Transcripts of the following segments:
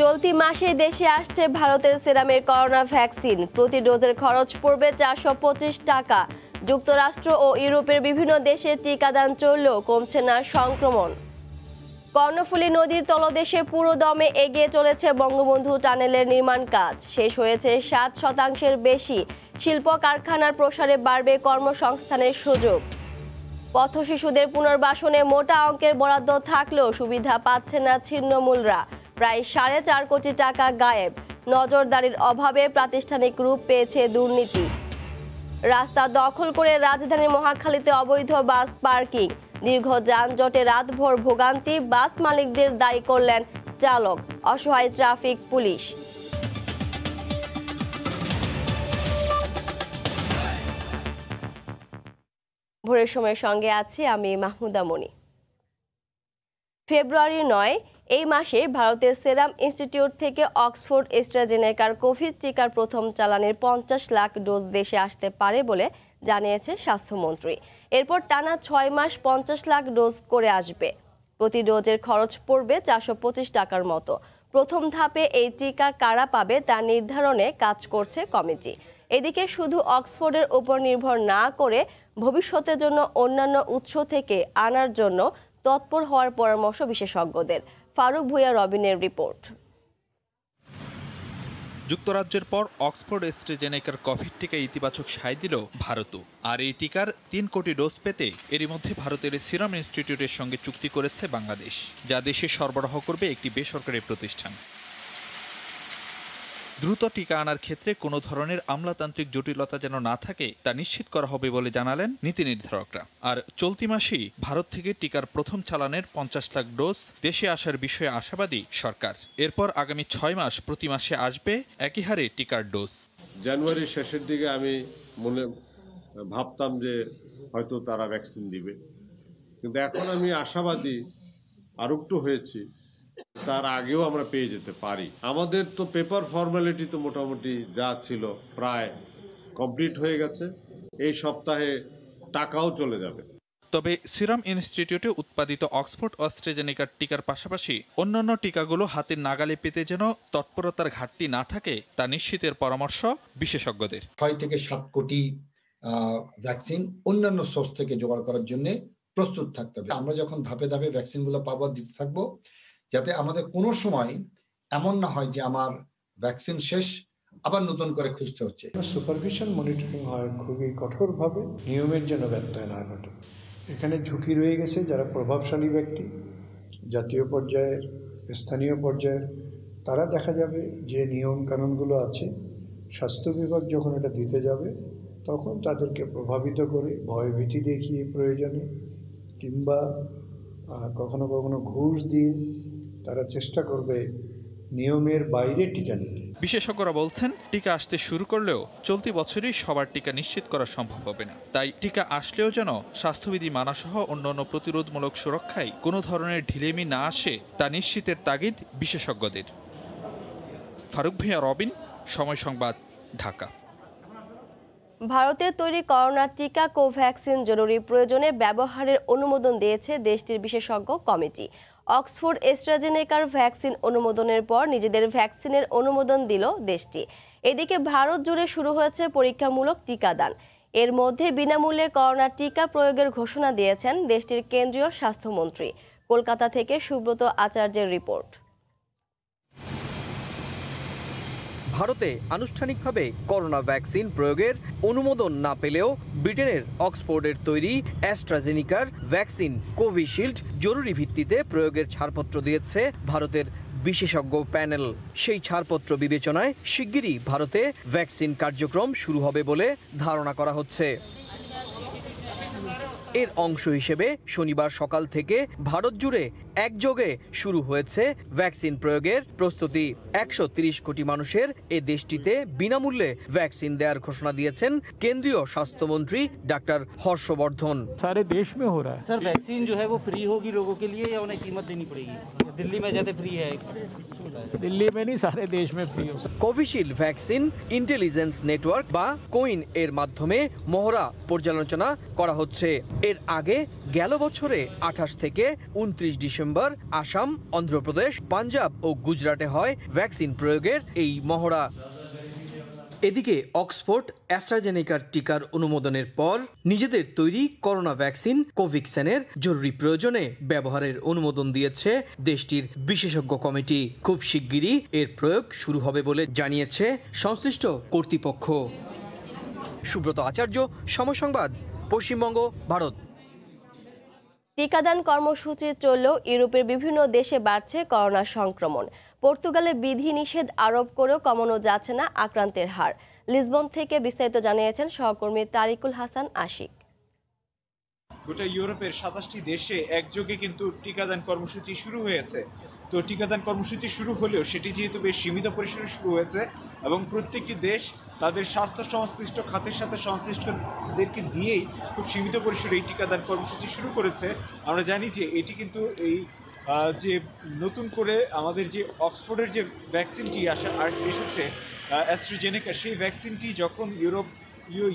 চলতি মাসে দেশে আসছে ভারতের সেরামের করোনা ভ্যাকসিন। প্রতি ডোজের খরচ পড়বে 425 টাকা। যুক্তরাষ্ট্র ও ইউরোপের বিভিন্ন দেশে টিকাদান চললেও কমছে না সংক্রমণ। কর্ণফুলী নদীর তলদেশে পুরো দমে এগিয়ে চলেছে বঙ্গবন্ধু টানেলের নির্মাণ কাজ। শেষ হয়েছে 60% বেশি। শিল্প কারখানার প্রসারে বাড়বে কর্মসংস্থানের সুযোগ। পথ শিশুদের পুনর্বাসনে মোটা অঙ্কের বরাদ্দ থাকলেও সুবিধা পাচ্ছে না ছিন্নমূলরা। প্রায় 4.5 কোটি টাকা গায়েব। নজরদারির অভাবে প্রাতিষ্ঠানিক রূপ পেয়েছে দুর্নীতি। রাস্তা দখল করে রাজধানীর মহাখালীতে অবৈধ বাস পার্কিং। দীর্ঘ যানজটে রাতভর ভোগান্তি। বাস মালিকদের দায়ী করলেন চালক। অসহায় ট্রাফিক পুলিশ। ভোরের সময়ের সঙ্গে আছি আমি মাহমুদা মনি। ফেব্রুয়ারি 9 এই মাসে ভারতের সেরাম ইনস্টিটিউট থেকে অক্সফোর্ড অ্যাস্ট্রাজেনেকার কোভিড টিকার প্রথম চালানের 50 লাখ ডোজ দেশে আসতে পারে বলে জানিয়েছে স্বাস্থ্যমন্ত্রী। এরপর টানা 6 মাস 50 লাখ ডোজ করে আসবে। প্রতি ডোজের খরচ পড়বে 425 টাকার মতো। প্রথম ধাপে এই টিকা কারা পাবে তা নির্ধারণে কাজ করছে কমিটি। এদিকে শুধু অক্সফোর্ডের উপর নির্ভর না করে ভবিষ্যতের জন্য অন্যান্য উৎস থেকে আনার জন্য তৎপর হওয়ার পরামর্শ বিশেষজ্ঞদের। ফারুক ভুঁইয়া রবিনের রিপোর্ট। যুক্তরাজ্যের পর অক্সফোর্ড অ্যাস্ট্রাজেনেকার কোভিড টিকা ইতিবাচক সায় দিল ভারতও। আর এই টিকার 3 কোটি ডোজ পেতে এরই মধ্যে ভারতের সিরাম ইনস্টিটিউটের সঙ্গে চুক্তি করেছে বাংলাদেশ, যা দেশে সরবরাহ করবে একটি বেসরকারি প্রতিষ্ঠান। দ্রুত টিকা আনার ক্ষেত্রে কোনো ধরনের আমলাতান্ত্রিক জটিলতা যেন না থাকে তা নিশ্চিত করা হবে বলে জানালেন নীতি নির্ধারকরা। আর চলতি মাসেই ভারত থেকে টিকার প্রথম চালানের 50 লাখ ডোজ দেশে আসার বিষয়ে আশাবাদী সরকার। এরপর আগামী 6 মাস প্রতি মাসে আসবে একই হারে টিকার ডোজ। জানুয়ারির শেষের দিকে আমি ভাবতাম যে হয়তো তারা ভ্যাকসিন দিবে, কিন্তু এখন আমি আশাবাদী আরো একটু হয়েছি, তার আগেও আমরা পেয়ে যেতে পারি। আমাদের তো পেপার ফর্মালিটি তো মোটামুটি যা ছিল প্রায় কমপ্লিট হয়ে গেছে। এই সপ্তাহে টাকাও চলে যাবে। তবে সিরাম ইনস্টিটিউটে উৎপাদিত অক্সফোর্ড অ্যাস্ট্রাজেনেকার টিকার পাশাপাশি অন্যান্য টিকাগুলো হাতের নাগালে পেতে যেন তৎপরতার ঘাটতি না থাকে তা নিশ্চিতের পরামর্শ বিশেষজ্ঞদের। 6 থেকে 7 কোটি ভ্যাকসিন অন্যান্য সোর্স থেকে জোগাড় করার জন্য প্রস্তুত থাকতে হবে। আমরা যখন ধাপে ধাপে ভ্যাকসিনগুলো পাবো দিতে থাকবো, যাতে আমাদের কোনো সময় এমন না হয় যে আমার ভ্যাকসিন শেষ আবার নতুন করে খুঁজতে হচ্ছে। সুপারভিশন মনিটরিং হয় খুবই কঠোরভাবে, নিয়মের যেন ব্যত্যয় না ঘটে। এখানে ঝুঁকি রয়ে গেছে যারা প্রভাবশালী ব্যক্তি, জাতীয় পর্যায়ের, স্থানীয় পর্যায়ের, তারা দেখা যাবে যে নিয়ম কানুনগুলো আছে, স্বাস্থ্য বিভাগ যখন এটা দিতে যাবে তখন তাদেরকে প্রভাবিত করে ভয়ভীতি দেখিয়ে প্রয়োজনে কিংবা কখনো কখনো ঘুষ দিয়ে তারা চেষ্টা করবে নিয়মের বাইরে টিকা নিতে। বিশেষজ্ঞরা বলছেন টিকা আসতে শুরু করলেও চলতি বছরই সবার টিকা নিশ্চিত করা সম্ভব হবে না। তাই টিকা আসলেও যেন স্বাস্থ্যবিধি মানাসহ অন্যান্য প্রতিরোধমূলক সুরক্ষায় কোনো ধরনের ঢিলেমি না আসে তা নিশ্চিতের তাগিদ বিশেষজ্ঞদের। ফারুক ভুঁইয়া রবিন, সময় সংবাদ, ঢাকা। ভারতের তৈরি করোনা টিকা কোভ্যাক্সিন জরুরি প্রয়োজনে ব্যবহারের অনুমোদন দিয়েছে দেশটির বিশেষজ্ঞ কমিটি। অক্সফোর্ড অ্যাস্ট্রাজেনেকার ভ্যাকসিন অনুমোদনের পর নিজেদের ভ্যাকসিনের অনুমোদন দিল দেশটি। এদিকে ভারত জুড়ে শুরু হয়েছে পরীক্ষামূলক টিকাদান। এর মধ্যে বিনামূল্যে করোনা টিকা প্রয়োগের ঘোষণা দিয়েছেন দেশটির কেন্দ্রীয় স্বাস্থ্যমন্ত্রী। কলকাতা থেকে সুব্রত আচার্যের রিপোর্ট। ভারতে আনুষ্ঠানিকভাবে করোনা ভ্যাকসিন প্রয়োগের অনুমোদন না পেলেও ব্রিটেনের অক্সফোর্ডের তৈরি অ্যাস্ট্রাজেনিকার ভ্যাকসিন কোভিশিল্ড জরুরি ভিত্তিতে প্রয়োগের ছাড়পত্র দিয়েছে ভারতের বিশেষজ্ঞ প্যানেল। সেই ছাড়পত্র বিবেচনায় শিগগিরই ভারতে ভ্যাকসিন কার্যক্রম শুরু হবে বলে ধারণা করা হচ্ছে। এর অংশ হিসেবে শনিবার সকাল থেকে ভারত জুড়ে একযোগে শুরু হয়েছে ভ্যাকসিন প্রয়োগের প্রস্তুতি। 130 কোটি মানুষের এ দেশটিতে বিনামূল্যে ভ্যাকসিন দেওয়ার ঘোষণা দিয়েছেন কেন্দ্রীয় স্বাস্থ্যমন্ত্রী ডাক্তার হর্ষবর্ধন। सारे देश में हो रहा है सर। वैक्सीन जो है वो फ्री होगी लोगों के लिए या उन्हें कीमत देनी पड़ेगी? दिल्ली में ज़्यादा फ्री है, दिल्ली में नहीं सारे देश में फ्री हो। কোভিশিল্ড ভ্যাকসিন ইন্টেলিজেন্স নেটওয়ার্ক বা কোইন এর মাধ্যমে মহড়া পর্যালোচনা করা হচ্ছে। এর আগে গেল বছরে 28 থেকে 29 ডিসেম্বর আসাম, অন্ধ্রপ্রদেশ, পাঞ্জাব ও গুজরাটে হয় ভ্যাকসিন প্রয়োগের এই মহড়া। এদিকে অক্সফোর্ড অ্যাস্ট্রাজেনেকার টিকার অনুমোদনের পর নিজেদের তৈরি করোনা ভ্যাকসিন কোভিক্সেনের জরুরি প্রয়োজনে ব্যবহারের অনুমোদন দিয়েছে দেশটির বিশেষজ্ঞ কমিটি। খুব শিগগিরই এর প্রয়োগ শুরু হবে বলে জানিয়েছে সংশ্লিষ্ট কর্তৃপক্ষ। সুব্রত আচার্য, সময় সংবাদ, পশ্চিমবঙ্গ, ভারত। টিকাদান কর্মসূচি চললেও ইউরোপের বিভিন্ন দেশে বাড়ছে করোনা সংক্রমণ। পর্তুগালে বিধিনিষেধ আরোপ করেও কমানো যাচ্ছে না আক্রান্তের হার। লিসবন থেকে বিস্তারিত জানিয়েছেন সহকর্মী তারিকুল হাসান আশিক। গোটা ইউরোপের 27টি দেশে একযোগে কিন্তু টিকাদান কর্মসূচি শুরু হয়েছে। তো টিকাদান কর্মসূচি শুরু হলেও সেটি যেহেতু বেশ সীমিত পরিসরে শুরু হয়েছে এবং প্রত্যেকটি দেশ তাদের স্বাস্থ্য সংশ্লিষ্ট খাতের সাথে সংশ্লিষ্টদেরকে দিয়েই খুব সীমিত পরিসরে এই টিকাদান কর্মসূচি শুরু করেছে। আমরা জানি যে এটি কিন্তু এই যে নতুন করে আমাদের যে অক্সফোর্ডের যে ভ্যাকসিনটি এসেছে অ্যাস্ট্রাজেনেকা, সেই ভ্যাকসিনটি যখন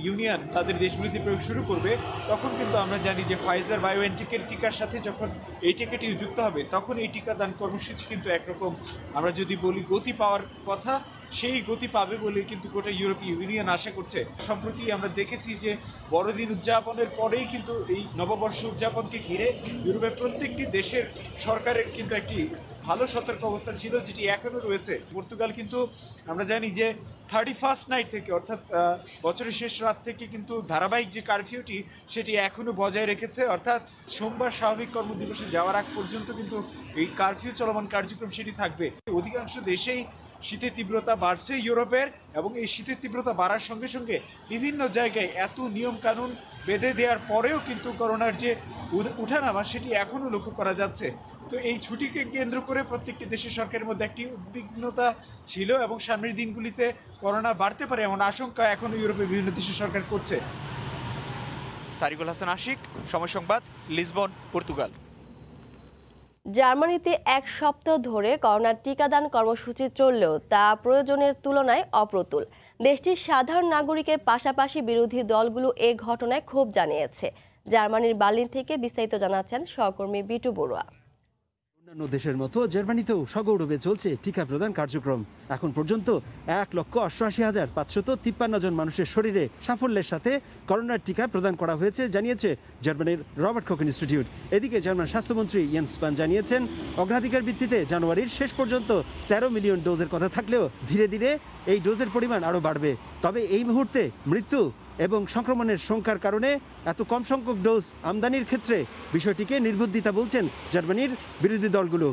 ইউনিয়ন তাদের দেশগুলিতে প্রয়োগ শুরু করবে তখন কিন্তু আমরা জানি যে ফাইজার বায়োএনটেকের টিকার সাথে যখন এই টিকাটি যুক্ত হবে তখন এই টিকাদান কর্মসূচি কিন্তু একরকম আমরা যদি বলি গতি পাওয়ার কথা, সেই গতি পাবে বলে কিন্তু গোটা ইউরোপীয় ইউনিয়ন আশা করছে। সম্প্রতি আমরা দেখেছি যে বড়দিন উদযাপনের পরেই কিন্তু এই নববর্ষ উদযাপনকে ঘিরে ইউরোপের প্রত্যেকটি দেশের সরকারের কিন্তু একটি ভালো সতর্ক অবস্থা ছিল, যেটি এখনও রয়েছে। পর্তুগাল কিন্তু আমরা জানি যে 31st নাইট থেকে অর্থাৎ বছরের শেষ রাত থেকে কিন্তু ধারাবাহিক যে কারফিউটি সেটি এখনও বজায় রেখেছে, অর্থাৎ সোমবার স্বাভাবিক কর্মদিবসে যাওয়ার আগ পর্যন্ত কিন্তু এই কারফিউ চলমান কার্যক্রম সেটি থাকবে। অধিকাংশ দেশেই শীতের তীব্রতা বাড়ছে ইউরোপের, এবং এই শীতের তীব্রতা বাড়ার সঙ্গে সঙ্গে বিভিন্ন জায়গায় এত নিয়মকানুন বেঁধে দেওয়ার পরেও কিন্তু করোনার যে উঠানামা সেটি এখনও লক্ষ্য করা যাচ্ছে। তো এই ছুটিকে কেন্দ্র করে প্রত্যেকটি দেশের সরকারের মধ্যে একটি উদ্বিগ্নতা ছিল এবং সামনের দিনগুলিতে করোনা বাড়তে পারে এমন আশঙ্কা এখনও ইউরোপের বিভিন্ন দেশের সরকার করছে। তারিকুল হাসান আশিক, সময় সংবাদ, লিসবন, পর্তুগাল। জার্মানিতে এক সপ্তাহ ধরে করোনার টিকাদান কর্মসূচি চললেও তা প্রয়োজনের তুলনায় অপ্রতুল। দেশটির সাধারণ নাগরিকের পাশাপাশি বিরোধী দলগুলো এ ঘটনায় ক্ষোভ জানিয়েছে। জার্মানির বার্লিন থেকে বিস্তারিত জানাচ্ছেন সহকর্মী বিটু বড়ুয়া। অন্যান্য দেশের মতো জার্মানিতেও সগৌরবে চলছে টিকা প্রদান কার্যক্রম। এখন পর্যন্ত 1,88,553 জন মানুষের শরীরে সাফল্যের সাথে করোনার টিকা প্রদান করা হয়েছে জানিয়েছে জার্মানির রবার্ট কোখ ইনস্টিটিউট। এদিকে জার্মান স্বাস্থ্যমন্ত্রী ইয়েন্স স্পান জানিয়েছেন অগ্রাধিকার ভিত্তিতে জানুয়ারির শেষ পর্যন্ত 13 মিলিয়ন ডোজের কথা থাকলেও ধীরে ধীরে এই ডোজের পরিমাণ আরও বাড়বে। তবে এই মুহূর্তে মৃত্যু এবং সংক্রমণের সংখ্যার কারণে এত কম সংখ্যক ডোজ আমদানির ক্ষেত্রে বিষয়টিকে নির্বুদ্ধিতা বলছেন জার্মানির বিরোধী দলগুলো।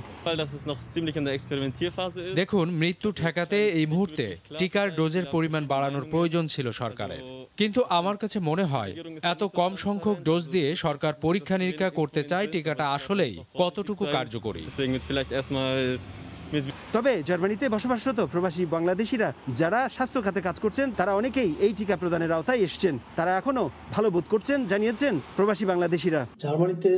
দেখুন, মৃত্যু ঠেকাতে এই মুহূর্তে টিকার ডোজের পরিমাণ বাড়ানোর প্রয়োজন ছিল সরকারের, কিন্তু আমার কাছে মনে হয় এত কম সংখ্যক ডোজ দিয়ে সরকার পরীক্ষা নিরীক্ষা করতে চায় টিকাটা আসলেই কতটুকু কার্যকরী। তবে জার্মানিতে বসবাসরত প্রবাসী বাংলাদেশিরা যারা স্বাস্থ্য খাতে কাজ করছেন তারা অনেকেই এই টিকা প্রদানের আওতায় এসছেন। তারা এখনো ভালো বোধ করছেন জানিয়েছেন প্রবাসী বাংলাদেশিরা। জার্মানিতে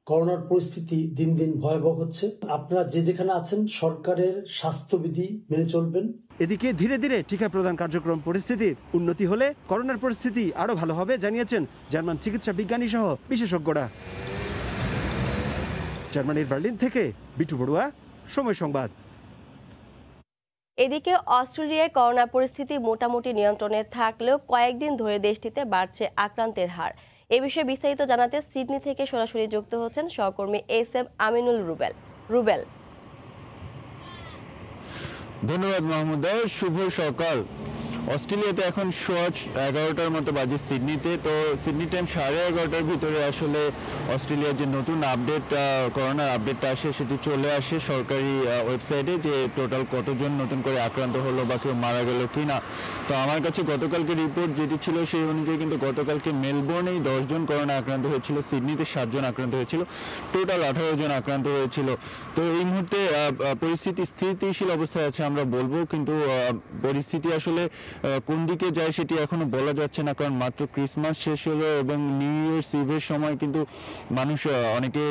করোনার পরিস্থিতি দিন দিন ভয়াবহ হচ্ছে। আপনারা যে যেখানে আছেন সরকারের স্বাস্থ্যবিধি মেনে চলবেন। এদিকে ধীরে ধীরে টিকা প্রদান কার্যক্রম পরিস্থিতির উন্নতি হলে করোনার পরিস্থিতি আরো ভালো হবে জানিয়েছেন জার্মান চিকিৎসা বিজ্ঞানী সহ বিশেষজ্ঞরা। জার্মানির বার্লিন থেকে বিটু বড়ুয়া, সময় সংবাদ। এদিকে অস্ট্রেলিয়ায় করোনা পরিস্থিতি মোটামুটি নিয়ন্ত্রণে থাকলেও কয়েকদিন ধরে দেশটিতে বাড়ছে আক্রান্তের হার। এ বিষয়ে বিস্তারিত জানাতে সিডনি থেকে সরাসরি যুক্ত হচ্ছেন সহকর্মী SM আমিনুল রুবেল। ধন্যবাদ মাহমুদা, শুভ সকাল। অস্ট্রেলিয়াতে এখন সোয়া 11টার মতো বাজে সিডনিতে। তো সিডনি টাইম 11:30টার ভিতরে আসলে অস্ট্রেলিয়ার যে নতুন আপডেট, করোনার আপডেটটা আসে সেটি চলে আসে সরকারি ওয়েবসাইটে, যে টোটাল কতজন নতুন করে আক্রান্ত হলো বা কেউ মারা গেল কি না। তো আমার কাছে গতকালকে রিপোর্ট যেটি ছিল সেই অনুযায়ী কিন্তু গতকালকে মেলবোর্নেই 10 জন করোনা আক্রান্ত হয়েছিল, সিডনিতে 7 জন আক্রান্ত হয়েছিল, টোটাল 18 জন আক্রান্ত হয়েছিল। তো এই মুহূর্তে পরিস্থিতি স্থিতিশীল অবস্থায় আছে আমরা বলবো, কিন্তু পরিস্থিতি আসলে কোন দিকে যায় সেটি এখনো বলা যাচ্ছে না, কারণ মাত্র ক্রিসমাস শেষ হলো এবং নিউ ইয়ার্স ইভের সময় কিন্তু মানুষ অনেকে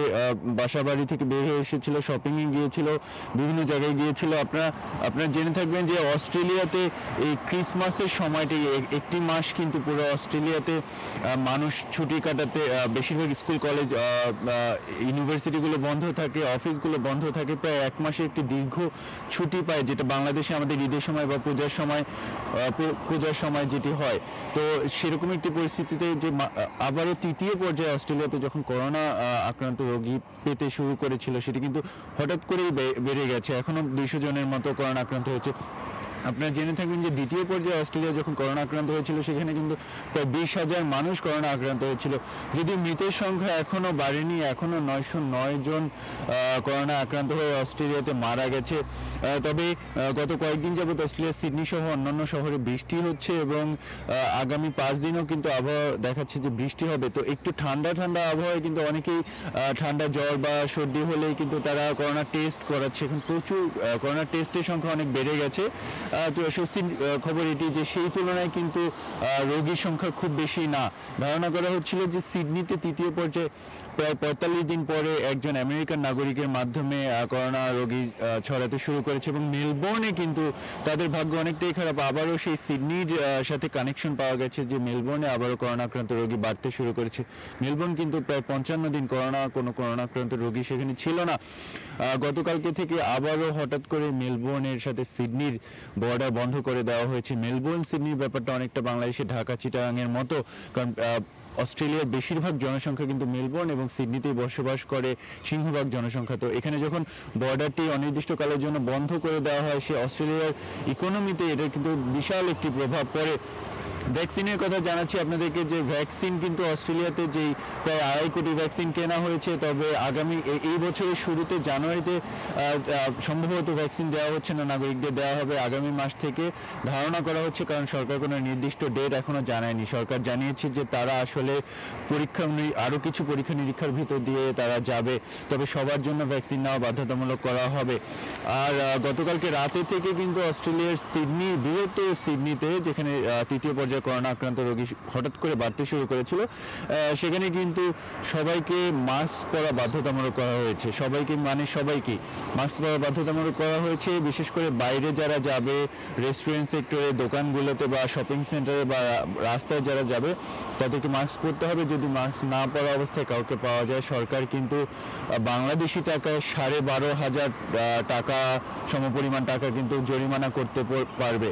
বাসা বাড়ি থেকে বের হয়ে এসেছিল, শপিংয়ে গিয়েছিল, বিভিন্ন জায়গায় গিয়েছিল। আপনারা জেনে থাকবেন যে অস্ট্রেলিয়াতে এই ক্রিসমাসের সময়টি একটি মাস কিন্তু পুরো অস্ট্রেলিয়াতে মানুষ ছুটি কাটাতে, বেশিরভাগ স্কুল কলেজ ইউনিভার্সিটিগুলো বন্ধ থাকে, অফিসগুলো বন্ধ থাকে, প্রায় এক মাসে একটি দীর্ঘ ছুটি পায়, যেটা বাংলাদেশে আমাদের ঈদের সময় বা পূজার সময় যেটি হয়। তো সেরকম একটি পরিস্থিতিতে যে আবারও তৃতীয় পর্যায়ে অস্ট্রেলিয়াতে যখন করোনা আক্রান্ত রোগী পেতে শুরু করেছিল, সেটি কিন্তু হঠাৎ করেই বেড়ে গেছে। এখনো 200 জনের মতো করোনা আক্রান্ত হয়েছে। আপনারা জেনে থাকবেন যে দ্বিতীয় পর্যায়ে অস্ট্রেলিয়া যখন করোনা আক্রান্ত হয়েছিল, সেখানে কিন্তু প্রায় 20,000 মানুষ করোনা আক্রান্ত হয়েছিল। যদিও মৃতের সংখ্যা এখনো বাড়েনি, এখনো 909 জন করোনা আক্রান্ত হয়ে অস্ট্রেলিয়াতে মারা গেছে। তবে গত কয়েকদিন যাবত অস্ট্রেলিয়ার সিডনি সহ অন্যান্য শহরে বৃষ্টি হচ্ছে এবং আগামী 5 দিনও কিন্তু আবহাওয়া দেখাচ্ছে যে বৃষ্টি হবে। তো একটু ঠান্ডা আবহাওয়ায় কিন্তু অনেকেই ঠান্ডা জ্বর বা সর্দি হলেই কিন্তু তারা করোনা টেস্ট করাচ্ছে। এখন প্রচুর করোনা টেস্টের সংখ্যা অনেক বেড়ে গেছে। তো স্বস্তির খবর এটি যে সেই তুলনায় কিন্তু রোগীর সংখ্যা খুব বেশি না। ধারণা করা হচ্ছিল যে সিডনিতে তৃতীয় পর্যায়ে প্রায় 45 দিন পরে একজন আমেরিকান নাগরিকের মাধ্যমে করোনা রোগী ছড়াতে শুরু করেছে এবং মেলবোর্নে কিন্তু তাদের ভাগ্য অনেকটাই খারাপ, আবারও সেই সিডনির সাথে কানেকশন পাওয়া গেছে যে মেলবোর্নে আবারও করোনা আক্রান্ত রোগী বাড়তে শুরু করেছে। মেলবোর্ন কিন্তু প্রায় 55 দিন কোনো করোনা আক্রান্ত রোগী সেখানে ছিল না। গতকালকে থেকে আবারও হঠাৎ করে মেলবোর্নের সাথে সিডনির বর্ডার বন্ধ করে দেওয়া হয়েছে। মেলবোর্ন সিডনির ব্যাপারটা অনেকটা বাংলাদেশের ঢাকা চিটাগাংয়ের মতো, কারণ অস্ট্রেলিয়ার বেশিরভাগ জনসংখ্যা কিন্তু মেলবোর্ন এবং সিডনিতেই বসবাস করে, সিংহভাগ জনসংখ্যা। তো এখানে যখন বর্ডারটি অনির্দিষ্টকালের জন্য বন্ধ করে দেওয়া হয়, সে অস্ট্রেলিয়ার ইকোনমিতে এটা কিন্তু বিশাল একটি প্রভাব পড়ে। ভ্যাকসিনের কথা জানাচ্ছি আপনাদেরকে যে ভ্যাকসিন কিন্তু অস্ট্রেলিয়াতে যেই প্রায় 2.5 কোটি ভ্যাকসিন কেনা হয়েছে, তবে আগামী এই বছরের শুরুতে জানুয়ারিতে সম্ভবত ভ্যাকসিন দেওয়া হচ্ছে না, নাগরিকদের দেওয়া হবে আগামী মাস থেকে ধারণা করা হচ্ছে, কারণ সরকার কোনো নির্দিষ্ট ডেট এখনো জানায়নি। সরকার জানিয়েছে যে তারা আসলে আরও কিছু পরীক্ষা নিরীক্ষার ভিতর দিয়ে তারা যাবে, তবে সবার জন্য ভ্যাকসিন নেওয়া বাধ্যতামূলক করা হবে। আর গতকালকে রাতে থেকে কিন্তু অস্ট্রেলিয়ার বৃহত্তর সিডনিতে, যেখানে তৃতীয় পর্যায়ে করোনা আক্রান্ত রোগী হঠাৎ করে বাড়তে শুরু করেছিল, সেখানে কিন্তু সবাইকে মাস্ক পরা বাধ্যতামূলক করা হয়েছে। সবাইকে মাস্ক পরা বাধ্যতামূলক করা হয়েছে। বিশেষ করে বাইরে যারা যাবে, রেস্টুরেন্ট সেক্টরে, দোকানগুলোতে বা শপিং সেন্টারে বা রাস্তায় যারা যাবে, তাদেরকে মাস্ক পরতে হবে। যদি মাস্ক না পরা অবস্থায় কাউকে পাওয়া যায়, সরকার কিন্তু বাংলাদেশি টাকায় 12,500 টাকা সমপরিমাণ টাকা কিন্তু জরিমানা করতে পারবে।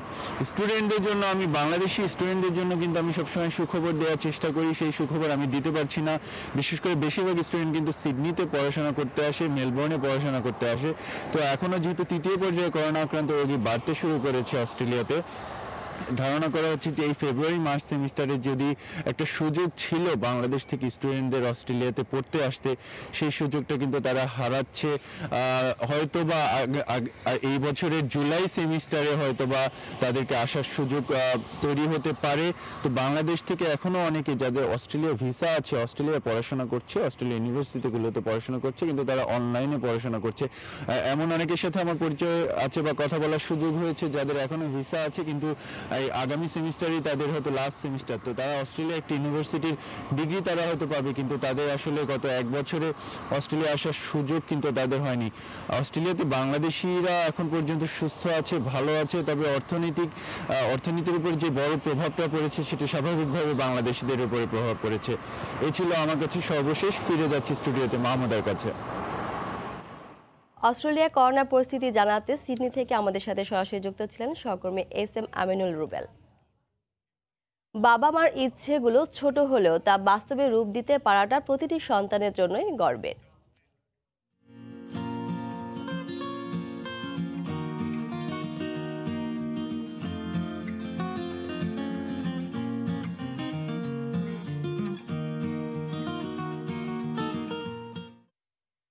স্টুডেন্টদের জন্য বাংলাদেশি স্টুডেন্টদের জন্য কিন্তু আমি সবসময় সুখবর দেওয়ার চেষ্টা করি, সেই সুখবর আমি দিতে পারছি না। বিশেষ করে বেশিরভাগ স্টুডেন্ট কিন্তু সিডনিতে পড়াশোনা করতে আসে, মেলবোর্নে পড়াশোনা করতে আসে। তো এখনো যেহেতু তৃতীয় পর্যায়ে করোনা আক্রান্ত রোগী বাড়তে শুরু করেছে অস্ট্রেলিয়াতে, ধারণা করা হচ্ছে যে এই ফেব্রুয়ারি মার্চ সেমিস্টারে যদি একটা সুযোগ ছিল বাংলাদেশ থেকে স্টুডেন্টদের অস্ট্রেলিয়াতে পড়তে আসতে, সেই সুযোগটা কিন্তু তারা হারাচ্ছে। হয়তোবা এই বছরের জুলাই সেমিস্টারে হয়তোবা তাদেরকে আসার সুযোগ তৈরি হতে পারে। তো বাংলাদেশ থেকে এখনো অনেকে যাদের অস্ট্রেলিয়া ভিসা আছে, অস্ট্রেলিয়া পড়াশোনা করছে, অস্ট্রেলিয়া ইউনিভার্সিটিগুলোতে পড়াশোনা করছে, কিন্তু তারা অনলাইনে পড়াশোনা করছে। এমন অনেকের সাথে আমার পরিচয় আছে বা কথা বলার সুযোগ হয়েছে যাদের এখনো ভিসা আছে, কিন্তু আগামী সেমিস্টারই তাদের হয়তো লাস্ট সেমিস্টার। তো তারা অস্ট্রেলিয়া একটি ইউনিভার্সিটির ডিগ্রি তারা হয়তো পাবে, কিন্তু তাদের আসলে গত 1 বছরে অস্ট্রেলিয়া আসার সুযোগ কিন্তু তাদের হয়নি। অস্ট্রেলিয়াতে বাংলাদেশিরা এখন পর্যন্ত সুস্থ আছে, ভালো আছে, তবে অর্থনীতির উপর যে বড় প্রভাবটা পড়েছে সেটি স্বাভাবিকভাবে বাংলাদেশিদের উপরে প্রভাব পড়েছে। এই ছিল আমার কাছে সর্বশেষ। ফিরে যাচ্ছি স্টুডিওতে মাহমুদার কাছে। অস্ট্রেলিয়া করোনা পরিস্থিতি জানাতে সিডনি থেকে আমাদের সাথে সরাসরি যুক্ত ছিলেন সহকর্মী SM আমিনুল রুবেল। বাবা মার ইচ্ছেগুলো ছোট হলেও তা বাস্তবে রূপ দিতে পারাটা প্রতিটি সন্তানের জন্যই গর্বের।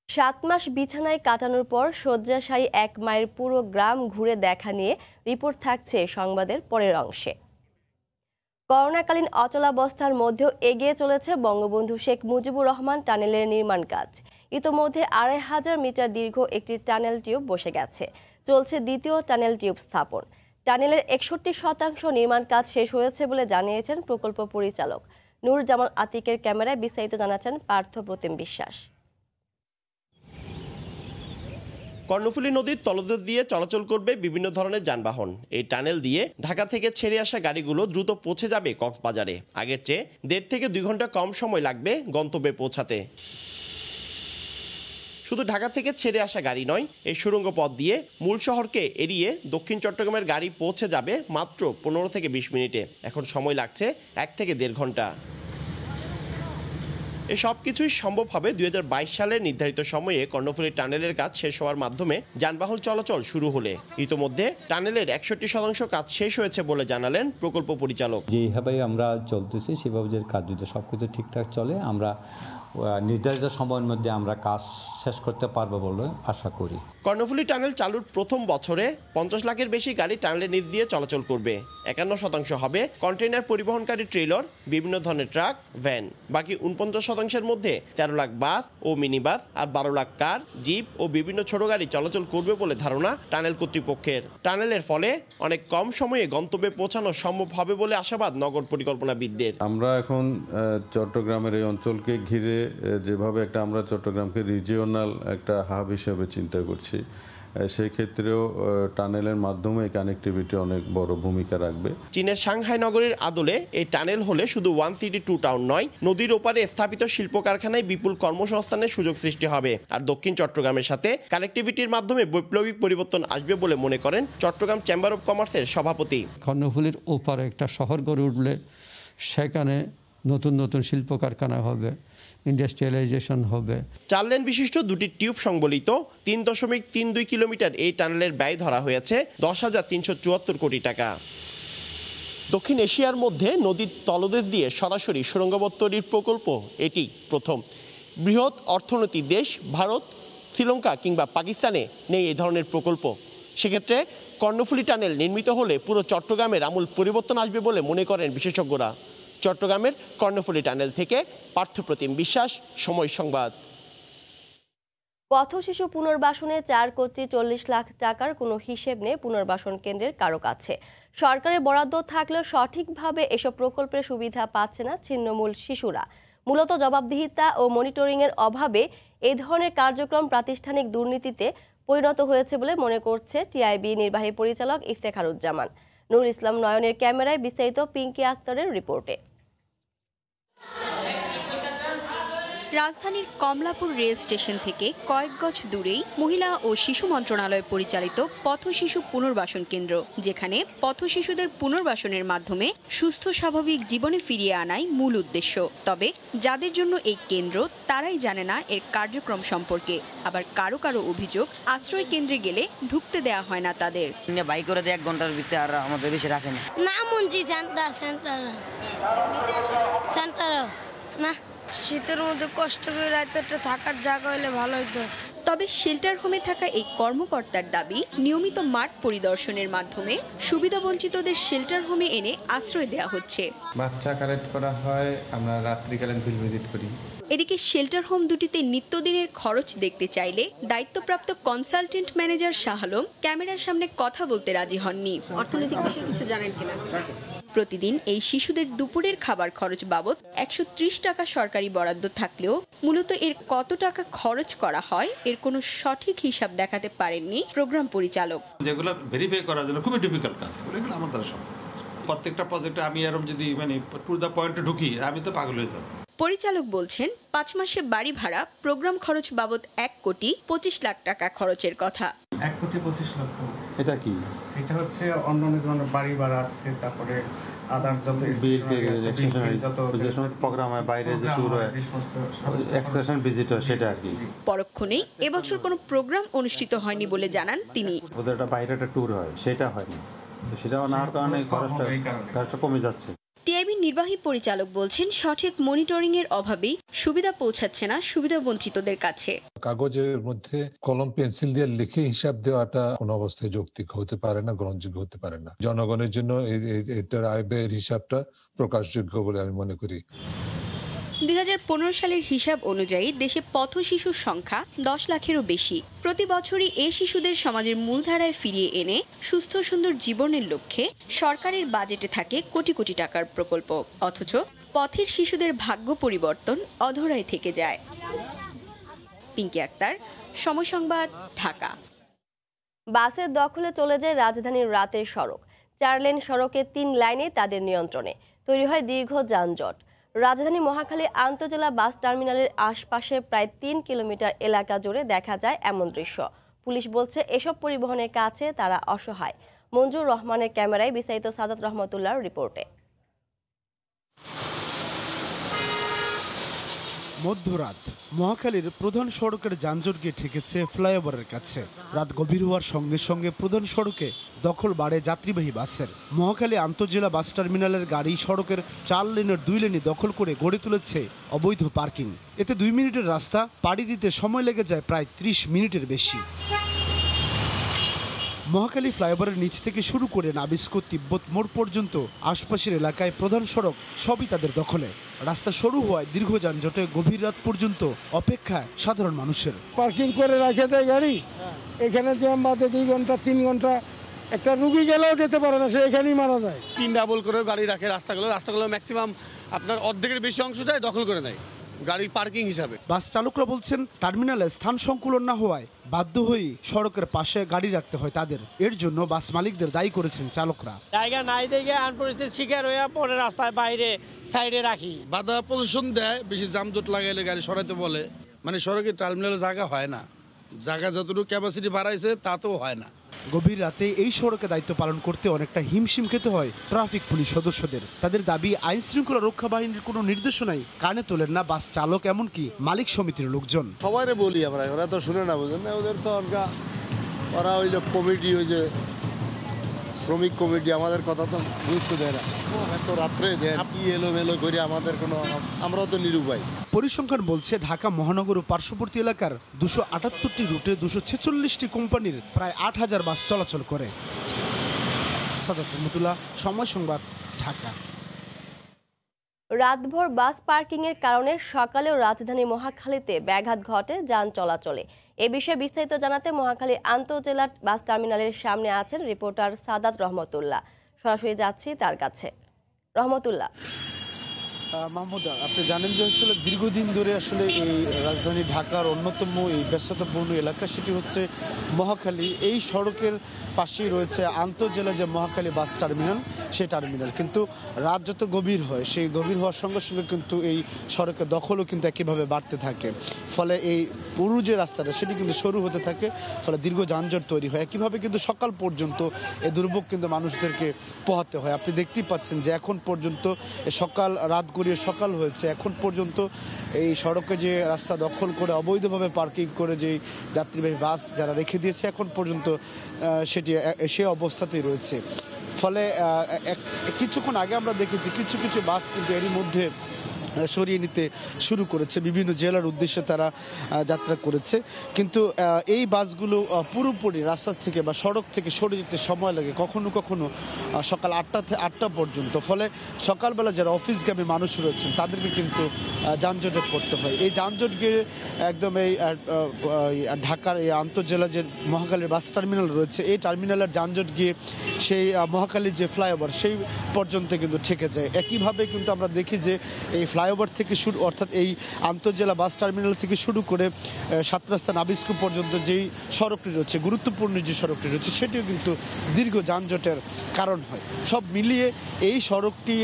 সাত মাস বিছানায় কাটানোর পর শয্যাশায়ী এক মায়ের পুরো গ্রাম ঘুরে দেখা নিয়ে রিপোর্ট থাকছে সংবাদের পরের অংশে। করোনাকালীন অচলাবস্থার মধ্যেও এগিয়ে চলেছে বঙ্গবন্ধু শেখ মুজিবুর রহমান টানেলের নির্মাণ কাজ। ইতোমধ্যে 2500 মিটার দীর্ঘ একটি টানেল টিউব বসে গেছে, চলছে দ্বিতীয় টানেল টিউব স্থাপন। টানেলের 61% নির্মাণ কাজ শেষ হয়েছে বলে জানিয়েছেন প্রকল্প পরিচালক নূর জামাল আতিকের ক্যামেরায় বিস্তারিত জানাচ্ছেন পার্থ প্রতিম বিশ্বাস। কর্ণফুলী নদীর তলদেশ দিয়ে চলাচল করবে বিভিন্ন ধরনের যানবাহন। এই টানেল দিয়ে ঢাকা থেকে ছেড়ে আসা গাড়িগুলো দ্রুত পৌঁছে যাবে কক্সবাজারে। আগের চেয়ে 1.5 থেকে 2 ঘন্টা কম সময় লাগবে গন্তব্যে পৌঁছাতে। শুধু ঢাকা থেকে ছেড়ে আসা গাড়ি নয়, এই সুড়ঙ্গ পথ দিয়ে মূল শহরকে এড়িয়ে দক্ষিণ চট্টগ্রামের গাড়ি পৌঁছে যাবে মাত্র 15 থেকে 20 মিনিটে। এখন সময় লাগছে 1 থেকে 1.5 ঘন্টা। এই সব কিছুই সম্ভব হবে 2022 সালের নির্ধারিত সময়ে কর্ণফুলী টানেলের কাজ শেষ হওয়ার মাধ্যমে যানবাহন চলাচল শুরু হলে। ইতোমধ্যে টানেলের 61% কাজ শেষ হয়েছে বলে জানালেন প্রকল্প পরিচালক। যেভাবে আমরা চলতেছি সেভাবে যে কাজ যদি সবকিছু ঠিকঠাক চলে আমরা নির্ধারিত সময়ের মধ্যে আমরা কাজ শেষ করতে পারবো বলে আশা করি। কর্ণফুলী টানেল চালুর প্রথম বছরে 50 লাখের বেশি গাড়ি টানেলের নিচ দিয়ে চলাচল করবে। 51% হবে কন্টেইনার পরিবহনকারী ট্রেলর, বিভিন্ন ধরনের ট্রাক, ভ্যান। বাকি 49%-এর মধ্যে 13 লাখ বাস ও মিনি বাস আর 12 লাখ কার, জিপ ও বিভিন্ন ছোট গাড়ি চলাচল করবে বলে ধারণা টানেল কর্তৃপক্ষের। টানেলের ফলে অনেক কম সময়ে গন্তব্যে পৌঁছানো সম্ভব হবে বলে আশাবাদ নগর পরিকল্পনাবিদদের। আমরা এখন চট্টগ্রামের এই অঞ্চলকে ঘিরে যেভাবে আমরা চট্টগ্রামকে রিজিওনাল একটা হাব হিসেবে চিন্তা করছি, সেই ক্ষেত্রেও টানেলের মাধ্যমে কানেক্টিভিটি অনেক বড় ভূমিকা রাখবে। চীনের সাংহাই নগরীর আদলে এই টানেল হলে শুধু ওয়ান সিটি টু টাউন নয়, নদীর ওপারে স্থাপিত শিল্প কারখানায় বিপুল কর্মসংস্থানের সুযোগ সৃষ্টি হবে। আর দক্ষিণ চট্টগ্রামের সাথে কানেক্টিভিটির মাধ্যমে বৈপ্লবিক পরিবর্তন আসবে বলে মনে করেন চট্টগ্রাম চেম্বার অব কমার্সের সভাপতি। কর্ণফুলীর ওপারে একটা শহর গড়ে উঠলে সেখানে নতুন নতুন শিল্প কারখানা হবে, ইন্ডাস্ট্রিয়ালাইজেশন হবে। 4 লেন বিশিষ্ট দুটি টিউব সংবলিত 3.32 কিলোমিটার এই টানেলের ব্যয় ধরা হয়েছে 10,374 কোটি টাকা। দক্ষিণ এশিয়ার মধ্যে নদীর তলদেশ দিয়ে সরাসরি সুড়ঙ্গপথ তৈরির প্রকল্প এটি প্রথম। বৃহৎ অর্থনৈতিক দেশ ভারত, শ্রীলঙ্কা কিংবা পাকিস্তানে নেই এই ধরনের প্রকল্প। সেক্ষেত্রে কর্ণফুলী টানেল নির্মিত হলে পুরো চট্টগ্রামের আমূল পরিবর্তন আসবে বলে মনে করেন বিশেষজ্ঞরা। চট্টগ্রামের কর্ণফুলী টানেল থেকে পার্থপ্রতিম বিশ্বাস, সময় সংবাদ। পথ শিশু পুনর্বাসনে 4 কোটি 40 লাখ টাকার কোনো হিসেব নেই পুনর্বাসন কেন্দ্রের কারো কাছে। সরকারের বরাদ্দ থাকলেও সঠিকভাবে এসব প্রকল্পের সুবিধা পাচ্ছে না ছিন্নমূল শিশুরা। মূলত জবাবদিহিতা ও মনিটরিংয়ের অভাবে এই ধরনের কার্যক্রম প্রাতিষ্ঠানিক দুর্নীতিতে পরিণত হয়েছে বলে মনে করছে টিআইবি নির্বাহী পরিচালক ইফতেখারুজ্জামান। নুরুল ইসলাম নয়নের ক্যামেরায় বিস্তারিত পিঙ্কি আক্তারের রিপোর্টে। রাজধানীর কমলাপুর রেল স্টেশন থেকে কয়েক গজ দূরেই মহিলা ও শিশু মন্ত্রণালয় পরিচালিত পথ শিশু পুনর্বাসন কেন্দ্র, যেখানে পথ শিশুদের পুনর্বাসনের মাধ্যমে সুস্থ স্বাভাবিক জীবনে ফিরিয়ে আনাই মূল উদ্দেশ্য। তবে যাদের জন্য এই কেন্দ্র তারাই জানে না এর কার্যক্রম সম্পর্কে। আবার কারো কারো অভিযোগ, আশ্রয় কেন্দ্রে গেলে ঢুকতে দেওয়া হয় না তাদের। বাইক করে 1 ঘন্টার ভিতরে আর আমাদের বেশি রাখে না। না মঞ্জি সেন্টার না, শীতের মধ্যে কষ্ট করে রাতে থাকার জায়গা হলে ভালো হতো। তবে শেল্টার হোমে থাকা এই কর্মকর্তার দাবি, নিয়মিত মাঠ পরিদর্শনের মাধ্যমে সুবিধাবঞ্চিতদের শেল্টার হোমে এনে আশ্রয় দেওয়া হচ্ছে। বাচ্চা কালেক্ট করা হয়, আমরা রাত্রিকালীন ফিল্ড ভিজিট করি। এদিকে শেল্টার হোম দুটিতে নিত্যদিনের খরচ দেখতে চাইলে দায়িত্বপ্রাপ্ত কনসালটেন্ট ম্যানেজার শাহ আলম ক্যামেরার সামনে কথা বলতে রাজি হননি। অর্থনৈতিক বিষয়ে কিছু জানেন কিনা? প্রতিদিন এই শিশুদের দুপুরের খাবার খরচ বাবদ 130 টাকা সরকারি বরাদ্দ থাকলেও মূলত এর কত টাকা খরচ করা হয় এর কোনো সঠিক হিসাব দেখাতে পারেননি প্রোগ্রাম পরিচালক। যেগুলো ভেরিফাই করার জন্য খুবই ডিফিকাল্ট কাজ, এগুলো আমার দ্বারা সম্ভব। প্রত্যেকটা প্রজেক্টে আমি এরকম যদি টু দ্য পয়েন্টে ঢুকি আমি তো পাগল হয়ে যাব। পরিচালক বলছেন 5 মাসে বাড়ি ভাড়া প্রোগ্রাম খরচ বাবদ 1 কোটি 25 লাখ টাকা খরচের কথা। 1 কোটি 25 লক্ষ। এটা কি? এটা হচ্ছে অন্যান্য ধরনের বাড়ি ভাড়া আছে, তারপরে আদার যত প্রোগ্রাম হয়, বাইরে যে ট্যুর হয়, এক্সকারশন ভিজিট হয়, সেটা আর কি। পরক্ষণেই এবছর কোনো প্রোগ্রাম অনুষ্ঠিত হয়নি বলে জানান তিনি। ওদের একটা বাইরে একটা ট্যুর হয়, সেটা হয়নি, তো সেটা না হওয়ার কারণে খরচটা কমে যাচ্ছে। টিআইবি নির্বাহী পরিচালক বলছেন, সঠিক মনিটরিং এর অভাবেই সুবিধা পৌঁছাচ্ছে না সুবিধাবঞ্চিতদের কাছে। কাগজের মধ্যে কলম পেন্সিল দিয়ে লিখে হিসাব দেওয়াটা কোনো অবস্থায় যৌক্তিক হতে পারে না, গ্রহণযোগ্য হতে পারে না। জনগণের জন্য এটার আয় ব্যয়ের হিসাবটা প্রকাশযোগ্য বলে আমি মনে করি। 2015 সালের হিসাব অনুযায়ী দেশে পথ শিশুর সংখ্যা 10 লাখেরও বেশি। প্রতি বছরই এই শিশুদের সমাজের মূলধারায় ফিরিয়ে এনে সুস্থ সুন্দর জীবনের লক্ষ্যে সরকারের বাজেটে থাকে কোটি কোটি টাকার প্রকল্প, অথচ পথের শিশুদের ভাগ্য পরিবর্তন অধরাই থেকে যায়। পিঙ্কি আক্তার, সময় সংবাদ, ঢাকা। বাসের দখলে চলে যায় রাজধানীর রাতের সড়ক। 4 লেন সড়কে 3 লাইনে তাদের নিয়ন্ত্রণে তৈরি হয় দীর্ঘ যানজট। রাজধানী মহাখালী আন্তজেলা বাস টার্মিনালের আশপাশে প্রায় 3 কিলোমিটার এলাকা জুড়ে দেখা যায় এমন দৃশ্য। পুলিশ বলছে এসব পরিবহনের কাছে তারা অসহায়। মঞ্জুর রহমানের ক্যামেরায় বিস্তারিত সাদাত রহমতুল্লাহর রিপোর্টে। মধ্যরাত মহাখালীর প্রধান সড়কের যানজট গিয়ে ঠেকেছে ফ্লাইওভারের কাছে। রাত গভীর হওয়ার সঙ্গে সঙ্গে প্রধান সড়কে দখল বাড়ে যাত্রীবাহী বাসের। মহাখালী আন্তজেলা বাস টার্মিনালের গাড়ি সড়কের 4 লেনের 2 লেনই দখল করে গড়ে তুলেছে অবৈধ পার্কিং। এতে 2 মিনিটের রাস্তা পাড়ি দিতে সময় লেগে যায় প্রায় 30 মিনিটের বেশি। মহাখালী ফ্লাইওভারের নিচ থেকে শুরু করে নাবিস্কো তিব্বত মোড় পর্যন্ত আশপাশের এলাকায় প্রধান সড়ক সবই তাদের দখলে। রাস্তা সরু হওয়ায় দীর্ঘ যানজটে গভীর রাত পর্যন্ত অপেক্ষায় সাধারণ মানুষের। পার্কিং করে রেখে দেয় গাড়ি, এখানে জ্যাম বাদে 2 ঘন্টা 3 ঘন্টা, একটা রুগী গেলেও যেতে পারে না, সে এখানেই মারা যায়। 3 ডাবল করে গাড়ি রাখে রাস্তাগুলো ম্যাক্সিমাম আপনার অর্ধেকের বেশি অংশটাই দখল করে নেয় গাড়ি পার্কিং হিসাবে। বাস চালকরা বলছেন টার্মিনালে স্থান সংকুলন না হওয়ায় বাধ্য হয়ে সড়কের পাশে গাড়ি রাখতে হয় তাদের। এর জন্য বাস মালিকদের দায়ী করেছেন চালকরা। জায়গা নাই দেখে আনপরিস্থিতির শিকার হয়ে পরে রাস্তায় বাইরে সাইডে রাখি। বাধা প্রদর্শন দেয়, বেশি জামজট লাগাইলে গাড়ি সরাইতে বলে। মানে সড়কে টার্মিনালে জায়গা হয় না, জায়গা যতটুকু ক্যাপাসিটি বাড়াইছে তাতেও হয় না। গভীর রাতে এই সড়কে দায়িত্ব পালন করতে অনেকটা হিমশিম খেতে হয় ট্রাফিক পুলিশ সদস্যদের। তাদের দাবি আইন শৃঙ্খলা রক্ষা বাহিনীর কোনো নির্দেশনাই কানে তোলেন না বাস চালক, এমনকি মালিক সমিতির লোকজন। সবাই বলি আমরা, ওরা তো শুনে না, বুঝেন না, ওদের তো ওরা হইলো কমিটি, ওই যে শ্রমিক কমিটি, আমাদের কথা তো গুরুত্ব দেয় না। এত রাত্রে দেয় কি এলোমেলো করে আমাদের কোনো, আমরাও তো নিরুপায়। পরিসংখ্যান বলছে ঢাকা মহানগর ও পার্শ্ববর্তী এলাকার 278টি রুটে 246টি কোম্পানির প্রায় 8000 বাস চলাচল করে। সাদাত রহমতুল্লাহ, সময় সংবাদ, ঢাকা। রাতভর বাস পার্কিংয়ের কারণে সকালেও রাজধানী মহাখালীতে ব্যাঘাত ঘটে যান চলাচলে। এ বিষয়ে বিস্তারিত জানাতে মহাখালী আন্তজেলা বাস টার্মিনালের সামনে আছেন রিপোর্টার সাদাত রহমতুল্লাহ। সরাসরি যাচ্ছি তার কাছে। রহমতুল্লাহ, মাহমুদ, আপনি জানেন যে আসলে দীর্ঘদিন ধরে আসলে এই রাজধানী ঢাকার অন্যতম এই ব্যস্ততাপূর্ণ এলাকা, সেটি হচ্ছে মহাখালী। এই সড়কের পাশেই রয়েছে আন্তজেলা যে মহাখালী বাস টার্মিনাল, সেই টার্মিনাল। কিন্তু রাত যত গভীর হয়, সেই গভীর হওয়ার সঙ্গে সঙ্গে কিন্তু এই সড়কের দখলও কিন্তু একইভাবে বাড়তে থাকে। ফলে এই পুরো যে রাস্তাটা সেটি কিন্তু সরু হতে থাকে, ফলে দীর্ঘ যানজট তৈরি হয়। একইভাবে কিন্তু সকাল পর্যন্ত এই দুর্ভোগ কিন্তু মানুষদেরকে পোহাতে হয়। আপনি দেখতেই পাচ্ছেন যে এখন পর্যন্ত রাত গড়িয়ে সকাল হয়েছে, এখন পর্যন্ত এই সড়কে যে রাস্তা দখল করে অবৈধভাবে পার্কিং করে যে যাত্রীবাহী বাস যারা রেখে দিয়েছে, এখন পর্যন্ত সেটি সে অবস্থাতেই রয়েছে। ফলে কিছুক্ষণ আগে আমরা দেখেছি কিছু কিছু বাস কিন্তু এরই মধ্যে সরিয়ে নিতে শুরু করেছে, বিভিন্ন জেলার উদ্দেশ্যে তারা যাত্রা করেছে। কিন্তু এই বাসগুলো পুরোপুরি রাস্তা থেকে বা সড়ক থেকে সরে যেতে সময় লাগে, কখনো কখনো সকাল 8টা পর্যন্ত। ফলে সকালবেলা যারা অফিসগামী মানুষ রয়েছেন তাদেরকে কিন্তু যানজটে পড়তে হয়। এই যানজট গিয়ে একদম এই ঢাকার এই আন্তজেলা যে মহাখালীর বাস টার্মিনাল রয়েছে, এই টার্মিনালের যানজট গিয়ে সেই মহাখালীর যে ফ্লাইওভার সেই পর্যন্ত কিন্তু ঠেকে যায়। একইভাবে কিন্তু আমরা দেখি যে এই ফ্লাইওভার থেকে শুরু, অর্থাৎ এই আন্তজেলা বাস টার্মিনাল থেকে শুরু করে 7 রাস্তা নাবিস্কো পর্যন্ত যেই সড়কটি রয়েছে, গুরুত্বপূর্ণ যে সড়কটি রয়েছে, সেটিও কিন্তু দীর্ঘ যানজটের কারণ হয়। সব মিলিয়ে এই সড়কটি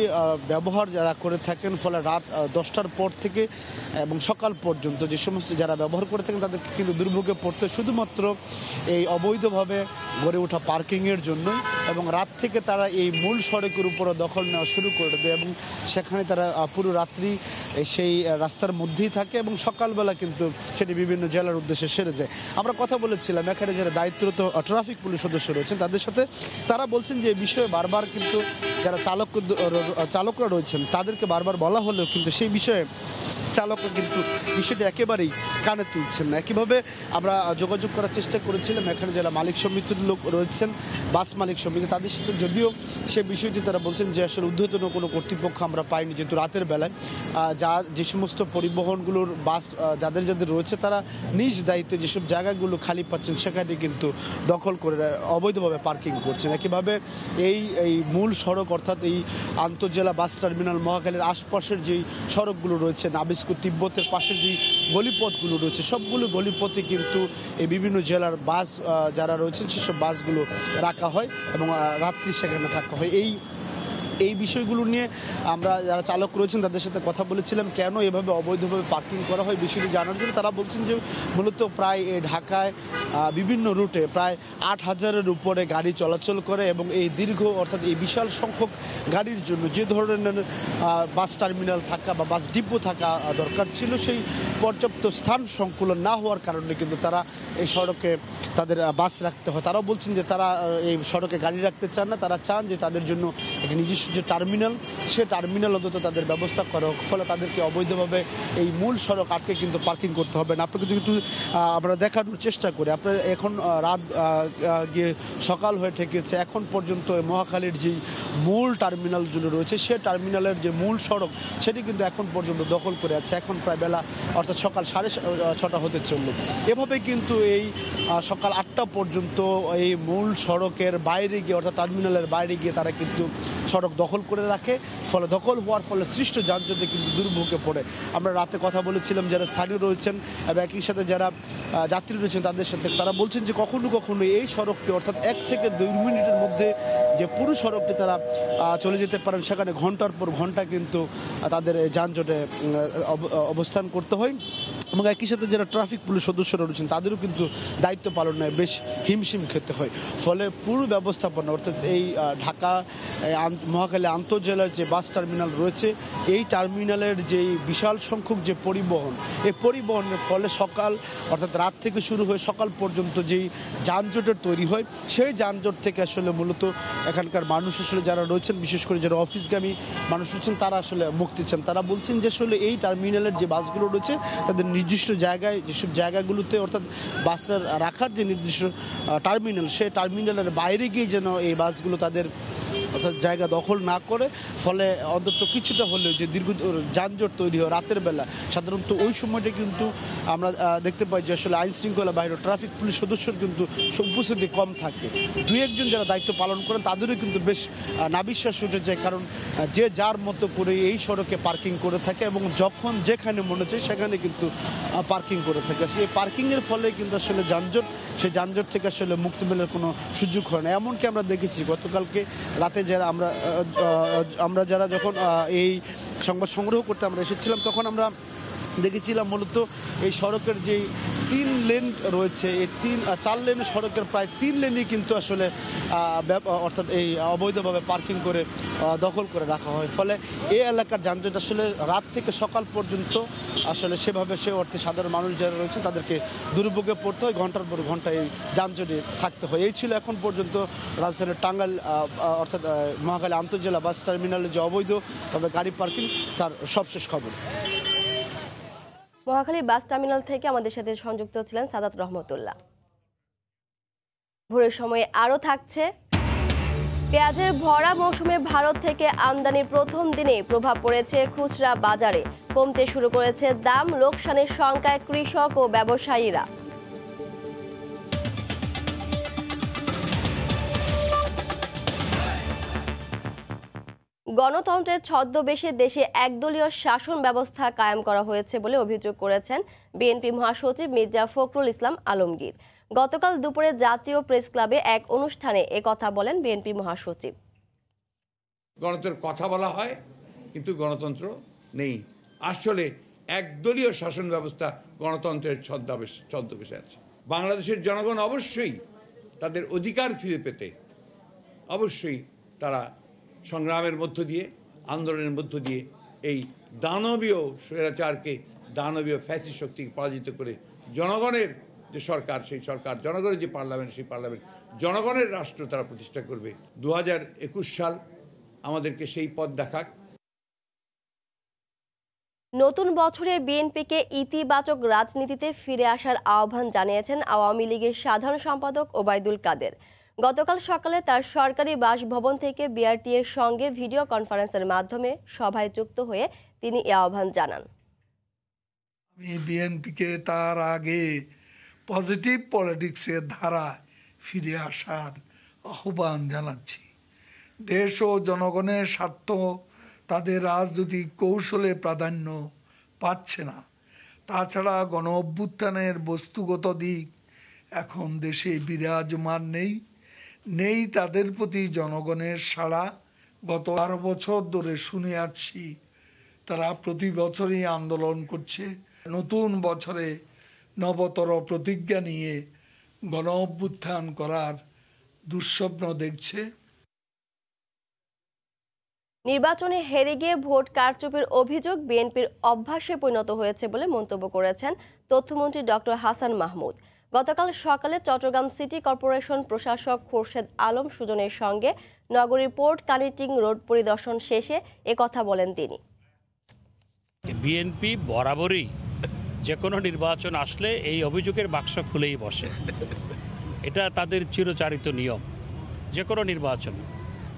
ব্যবহার যারা করে থাকেন, ফলে রাত 10টার পর থেকে এবং সকাল পর্যন্ত যে সমস্ত যারা ব্যবহার করে থাকেন তাদেরকে কিন্তু দুর্ভোগে পড়তে শুধুমাত্র এই অবৈধভাবে গড়ে ওঠা পার্কিংয়ের জন্যই। এবং রাত থেকে তারা এই মূল সড়কের উপরে দখল নেওয়া শুরু করে দেয় এবং সেখানে তারা পুরো রাত্রি সেই রাস্তার মধ্যেই থাকে এবং সকালবেলা কিন্তু সেটি বিভিন্ন জেলার উদ্দেশ্যে সেরে যায়। আমরা কথা বলেছিলাম এখানে যারা দায়িত্বরত ট্রাফিক পুলিশ সদস্য রয়েছেন তাদের সাথে, তারা বলছেন যে এই বিষয়ে বারবার কিন্তু যারা চালকরা রয়েছেন তাদেরকে বারবার বলা হলেও কিন্তু সেই বিষয়ে চালকরা কিন্তু বিষয়টি একেবারেই কানে তুলছেন না। একইভাবে আমরা যোগাযোগ করার চেষ্টা করেছিলাম এখানে যারা মালিক সমিতির লোক রয়েছেন, বাস মালিক সমিতি, তাদের সাথে যদিও সে বিষয়টি তারা বলছেন যে আসলে ঊর্ধ্বতন কোনো কর্তৃপক্ষ আমরা পাইনি, যেহেতু রাতের বেলায় যে সমস্ত পরিবহনগুলোর বাস যাদের রয়েছে তারা নিজ দায়িত্বে যেসব জায়গাগুলো খালি পাচ্ছেন সেখানে কিন্তু দখল করে অবৈধভাবে পার্কিং করছেন। একইভাবে এই মূল সড়ক অর্থাৎ এই আন্তঃজেলা বাস টার্মিনাল মহাখালীর আশপাশের যেই সড়কগুলো রয়েছে, নাবিস্কো তিব্বতের পাশের যেই গলিপথগুলো রয়েছে, সবগুলো গলিপথে কিন্তু এই বিভিন্ন জেলার বাস যারা রয়েছেন সেসব বাসগুলো রাখা হয় এবং রাত্রি সেখানে থাকা হয়। এই বিষয়গুলো নিয়ে আমরা যারা চালক রয়েছেন তাদের সাথে কথা বলেছিলাম, কেন এভাবে অবৈধভাবে পার্কিং করা হয় বিষয়টি জানার জন্য। তারা বলছেন যে মূলত প্রায় ঢাকায় বিভিন্ন রুটে প্রায় 8,000-এর উপরে গাড়ি চলাচল করে এবং এই দীর্ঘ অর্থাৎ এই বিশাল সংখ্যক গাড়ির জন্য যে ধরনের বাস টার্মিনাল থাকা বা বাস ডিপো থাকা দরকার ছিল সেই পর্যাপ্ত স্থান সংকুলন না হওয়ার কারণে কিন্তু তারা এই সড়কে তাদের বাস রাখতে হয়। তারাও বলছেন যে তারা এই সড়কে গাড়ি রাখতে চান না, তারা চান যে তাদের জন্য একটি নিজস্ব যে টার্মিনাল, সে টার্মিনাল অন্তত তাদের ব্যবস্থা করা হোক, ফলে তাদেরকে অবৈধভাবে এই মূল সড়ক আটকে কিন্তু পার্কিং করতে হবে না। আপনাকে যেহেতু আমরা দেখানোর চেষ্টা করি, আপনার এখন রাত গিয়ে সকাল হয়ে ঠেকেছে, এখন পর্যন্ত মহাখালীর যেই মূল টার্মিনালগুলো রয়েছে সে টার্মিনালের যে মূল সড়ক সেটি কিন্তু এখন পর্যন্ত দখল করে আছে। এখন প্রায় বেলা অর্থাৎ সকাল 6:30 হতে চলল। এভাবে কিন্তু এই সকাল 8টা পর্যন্ত এই মূল সড়কের বাইরে গিয়ে অর্থাৎ টার্মিনালের বাইরে গিয়ে তারা কিন্তু সড়ক দখল করে রাখে, ফলে দখল হওয়ার ফলে সৃষ্ট যানজটে কিন্তু দুর্ভোগে পড়ে। আমরা রাতে কথা বলেছিলাম যারা স্থানীয় রয়েছেন এবং একই সাথে যারা যাত্রী রয়েছেন তাদের সাথে, তারা বলছেন যে কখনো কখনো এই সড়কটি অর্থাৎ 1 থেকে 2 মিনিটের মধ্যে যে পুরো সড়কটি তারা চলে যেতে পারেন, সেখানে ঘন্টার পর ঘন্টা কিন্তু তাদের যানজটে অবস্থান করতে হয়। এবং একই সাথে যারা ট্রাফিক পুলিশ সদস্যরা রয়েছেন তাদেরও কিন্তু দায়িত্ব পালনে বেশ হিমশিম খেতে হয়। ফলে পুরো ব্যবস্থাপনা অর্থাৎ এই ঢাকা মহাখালী আন্তঃজেলার যে বাস টার্মিনাল রয়েছে, এই টার্মিনালের যেই বিশাল সংখ্যক যে পরিবহন, এই পরিবহনের ফলে সকাল অর্থাৎ রাত থেকে শুরু হয়ে সকাল পর্যন্ত যেই যানজটের তৈরি হয়, সেই যানজট থেকে আসলে মূলত এখানকার মানুষ আসলে যারা রয়েছেন, বিশেষ করে যারা অফিসগামী মানুষ রয়েছেন, তারা আসলে মুক্তি চান। তারা বলছেন যে আসলে এই টার্মিনালের যে বাসগুলো রয়েছে তাদের নির্দিষ্ট জায়গায় যেসব জায়গাগুলোতে অর্থাৎ বাসের রাখার যে নির্দিষ্ট টার্মিনাল, সেই টার্মিনালের বাইরে গিয়ে যেন এই বাসগুলো তাদের অর্থাৎ জায়গা দখল না করে, ফলে অন্তত কিছুটা হলেও যে দীর্ঘ যানজট তৈরি হয় রাতের বেলা, সাধারণত ওই সময়টা কিন্তু আমরা দেখতে পাই যে আসলে আইন শৃঙ্খলা বাহিনী ট্রাফিক পুলিশ সদস্যর কিন্তু উপস্থিতি কম থাকে। 2-1 জন যারা দায়িত্ব পালন করেন তাদেরও কিন্তু বেশ নাবিশ্বাস উঠে যায়, কারণ যে যার মতো করে এই সড়কে পার্কিং করে থাকে এবং যখন যেখানে মনে চায় সেখানে কিন্তু পার্কিং করে থাকে। সেই পার্কিংয়ের ফলে কিন্তু আসলে যানজট, সেই যানজট থেকে আসলে মুক্তি মেলার কোনো সুযোগ হয় না। এমনকি আমরা দেখেছি গতকালকে রাতে যারা আমরা যারা যখন এই সংবাদ সংগ্রহ করতে আমরা এসেছিলাম, তখন আমরা দেখেছিলাম মূলত এই সড়কের যেই 3 লেন রয়েছে, এই 4 লেনের সড়কের প্রায় 3 লেনই কিন্তু আসলে অর্থাৎ এই অবৈধভাবে পার্কিং করে দখল করে রাখা হয়। ফলে এই এলাকার যানজট আসলে রাত থেকে সকাল পর্যন্ত আসলে সেভাবে সে অর্থে সাধারণ মানুষ যারা রয়েছে তাদেরকে দুর্ভোগে পড়তে হয়, ঘন্টার পর ঘন্টা এই যানজটে থাকতে হয়। এই ছিল এখন পর্যন্ত রাজধানীর টাঙ্গাইল অর্থাৎ মহাখালী আন্তঃজেলা বাস টার্মিনালে যে অবৈধভাবে গাড়ি পার্কিং, তার সবশেষ খবর। মহাখালী বাস টার্মিনাল থেকে আমাদের সাথে সংযুক্ত ছিলেন সাদাত রহমতুল্লাহ। ভোরের সময়ে আরও থাকছে, পেঁয়াজের ভরা মৌসুমে ভারত থেকে আমদানির প্রথম দিনে প্রভাব পড়েছে খুচরা বাজারে, কমতে শুরু করেছে দাম, লোকসানের শঙ্কায় কৃষক ও ব্যবসায়ীরা। গণতন্ত্রের ছদ্মবেশে দেশে একদলীয় শাসন ব্যবস্থা কায়েম করা হয়েছে বলে অভিযোগ করেছেন বিএনপি মহাসচিব মির্জা ফখরুল ইসলাম আলমগীর। গতকাল দুপুরে জাতীয় প্রেস ক্লাবে এক অনুষ্ঠানে একথা বলেন বিএনপি মহাসচিব। গণতন্ত্রের কথা বলা হয় কিন্তু গণতন্ত্র নেই। আসলে একদলীয় শাসন ব্যবস্থা গণতন্ত্রের ছদ্মবেশে আছে। বাংলাদেশের জনগণ অবশ্যই তাদের অধিকার ফিরে পেতে অবশ্যই তারা সংগ্রামের মধ্য দিয়ে, আন্দোলনের মধ্য দিয়ে এই দানবীয় স্বৈরাচারকে, দানবীয় ফ্যাসিস্ট শক্তিকে পরাজিত করে জনগণের যে সরকার, সেই সরকার, জনগণের যে পার্লামেন্ট, সেই পার্লামেন্ট, জনগণের রাষ্ট্র তারা প্রতিষ্ঠা করবে। 2021 সাল আমাদেরকে সেই পথ দেখাক। নতুন বছরে বিএনপিকে ইতিবাচক রাজনীতিতে ফিরে আসার আহ্বান জানিয়েছেন আওয়ামী লীগের সাধারণ সম্পাদক ওবায়দুল কাদের। গতকাল সকালে তার সরকারি বাসভবন থেকে বিআরটি এর সঙ্গে ভিডিও কনফারেন্সের মাধ্যমে সভায় যুক্ত হয়ে তিনি এই আহ্বান জানান। আমি বিএনপিকে তার আগে পজিটিভ পলিটিক্সের ধারায় ফিরে আসার আহ্বান জানাচ্ছি। দেশ ও জনগণের স্বার্থ তাদের রাজনৈতিক কৌশলে প্রাধান্য পাচ্ছে না। তাছাড়া গণ অভ্যুত্থানের বস্তুগত দিক এখন দেশে বিরাজমান নেই তাদের প্রতি জনগণের সাড়া। গত 12 বছর ধরে শুনে আসছি তারা প্রতি বছরই আন্দোলন করছে। নতুন বছরে নবতর প্রতিজ্ঞা নিয়ে গণ অভ্যুত্থান করার দুঃস্বপ্ন দেখছে। নির্বাচনে হেরে গিয়ে ভোট কারচুপির অভিযোগ বিএনপির অভ্যাসে পরিণত হয়েছে বলে মন্তব্য করেছেন তথ্যমন্ত্রী ডক্টর হাসান মাহমুদ। গতকাল সকালে চট্টগ্রাম সিটি কর্পোরেশন প্রশাসক খোরশেদ আলম সুজনের সঙ্গে নগরীর পোর্ট কানেক্টিং রোড পরিদর্শন শেষে একথা বলেন তিনি। বিএনপি বরাবরই যে কোনো নির্বাচন আসলে এই অভিযোগের বাক্স খুলেই বসে। এটা তাদের চিরচারিত নিয়ম। যে কোনো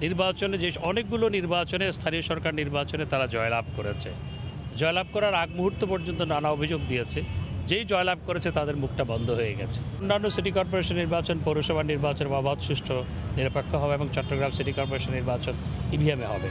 নির্বাচনে যে অনেকগুলো নির্বাচনে স্থানীয় সরকার নির্বাচনে তারা জয়লাভ করেছে। জয়লাভ করার আগ মুহূর্ত পর্যন্ত নানা অভিযোগ দিয়েছে। যেই জয়লাভ করেছে তাদের মুখটা বন্ধ হয়ে গেছে। অন্যান্য সিটি কর্পোরেশন নির্বাচন, পৌরসভা নির্বাচন অবাধ, সুষ্ঠু, নিরপেক্ষ হবে এবং চট্টগ্রাম সিটি কর্পোরেশন নির্বাচন ইভিএমে হবে।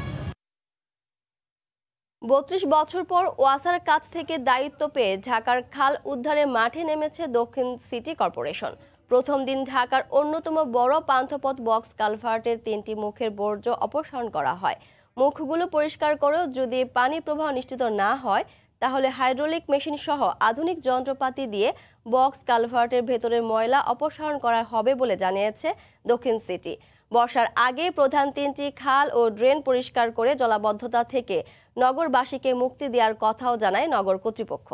32 বছর পর ওয়াসার কাছ থেকে দায়িত্ব পেয়ে ঢাকার খাল উদ্ধারে মাঠে নেমেছে দক্ষিণ সিটি কর্পোরেশন। প্রথম দিন ঢাকার অন্যতম বড় পান্থপথ বক্স কালভার্টের 3টি মুখের বর্জ্য অপসারণ করা হয়। মুখগুলো পরিষ্কার করেও যদি পানি প্রবাহ নিশ্চিত না হয় তাহলে হাইড্রোলিক মেশিন সহ আধুনিক যন্ত্রপাতি দিয়ে বক্স কালভার্টের ভেতরের ময়লা অপসারণ করা হবে বলে জানিয়েছে দক্ষিণ সিটি। বর্ষার আগে প্রধান 3টি খাল ও ড্রেন পরিষ্কার করে জলাবদ্ধতা থেকে নগরবাসীকে মুক্তি দেওয়ার কথাও জানায় নগর কর্তৃপক্ষ।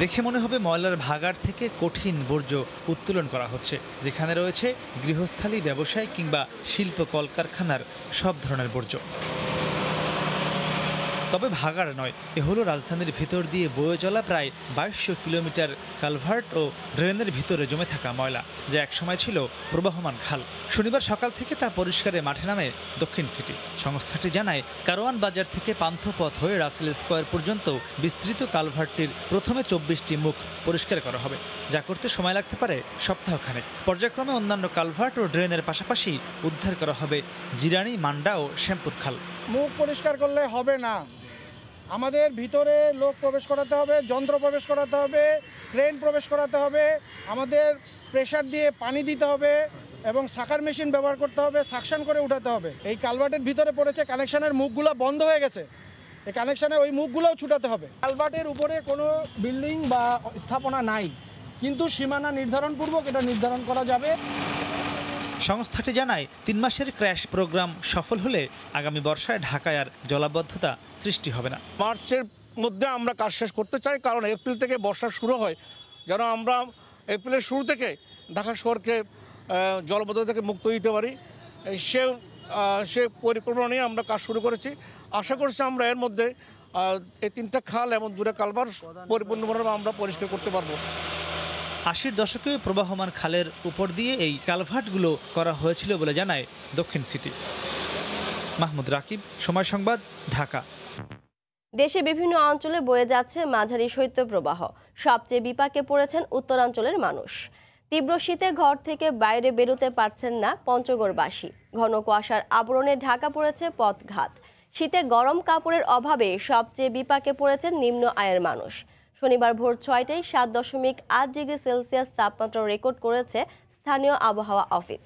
দেখে মনে হবে ময়লার ভাগাড় থেকে কঠিন বর্জ্য উত্তোলন করা হচ্ছে, যেখানে রয়েছে গৃহস্থালী, ব্যবসায় কিংবা শিল্প কলকারখানার সব ধরনের বর্জ্য। তবে ভাগাড় নয়, এ হলো রাজধানীর ভিতর দিয়ে বয়ে চলা প্রায় 2200 কিলোমিটার কালভার্ট ও ড্রেনের ভিতরে জমে থাকা ময়লা, যা একসময় ছিল প্রবাহমান খাল। শনিবার সকাল থেকে তা পরিষ্কারে মাঠে নামে দক্ষিণ সিটি। সংস্থাটি জানায়, কারওয়ান বাজার থেকে পান্থপথ হয়ে রাসেল স্কয়ার পর্যন্ত বিস্তৃত কালভার্টটির প্রথমে 24টি মুখ পরিষ্কার করা হবে, যা করতে সময় লাগতে পারে সপ্তাহখানেক। পর্যায়ক্রমে অন্যান্য কালভার্ট ও ড্রেনের পাশাপাশি উদ্ধার করা হবে জিরানি, মান্ডা ও শ্যামপুর খাল। মুখ পরিষ্কার করলে হবে না, আমাদের ভিতরে লোক প্রবেশ করাতে হবে, যন্ত্র প্রবেশ করাতে হবে, ক্রেন প্রবেশ করাতে হবে, আমাদের প্রেসার দিয়ে পানি দিতে হবে এবং সাকার মেশিন ব্যবহার করতে হবে, সাকশন করে উঠাতে হবে। এই কালভার্টের ভিতরে পড়েছে, কানেকশনের মুখগুলো বন্ধ হয়ে গেছে, এই কানেকশনে ওই মুখগুলোও ছুটাতে হবে। কালভার্টের উপরে কোনো বিল্ডিং বা স্থাপনা নাই, কিন্তু সীমানা নির্ধারণপূর্বক এটা নির্ধারণ করা যাবে। সংস্থাটি জানায়, 3 মাসের ক্র্যাশ প্রোগ্রাম সফল হলে আগামী বর্ষায় ঢাকায় আর জলাবদ্ধতা সৃষ্টি হবে না। মার্চের মধ্যে আমরা কাজ শেষ করতে চাই, কারণ এপ্রিল থেকে বর্ষা শুরু হয়, যেন আমরা এপ্রিলের শুরু থেকে ঢাকা শহরকে জলাবদ্ধতা থেকে মুক্ত দিতে পারি। সে পরিকল্পনা নিয়ে আমরা কাজ শুরু করেছি। আশা করছি আমরা এর মধ্যে এই 3টা খাল এবং 2টা কালভার্ট পরিপূর্ণভাবে আমরা পরিষ্কার করতে পারবো। 80-র দশকে প্রবাহমান খালের উপর দিয়ে এই কালভার্টগুলো করা হয়েছিল বলে জানায় দক্ষিণ সিটি। মাহমুদ রাকিব, সময় সংবাদ, ঢাকা। দেশে বিভিন্ন অঞ্চলে বয়ে যাচ্ছে মাঝারি শৈত্যপ্রবাহ। সবচেয়ে বিপাকে পড়েছেন উত্তরাঞ্চলের মানুষ। তীব্র শীতে ঘর থেকে বাইরে বেরোতে পারছেন না পঞ্চগড়বাসী। ঘন কুয়াশার আবরণে ঢাকা পড়েছে পথঘাট। শীতে গরম কাপড়ের অভাবে সবচেয়ে বিপাকে পড়েছেন নিম্ন আয়ের মানুষ। শনিবার ভোর 6টায় 7.8 ডিগ্রি সেলসিয়াস তাপমাত্রা রেকর্ড করেছে স্থানীয় আবহাওয়া অফিস।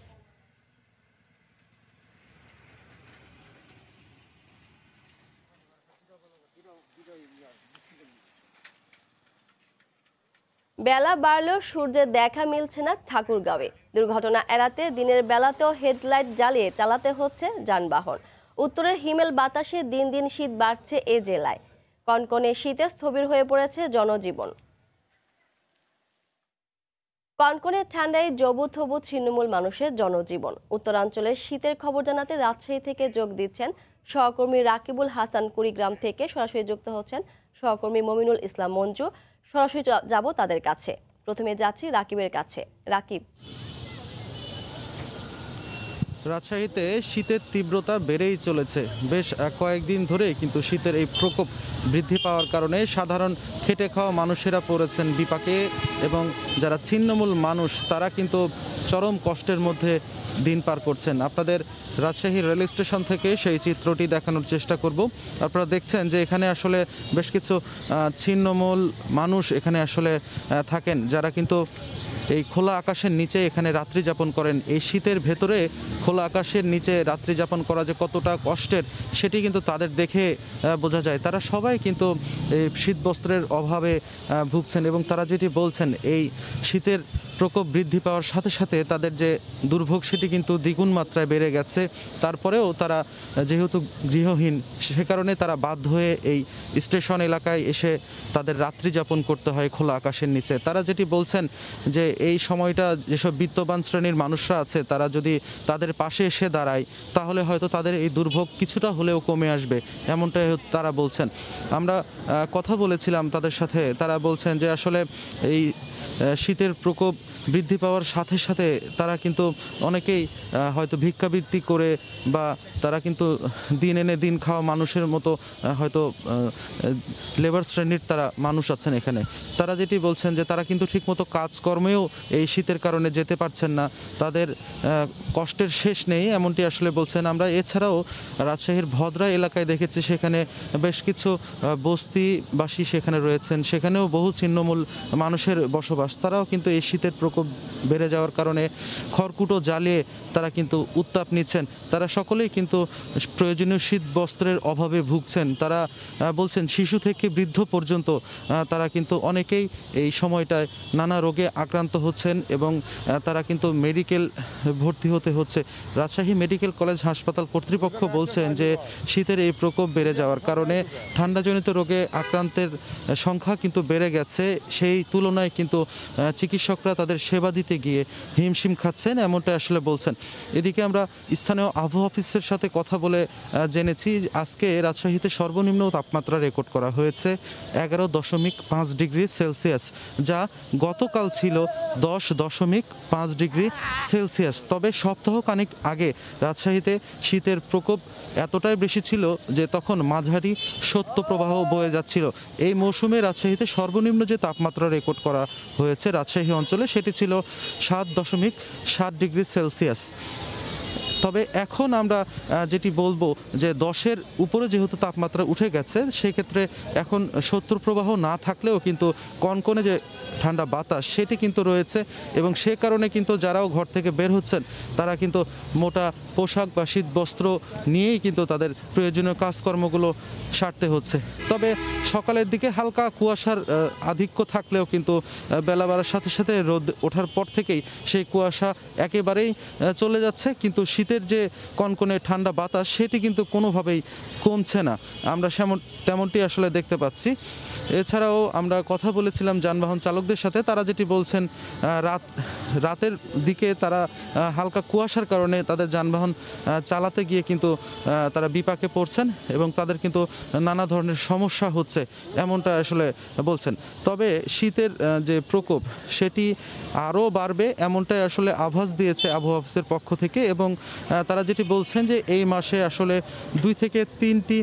বেলা বাড়লেও সূর্যের দেখা মিলছে না ঠাকুরগাঁওয়ে। দুর্ঘটনা এড়াতে দিনের বেলাতেও হেডলাইট জ্বালিয়ে চালাতে হচ্ছে যানবাহন। উত্তরের হিমেল বাতাসে দিন দিন শীত বাড়ছে এ জেলায়। কনকনে শীতে স্থবির হয়ে পড়েছে জনজীবন। কনকনে ঠান্ডায় জবুথবু ছিন্নমূল মানুষের জনজীবন। উত্তরাঞ্চলের শীতের খবর জানাতে রাজশাহী থেকে যোগ দিচ্ছেন সহকর্মী রাকিবুল হাসান। কুড়িগ্রাম থেকে সরাসরি যুক্ত হচ্ছেন সহকর্মী মমিনুল ইসলাম মঞ্জু। সরাসরি যাব তাদের কাছে। প্রথমে যাচ্ছি রাকিবের কাছে। রাকিব, রাজশাহীতে শীতের তীব্রতা বেড়েই চলেছে। বেশ কয়েকদিন ধরে কিন্তু শীতের এই প্রকোপ বৃদ্ধি পাওয়ার কারণে সাধারণ খেটে খাওয়া মানুষেরা পড়েছেন বিপাকে, এবং যারা ছিন্নমূল মানুষ তারা কিন্তু চরম কষ্টের মধ্যে দিন পার করছেন। আপনাদের রাজশাহী রেল স্টেশন থেকে সেই চিত্রটি দেখানোর চেষ্টা করব। আপনারা দেখছেন যে এখানে আসলে বেশ কিছু ছিন্নমূল মানুষ এখানে আসলে থাকেন, যারা কিন্তু এই খোলা আকাশের নিচে এখানে রাত্রি যাপন করেন। এই শীতের ভেতরে খোলা আকাশের নিচে রাত্রি যাপন করা যে কতটা কষ্টের সেটি কিন্তু তাদের দেখে বোঝা যায়। তারা সবাই কিন্তু এই শীত বস্ত্রের অভাবে ভুগছেন, এবং তারা যেটি বলছেন এই শীতের প্রকোপ বৃদ্ধি পাওয়ার সাথে সাথে তাদের যে দুর্ভোগ সেটি কিন্তু দ্বিগুণ মাত্রায় বেড়ে গেছে। তারপরেও তারা যেহেতু গৃহহীন, সে কারণে তারা বাধ্য হয়ে এই স্টেশন এলাকায় এসে তাদের রাত্রি যাপন করতে হয় খোলা আকাশের নিচে। তারা যেটি বলছেন যে এই সময়টা যেসব বিত্তবান শ্রেণীর মানুষরা আছে তারা যদি তাদের পাশে এসে দাঁড়ায় তাহলে হয়তো তাদের এই দুর্ভোগ কিছুটা হলেও কমে আসবে, এমনটাই তারা বলছেন। আমরা কথা বলেছিলাম তাদের সাথে, তারা বলছেন যে আসলে এই শীতের প্রকোপ বৃদ্ধি পাওয়ার সাথে সাথে তারা কিন্তু অনেকেই হয়তো ভিক্ষাবৃত্তি করে বা তারা কিন্তু দিন এনে দিন খাওয়া মানুষের মতো হয়তো লেবার শ্রেণীর তারা মানুষ আছেন এখানে। তারা যেটি বলছেন যে তারা কিন্তু ঠিকমতো কাজকর্মেও এই শীতের কারণে যেতে পারছেন না, তাদের কষ্টের শেষ নেই, এমনটি আসলে বলছেন। আমরা এছাড়াও রাজশাহীর ভদ্রা এলাকায় দেখেছি সেখানে বেশ কিছু বস্তিবাসী সেখানে রয়েছেন, সেখানেও বহু ছিন্নমূল মানুষের বসবাস। তারাও কিন্তু এই শীতের প্রকোপ বেড়ে যাওয়ার কারণে খড়কুটো জ্বালিয়ে তারা কিন্তু উত্তাপ নিচ্ছেন। তারা সকলেই কিন্তু প্রয়োজনীয় শীত বস্ত্রের অভাবে ভুগছেন। তারা বলছেন শিশু থেকে বৃদ্ধ পর্যন্ত তারা কিন্তু অনেকেই এই সময়টায় নানা রোগে আক্রান্ত হচ্ছেন, এবং তারা কিন্তু মেডিকেল ভর্তি হতে হচ্ছে। রাজশাহী মেডিকেল কলেজ হাসপাতাল কর্তৃপক্ষ বলছেন যে শীতের এই প্রকোপ বেড়ে যাওয়ার কারণে ঠান্ডাজনিত রোগে আক্রান্তের সংখ্যা কিন্তু বেড়ে গেছে। সেই তুলনায় কিন্তু চিকিৎসকরা তাদের সেবা দিতে গিয়ে হিমশিম খাচ্ছেন, এমনটা আসলে বলছেন। এদিকে আমরা স্থানীয় আবহাওয়া অফিসের সাথে কথা বলে জেনেছি আজকে রাজশাহীতে সর্বনিম্ন তাপমাত্রা রেকর্ড করা হয়েছে 11.5 ডিগ্রি সেলসিয়াস, যা গতকাল ছিল 10.5 ডিগ্রি সেলসিয়াস। তবে সপ্তাহখানেক আগে রাজশাহীতে শীতের প্রকোপ এতটাই বেশি ছিল যে তখন মাঝারি শৈত্যপ্রবাহ বয়ে যাচ্ছিল। এই মৌসুমে রাজশাহীতে সর্বনিম্ন যে তাপমাত্রা রেকর্ড করা হয়েছে রাজশাহী অঞ্চলে সেটি ছিল 7.7 ডিগ্রি সেলসিয়াস। তবে এখন আমরা যেটি বলবো যে 10-এর উপরে যেহেতু তাপমাত্রা উঠে গেছে, সেক্ষেত্রে এখন শৈত্যপ্রবাহ না থাকলেও কিন্তু কনকনে যে ঠান্ডা বাতাস সেটি কিন্তু রয়েছে, এবং সে কারণে কিন্তু যারাও ঘর থেকে বের হচ্ছেন তারা কিন্তু মোটা পোশাক বা শীত বস্ত্র নিয়েই কিন্তু তাদের প্রয়োজনীয় কাজকর্মগুলো সারতে হচ্ছে। তবে সকালের দিকে হালকা কুয়াশার আধিক্য থাকলেও কিন্তু বেলা বাড়ার সাথে সাথে রোদ ওঠার পর থেকেই সেই কুয়াশা একেবারেই চলে যাচ্ছে, কিন্তু শীতের যে কনকনে ঠান্ডা বাতাস সেটি কিন্তু কোনোভাবেই কমছে না। আমরা তেমনটি আসলে দেখতে পাচ্ছি। এছাড়াও আমরা কথা বলেছিলাম যানবাহন চালকদের সাথে, তারা যেটি বলছেন রাতের দিকে তারা হালকা কুয়াশার কারণে তাদের যানবাহন চালাতে গিয়ে কিন্তু তারা বিপাকে পড়ছেন, এবং তাদের কিন্তু নানা ধরনের সমস্যা হচ্ছে, এমনটা আসলে বলছেন। তবে শীতের যে প্রকোপ সেটি আরও বাড়বে এমনটাই আসলে আভাস দিয়েছে আবহাওয়া অফিসের পক্ষ থেকে, এবং তারা যেটি বলছেন যে এই মাসে আসলে 2 থেকে 3টি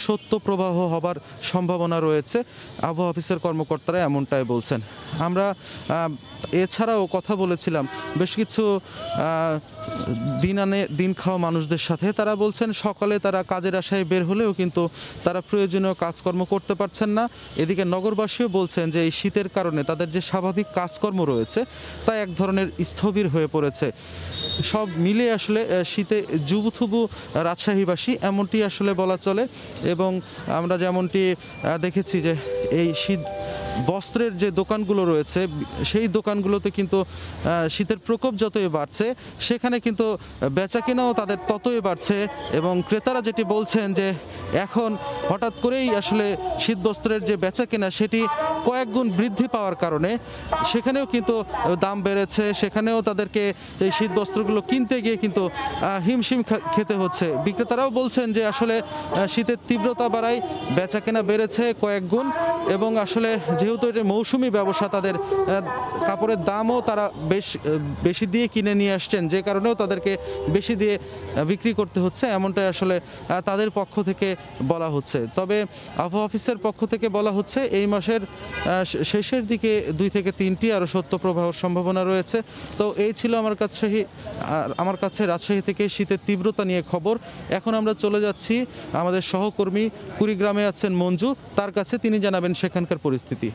শৈত্যপ্রবাহ হবার সম্ভাবনা রয়েছে। আবহাওয়া অফিসের কর্মকর্তারা এমনটাই বলছেন। আমরা এছাড়াও কথা বলেছিলাম বেশ কিছু দিন আনে দিন খাওয়া মানুষদের সাথে। তারা বলছেন সকালে তারা কাজের আশায় বের হলেও কিন্তু তারা প্রয়োজনীয় কাজকর্ম করতে পারছেন না। এদিকে নগরবাসীও বলছেন যে এই শীতের কারণে তাদের যে স্বাভাবিক কাজকর্ম রয়েছে তা এক ধরনের স্থবির হয়ে পড়েছে। সব মিলে আসলে শীতে জুবুথুবু রাজশাহীবাসী, এমনটি আসলে বলা চলে। এবং আমরা যেমনটি দেখেছি যে এই শীত বস্ত্রের যে দোকানগুলো রয়েছে সেই দোকানগুলোতে কিন্তু শীতের প্রকোপ যতই বাড়ছে সেখানে কিন্তু বেচাকেনাও তাদের ততই বাড়ছে এবং ক্রেতারা যেটি বলছেন যে এখন হঠাৎ করেই আসলে শীতবস্ত্রের যে বেচাকেনা সেটি কয়েক গুণ বৃদ্ধি পাওয়ার কারণে সেখানেও কিন্তু দাম বেড়েছে, সেখানেও তাদেরকে এই শীতবস্ত্রগুলো কিনতে গিয়ে কিন্তু হিমশিম খেতে হচ্ছে। বিক্রেতারাও বলছেন যে আসলে শীতের তীব্রতা বাড়ায় বেচাকেনা বেড়েছে কয়েক গুণ এবং আসলে যেহেতু এটা মৌসুমি ব্যবসা তাদের কাপড়ের দামও তারা বেশি দিয়ে কিনে নিয়ে আসছেন, যে কারণেও তাদেরকে বেশি দিয়ে বিক্রি করতে হচ্ছে, এমনটাই আসলে তাদের পক্ষ থেকে বলা হচ্ছে। তবে আবহাওয়া অফিসের পক্ষ থেকে বলা হচ্ছে এই মাসের শেষের দিকে 2 থেকে 3টি আরও শৈত্যপ্রবাহের সম্ভাবনা রয়েছে। তো এই ছিল আমার কাছে রাজশাহী থেকে শীতের তীব্রতা নিয়ে খবর। এখন আমরা চলে যাচ্ছি আমাদের সহকর্মী কুড়িগ্রামে আছেন মঞ্জু, তার কাছে তিনি জানাবেন সেখানকার পরিস্থিতি।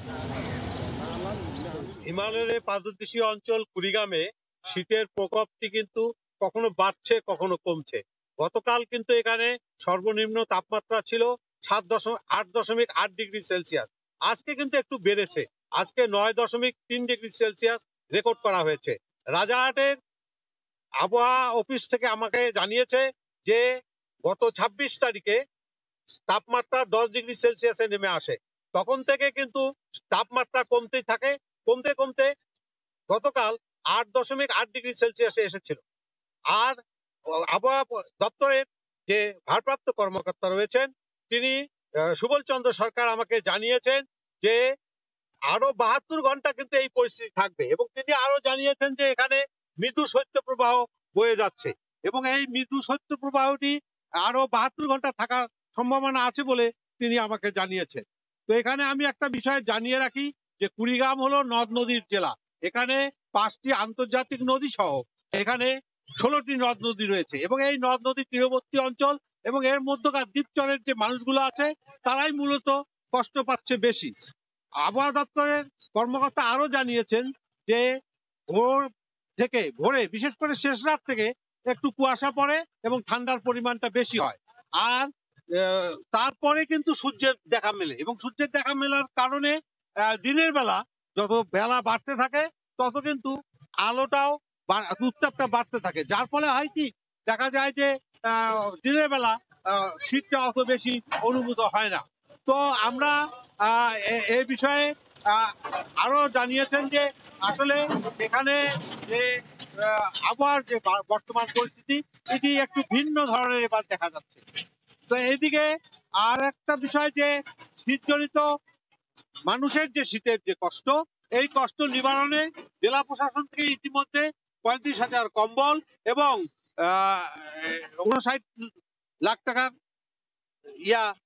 হিমালয়ের পাদদেশীয় অঞ্চল কুড়িগ্রামে শীতের প্রকোপটি কিন্তু কখনো বাড়ছে কখনো কমছে। গতকাল কিন্তু এখানে সর্বনিম্ন তাপমাত্রা ছিল 8.8 ডিগ্রি সেলসিয়াস। আজকে কিন্তু একটু বেড়েছে, আজকে 9.3 ডিগ্রি সেলসিয়াস রেকর্ড করা হয়েছে। রাজারহাটের আবহাওয়া অফিস থেকে আমাকে জানিয়েছে যে গত 26 তারিখে তাপমাত্রা 10 ডিগ্রি সেলসিয়াসে নেমে আসে। তখন থেকে কিন্তু তাপমাত্রা কমতেই থাকে, কমতে কমতে গতকাল 8.8 ডিগ্রি সেলসিয়াসে এসেছিল। আর আবহাওয়া দপ্তরের যে ভারপ্রাপ্ত কর্মকর্তা রয়েছেন তিনি সুবল চন্দ্র সরকার আমাকে জানিয়েছেন যে আরো 72 ঘন্টা কিন্তু এই পরিস্থিতি থাকবে এবং তিনি আরো জানিয়েছেন যে এখানে মৃদু শৈত্যপ্রবাহ বয়ে যাচ্ছে এবং এই মৃদু শৈত্যপ্রবাহটি আরো 72 ঘন্টা থাকার সম্ভাবনা আছে বলে তিনি আমাকে জানিয়েছেন। তো এখানে আমি একটা বিষয় জানিয়ে রাখি যে কুড়িগ্রাম হলো নদ নদীর জেলা। এখানে 5টি আন্তর্জাতিক নদী সহ এখানে 16টি নদ নদী রয়েছে এবং এই নদ নদীর তীরবর্তী অঞ্চল এবং এর মধ্যকার দ্বীপচরের যে মানুষগুলো আছে তারাই মূলত কষ্ট পাচ্ছে বেশি। আবহাওয়া দপ্তরের কর্মকর্তা আরো জানিয়েছেন যে ভোরে বিশেষ করে শেষ রাত থেকে একটু কুয়াশা পড়ে এবং ঠান্ডার পরিমাণটা বেশি হয়। আর তারপরে কিন্তু সূর্যের দেখা মেলে এবং সূর্যের দেখা মেলার কারণে দিনের বেলা যত বেলা বাড়তে থাকে তত কিন্তু আলোটাও উত্তাপটা বাড়তে থাকে, যার ফলে হয় কি দেখা যায় যে দিনের বেলা শীতটা অত বেশি অনুভূত হয় না। তো আমরা এই বিষয়ে আরো জানিয়েছেন যে আসলে এখানে যে আবহাওয়ার যে বর্তমান পরিস্থিতি এটি একটু ভিন্ন ধরনের এবার দেখা যাচ্ছে। তো এইদিকে আর একটা বিষয় যে শীতজনিত মানুষের যে শীতের যে কষ্ট, এই কষ্ট নিবারণে জেলা প্রশাসন থেকে ইতিমধ্যে 35,000 কম্বল এবং 59 লাখ টাকার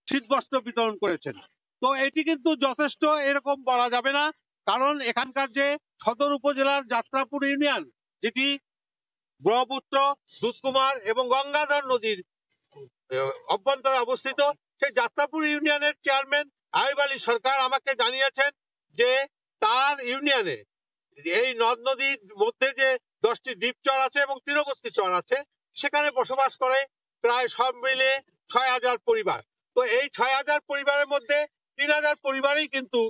শীতবস্ত্র বিতরণ করেছেন। তো এটি কিন্তু যথেষ্ট এরকম বলা যাবে না, কারণ এখানকার যে সদর উপজেলার যাত্রাপুর ইউনিয়ন যেটি ব্রহ্মপুত্র, দুধকুমার এবং গঙ্গাধর নদীর অভ্যন্তরে অবস্থিত, সেই যাত্রাপুর ইউনিয়নের চেয়ারম্যান আইয়ুব আলী সরকার আমাকে জানিয়েছেন যে তার ইউনিয়নে এই নদ নদীর মধ্যে যে 10টি দ্বীপচর আছে এবং তীরবর্তী চর আছে সেখানে বসবাস করে প্রায় সব মিলে 6,000 পরিবার। তো এই 6,000 পরিবারের মধ্যে 3,000 পরিবারই কিন্তু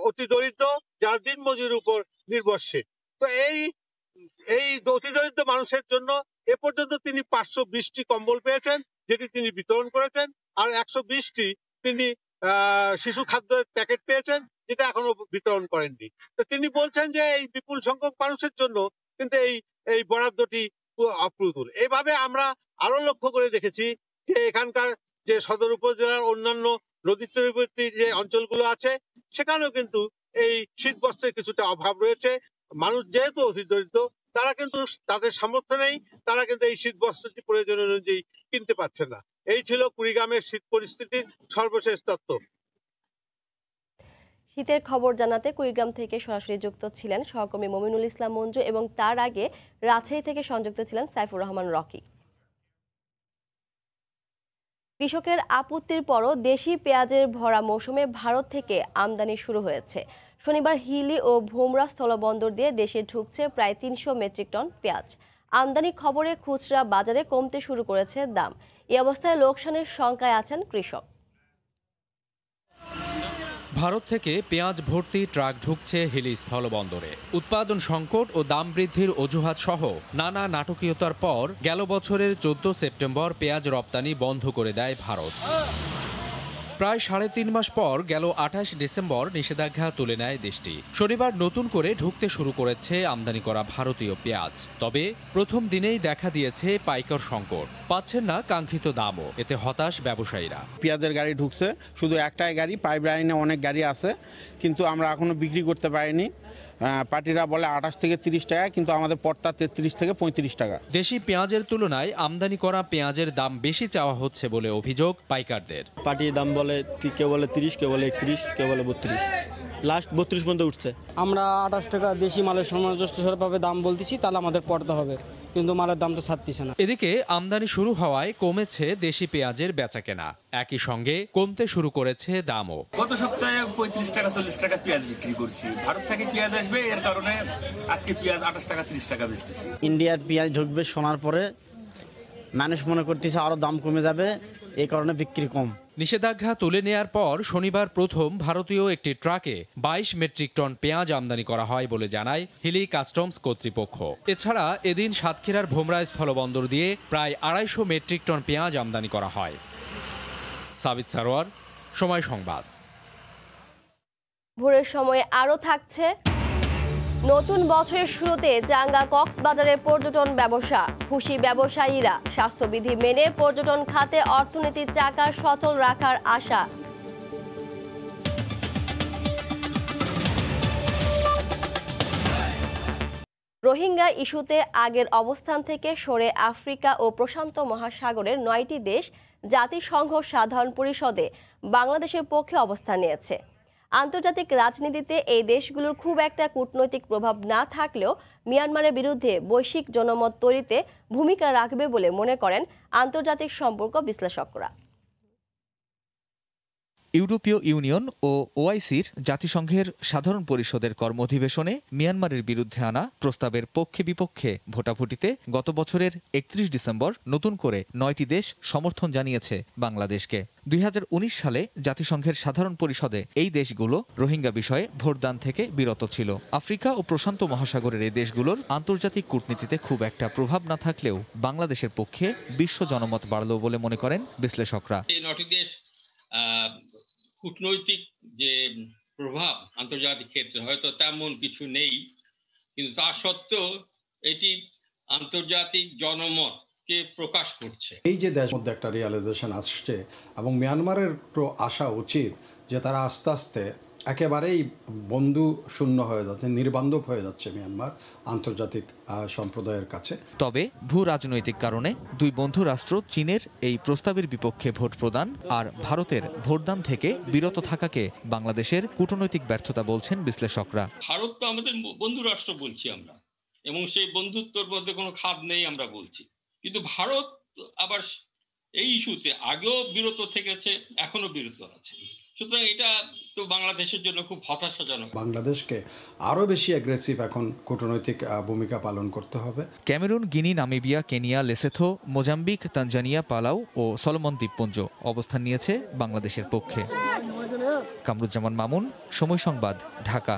অতি দরিদ্র, যারা দিনমজুরির উপর নির্ভরশীল। তো এই অতি দরিদ্র মানুষের জন্য এ পর্যন্ত তিনি 520টি কম্বল পেয়েছেন যেটি তিনি বিতরণ করেছেন, আর 120টি তিনি শিশু খাদ্যের প্যাকেট পেয়েছেন যেটা এখনো বিতরণ করেননি। তো তিনি বলছেন যে এই বিপুল সংখ্যক মানুষের জন্য কিন্তু এই বরাদ্দটি অপ্রতুল। এইভাবে আমরা আরো লক্ষ্য করে দেখেছি যে এখানকার যে সদর উপজেলার অন্যান্য নদী তীরবর্তী যে অঞ্চলগুলো আছে সেখানেও কিন্তু এই শীত বস্ত্রের কিছুটা অভাব রয়েছে। মানুষ যেহেতু অতি দরিদ্র তারা কিন্তু তাদের সামর্থ্য নেই, তারা কিন্তু এই শীত বস্ত্রটি প্রয়োজন অনুযায়ী কিনতে পারছে না। এই ছিল কুড়িগ্রামের শীত পরিস্থিতির সর্বশেষ তথ্য। শীতের খবর জানাতে কুড়িগ্রাম থেকে সরাসরি যুক্ত ছিলেন সহকর্মী মমিনুল ইসলাম মঞ্জু এবং তার আগে রাজশাহী থেকে সংযুক্ত ছিলেন সাইফুর রহমান রকি। কৃষকের আপত্তির পরও দেশি পেঁয়াজের ভরা মৌসুমে ভারত থেকে আমদানি শুরু হয়েছে। শনিবার হিলি ও ভোমরা স্থলবন্দর দিয়ে দেশে ঢুকছে প্রায় 300 মেট্রিক টন পেঁয়াজ। আমদানি খবরে খুচরা বাজারে কমতে শুরু করেছে দাম। এই অবস্থায় লোকসানের শঙ্কায় আছেন কৃষক। ভারত থেকে পেঁয়াজ ভর্তি ট্রাক ঢুকছে হিলি স্থলবন্দরে। উৎপাদন সংকট ও দাম বৃদ্ধির অজুহাত সহ নানা নাটকীয়তার পর গেল বছরের 14 সেপ্টেম্বর পেঁয়াজ রপ্তানি বন্ধ করে দেয় ভারত। প্রায় 3.5 মাস পর গেল 28 ডিসেম্বর নিষেধাজ্ঞা তুলে নেয় দেশটি। শনিবার নতুন করে ঢুকতে শুরু করেছে আমদানি করা ভারতীয় পেঁয়াজ। তবে প্রথম দিনেই দেখা দিয়েছে পাইকার সংকট, পাচ্ছেন না কাঙ্ক্ষিত দামও। এতে হতাশ ব্যবসায়ীরা। পেঁয়াজের গাড়ি ঢুকছে, শুধু একটাই গাড়ি, পাইপ লাইনে অনেক গাড়ি আছে, কিন্তু আমরা এখনো বিক্রি করতে পারিনি। পার্টিরা বলে 28 থেকে 30 টাকা, কিন্তু আমাদের পড়তা 33 থেকে 35 টাকা। দেশি পেঁয়াজের তুলনায় আমদানি করা পেঁয়াজের দাম বেশি চাওয়া হচ্ছে বলে অভিযোগ পাইকারদের। পার্টির দাম বলে কেউ বলে 30, কেউ বলে 31, কেউ বলে 32, লাস্ট 32 পর্যন্ত উঠছে। আমরা 28 টাকা দেশি মালের সামঞ্জস্যভাবে দাম বলতেছি, তাহলে আমাদের পড়তে হবে, কিন্তু মালের দাম তো ছাড়তেছে না। এদিকে আমদানি শুরু হওয়ায় কমেছে দেশি পেঁয়াজের বেচাকেনা, একই সঙ্গে কমতে শুরু করেছে দামও। গত সপ্তাহে 35 টাকা 40 টাকা পেঁয়াজ বিক্রি করছি। ভারত থেকে পেঁয়াজ আসবে, এর কারণে আজকে পেঁয়াজ 28 টাকা 30 টাকা বেচতেছি। ইন্ডিয়ার পেঁয়াজ ঢুকবে শোনার পরে মানুষ মনে করতেছে আরো দাম কমে যাবে, এই কারণে বিক্রি কম। নিষেধাজ্ঞা তুলে নেয়ার পর শনিবার প্রথম ভারতীয় একটি ট্রাকে 22 মেট্রিক টন পেঁয়াজ আমদানি করা হয় বলে জানায় হিলি কাস্টমস কর্তৃপক্ষ। এছাড়া এদিন সাতক্ষীরার ভোমরা স্থলবন্দর দিয়ে প্রায় 250 মেট্রিক টন পেঁয়াজ আমদানি করা হয়। সাবিত সারোয়ার, সময় সংবাদ। ভোরের সময় আরও থাকছে নতুন বছরের শুরুতে চাঙ্গা কক্সবাজারের পর্যটন ব্যবসা, খুশি ব্যবসায়ীরা। স্বাস্থ্যবিধি মেনে পর্যটন খাতে অর্থনীতির চাকা সচল রাখার আশা। রোহিঙ্গা ইস্যুতে আগের অবস্থান থেকে সরে আফ্রিকা ও প্রশান্ত মহাসাগরের 9টি দেশ জাতিসংঘ সাধারণ পরিষদে বাংলাদেশের পক্ষে অবস্থান নিয়েছে। আন্তর্জাতিক রাজনীতিতে এই দেশগুলোর খুব একটা কূটনৈতিক প্রভাব না থাকলেও মিয়ানমারের বিরুদ্ধে বৈশ্বিক জনমত তৈরিতে ভূমিকা রাখবে বলে মনে করেন আন্তর্জাতিক সম্পর্ক বিশ্লেষকরা। ইউরোপীয় ইউনিয়ন ও ওআইসির জাতিসংঘের সাধারণ পরিষদের কর্ম-অধিবেশনে মিয়ানমারের বিরুদ্ধে আনা প্রস্তাবের পক্ষে বিপক্ষে ভোটাভুটিতে গত বছরের 31 ডিসেম্বর নতুন করে 9টি দেশ সমর্থন জানিয়েছে বাংলাদেশকে। 2019 সালে জাতিসংঘের সাধারণ পরিষদে এই দেশগুলো রোহিঙ্গা বিষয়ে ভোটদান থেকে বিরত ছিল। আফ্রিকা ও প্রশান্ত মহাসাগরের এই দেশগুলোর আন্তর্জাতিক কূটনীতিতে খুব একটা প্রভাব না থাকলেও বাংলাদেশের পক্ষে বিশ্ব জনমত বাড়ল বলে মনে করেন বিশ্লেষকরা। কূটনৈতিক যে প্রভাব আন্তর্জাতিক ক্ষেত্রে হয়তো তেমন কিছু নেই, কিন্তু তা সত্ত্বেও এটি আন্তর্জাতিক জনমতকে প্রকাশ করছে। এই যে দেশের মধ্যে একটা রিয়ালাইজেশন আসছে এবং মিয়ানমারের আসা উচিত যে তারা আস্তে আস্তে একেবারেই বন্ধু শূন্য হয়ে যাচ্ছে, নির্বান্ধব হয়ে যাচ্ছে মিয়ানমার আন্তর্জাতিক সম্প্রদায়ের কাছে। তবে ভূ রাজনৈতিক কারণে দুই বন্ধু রাষ্ট্র চীনের এই প্রস্তাবের বিপক্ষে ভোট প্রদান আর ভারতের ভোটদান থেকে বিরত থাকাকে বাংলাদেশের কূটনৈতিক ব্যর্থতা বলছেন বিশ্লেষকরা। ভারত তো আমাদের বন্ধু রাষ্ট্র বলছি আমরা, এবং সেই বন্ধুত্বের মধ্যে কোনো খাদ নেই আমরা বলছি, কিন্তু ভারত আবার এই ইস্যুতে আগেও বিরত থেকেছে, এখনো বিরত আছে। সুতরাং এটা তো বাংলাদেশের জন্য খুব হতাশাজনক। বাংলাদেশকে আরো বেশি অ্যাগ্রেসিভ এখন কূটনৈতিক ভূমিকা পালন করতে হবে। Cameroon, Guinea, Namibia, Kenya, Lesotho, Mozambique, Tanzania, Palau ও সলোমন দ্বীপপুঞ্জ অবস্থান নিয়েছে বাংলাদেশের পক্ষে। কামরুজ্জামান মামুন, সময় সংবাদ, ঢাকা।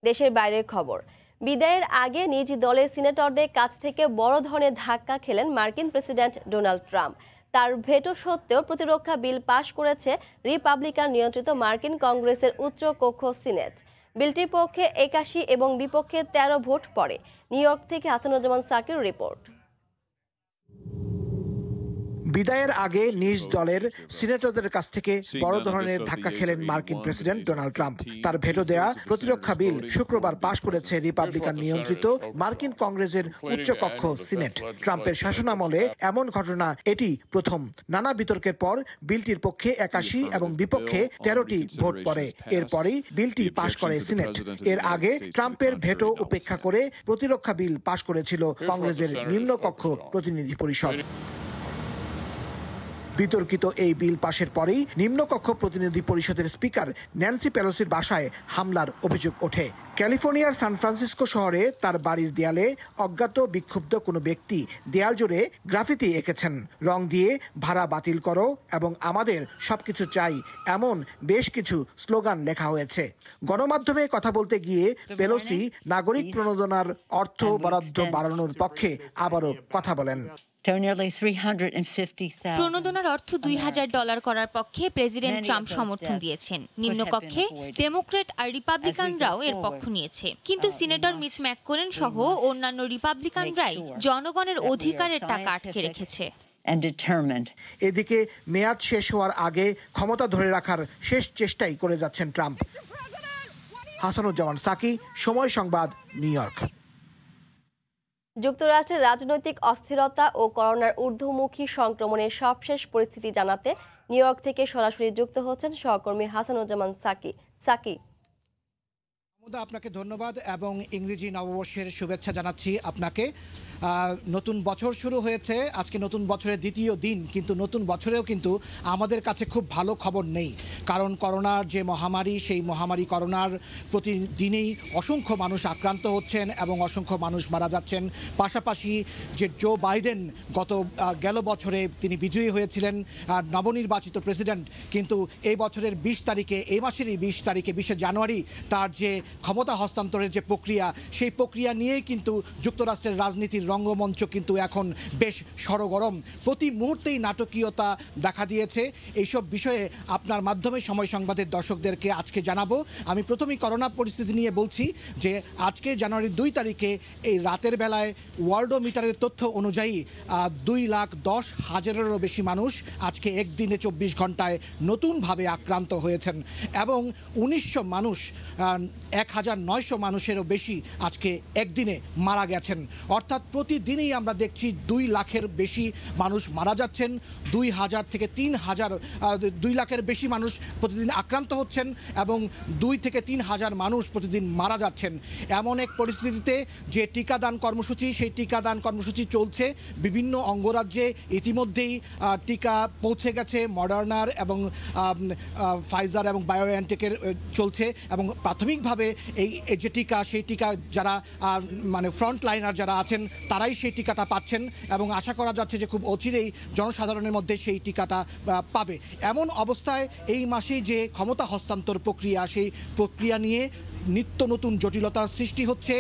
দেশের বাইরের খবর। বিদায়ের আগে নিজ দলের সিনেটরদের কাছ থেকে বড় ধরনের ধাক্কা খেলেন মার্কিন প্রেসিডেন্ট ডোনাল্ড ট্রাম্প। তার ভেটো সত্ত্বেও প্রতিরক্ষা বিল পাশ করেছে রিপাবলিকান নিয়ন্ত্রিত মার্কিন কংগ্রেসের উচ্চ কক্ষ সিনেট। বিলটির পক্ষে 81 এবং বিপক্ষে 13 ভোট পড়ে। নিউ ইয়র্ক থেকে হাসানুজ্জামান সাকির রিপোর্ট। বিদায়ের আগে নিজ দলের সিনেটরদের কাছ থেকে বড় ধরনের ধাক্কা খেলেন মার্কিন প্রেসিডেন্ট ডোনাল্ড ট্রাম্প। তার ভেটো দেয়া প্রতিরক্ষা বিল শুক্রবার পাশ করেছে রিপাবলিকান নিয়ন্ত্রিত মার্কিন কংগ্রেসের উচ্চকক্ষ সিনেট। ট্রাম্পের শাসনামলে এমন ঘটনা এটি প্রথম। নানা বিতর্কের পর বিলটির পক্ষে 81 এবং বিপক্ষে 13টি ভোট পড়ে। এরপরই বিলটি পাশ করে সিনেট। এর আগে ট্রাম্পের ভেটো উপেক্ষা করে প্রতিরক্ষা বিল পাশ করেছিল কংগ্রেসের নিম্নকক্ষ প্রতিনিধি পরিষদ। বিতর্কিত এই বিল পাশের পরেই নিম্নকক্ষ প্রতিনিধি পরিষদের স্পিকার ন্যান্সি পেলোসির বাসায় হামলার অভিযোগ ওঠে। ক্যালিফোর্নিয়ার সান ফ্রান্সিসকো শহরে তার বাড়ির দেয়ালে অজ্ঞাত বিক্ষুব্ধ কোনো ব্যক্তি দেয়াল জুড়ে গ্রাফিতি এঁকেছেন। রং দিয়ে ভাড়া বাতিল করো এবং আমাদের সবকিছু চাই এমন বেশ কিছু স্লোগান লেখা হয়েছে। গণমাধ্যমে কথা বলতে গিয়ে পেলোসি নাগরিক প্রণোদনার অর্থ বরাদ্দ বাড়ানোর পক্ষে আবারও কথা বলেন। প্রণোদনার অর্থ $2,000 করার পক্ষে প্রেসিডেন্ট ট্রাম্প সমর্থন দিয়েছেন। নিম্নকক্ষে ডেমোক্রেট আর রিপাবলিকানরাও এর পক্ষ নিয়েছে, কিন্তু সিনেটর মিচ ম্যাককোনেন সহ অন্যান্য রিপাবলিকানরাই জনগণের অধিকারের টাকা আটকে রেখেছে। এদিকে মেয়াদ শেষ হওয়ার আগে ক্ষমতা ধরে রাখার শেষ চেষ্টাই করে যাচ্ছেন ট্রাম্প। হাসানুজ্জামান সাকি, সময় সংবাদ, নিউ ইয়র্ক। যুক্তরাষ্ট্রের রাজনৈতিক অস্থিরতা ও করোনার ঊর্ধ্বমুখী সংক্রমণের সবশেষ পরিস্থিতি জানাতে নিউ ইয়র্ক থেকে সরাসরি যুক্ত হচ্ছেন সহকর্মী হাসানুজ্জামান সাকি। আপনাকে ধন্যবাদ এবং ইংরেজি নববর্ষের শুভেচ্ছা জানাচ্ছি আপনাকে। নতুন বছর শুরু হয়েছে, আজকে নতুন বছরের দ্বিতীয় দিন, কিন্তু নতুন বছরেও কিন্তু আমাদের কাছে খুব ভালো খবর নেই, কারণ করোনার যে মহামারী, সেই মহামারী করোনার প্রতিদিনেই অসংখ্য মানুষ আক্রান্ত হচ্ছেন এবং অসংখ্য মানুষ মারা যাচ্ছেন। পাশাপাশি যে জো বাইডেন গেল বছরে তিনি বিজয়ী হয়েছিলেন, নবনির্বাচিত প্রেসিডেন্ট, কিন্তু এই বছরের 20 তারিখে, এই মাসেরই 20 তারিখে 20শে জানুয়ারি তার যে ক্ষমতা হস্তান্তরের যে প্রক্রিয়া, সেই প্রক্রিয়া নিয়েই কিন্তু যুক্তরাষ্ট্রের রাজনীতির রঙ্গমঞ্চ কিন্তু এখন বেশ সরগরম। প্রতি মুহূর্তেই নাটকীয়তা দেখা দিয়েছে। এইসব বিষয়ে আপনার মাধ্যমে সময় সংবাদের দর্শকদেরকে আজকে জানাবো। আমি প্রথমেই করোনা পরিস্থিতি নিয়ে বলছি যে আজকে জানুয়ারির 2 তারিখে এই রাতের বেলায় ওয়ার্ল্ডোমিটারের তথ্য অনুযায়ী 2,10,000-এরও বেশি মানুষ আজকে একদিনে 24 ঘন্টায় নতুনভাবে আক্রান্ত হয়েছেন এবং 1900 মানুষ, 1,900 মানুষেরও বেশি আজকে একদিনে মারা গেছেন। অর্থাৎ প্রতিদিনই আমরা দেখছি 2 লাখের বেশি মানুষ মারা যাচ্ছেন, 2,000 থেকে 3,000, 2 লাখের বেশি মানুষ প্রতিদিন আক্রান্ত হচ্ছেন এবং 2 থেকে 3,000 মানুষ প্রতিদিন মারা যাচ্ছেন। এমন এক পরিস্থিতিতে যে টিকাদান কর্মসূচি, সেই টিকাদান কর্মসূচি চলছে বিভিন্ন অঙ্গরাজ্যে। ইতিমধ্যেই টিকা পৌঁছে গেছে মডার্নার এবং ফাইজার এবং বায়োএনটেকের চলছে এবং প্রাথমিকভাবে এই যে টিকা, সেই টিকা যারা মানে ফ্রন্ট লাইনার যারা আছেন তারাই সেই টিকাটা পাচ্ছেন এবং আশা করা যাচ্ছে যে খুব অচিরেই জনসাধারণের মধ্যে সেই টিকাটা পাবে। এমন অবস্থায় এই মাসেই যে ক্ষমতা হস্তান্তর প্রক্রিয়া, সেই প্রক্রিয়া নিয়ে নিত্য নতুন জটিলতার সৃষ্টি হচ্ছে।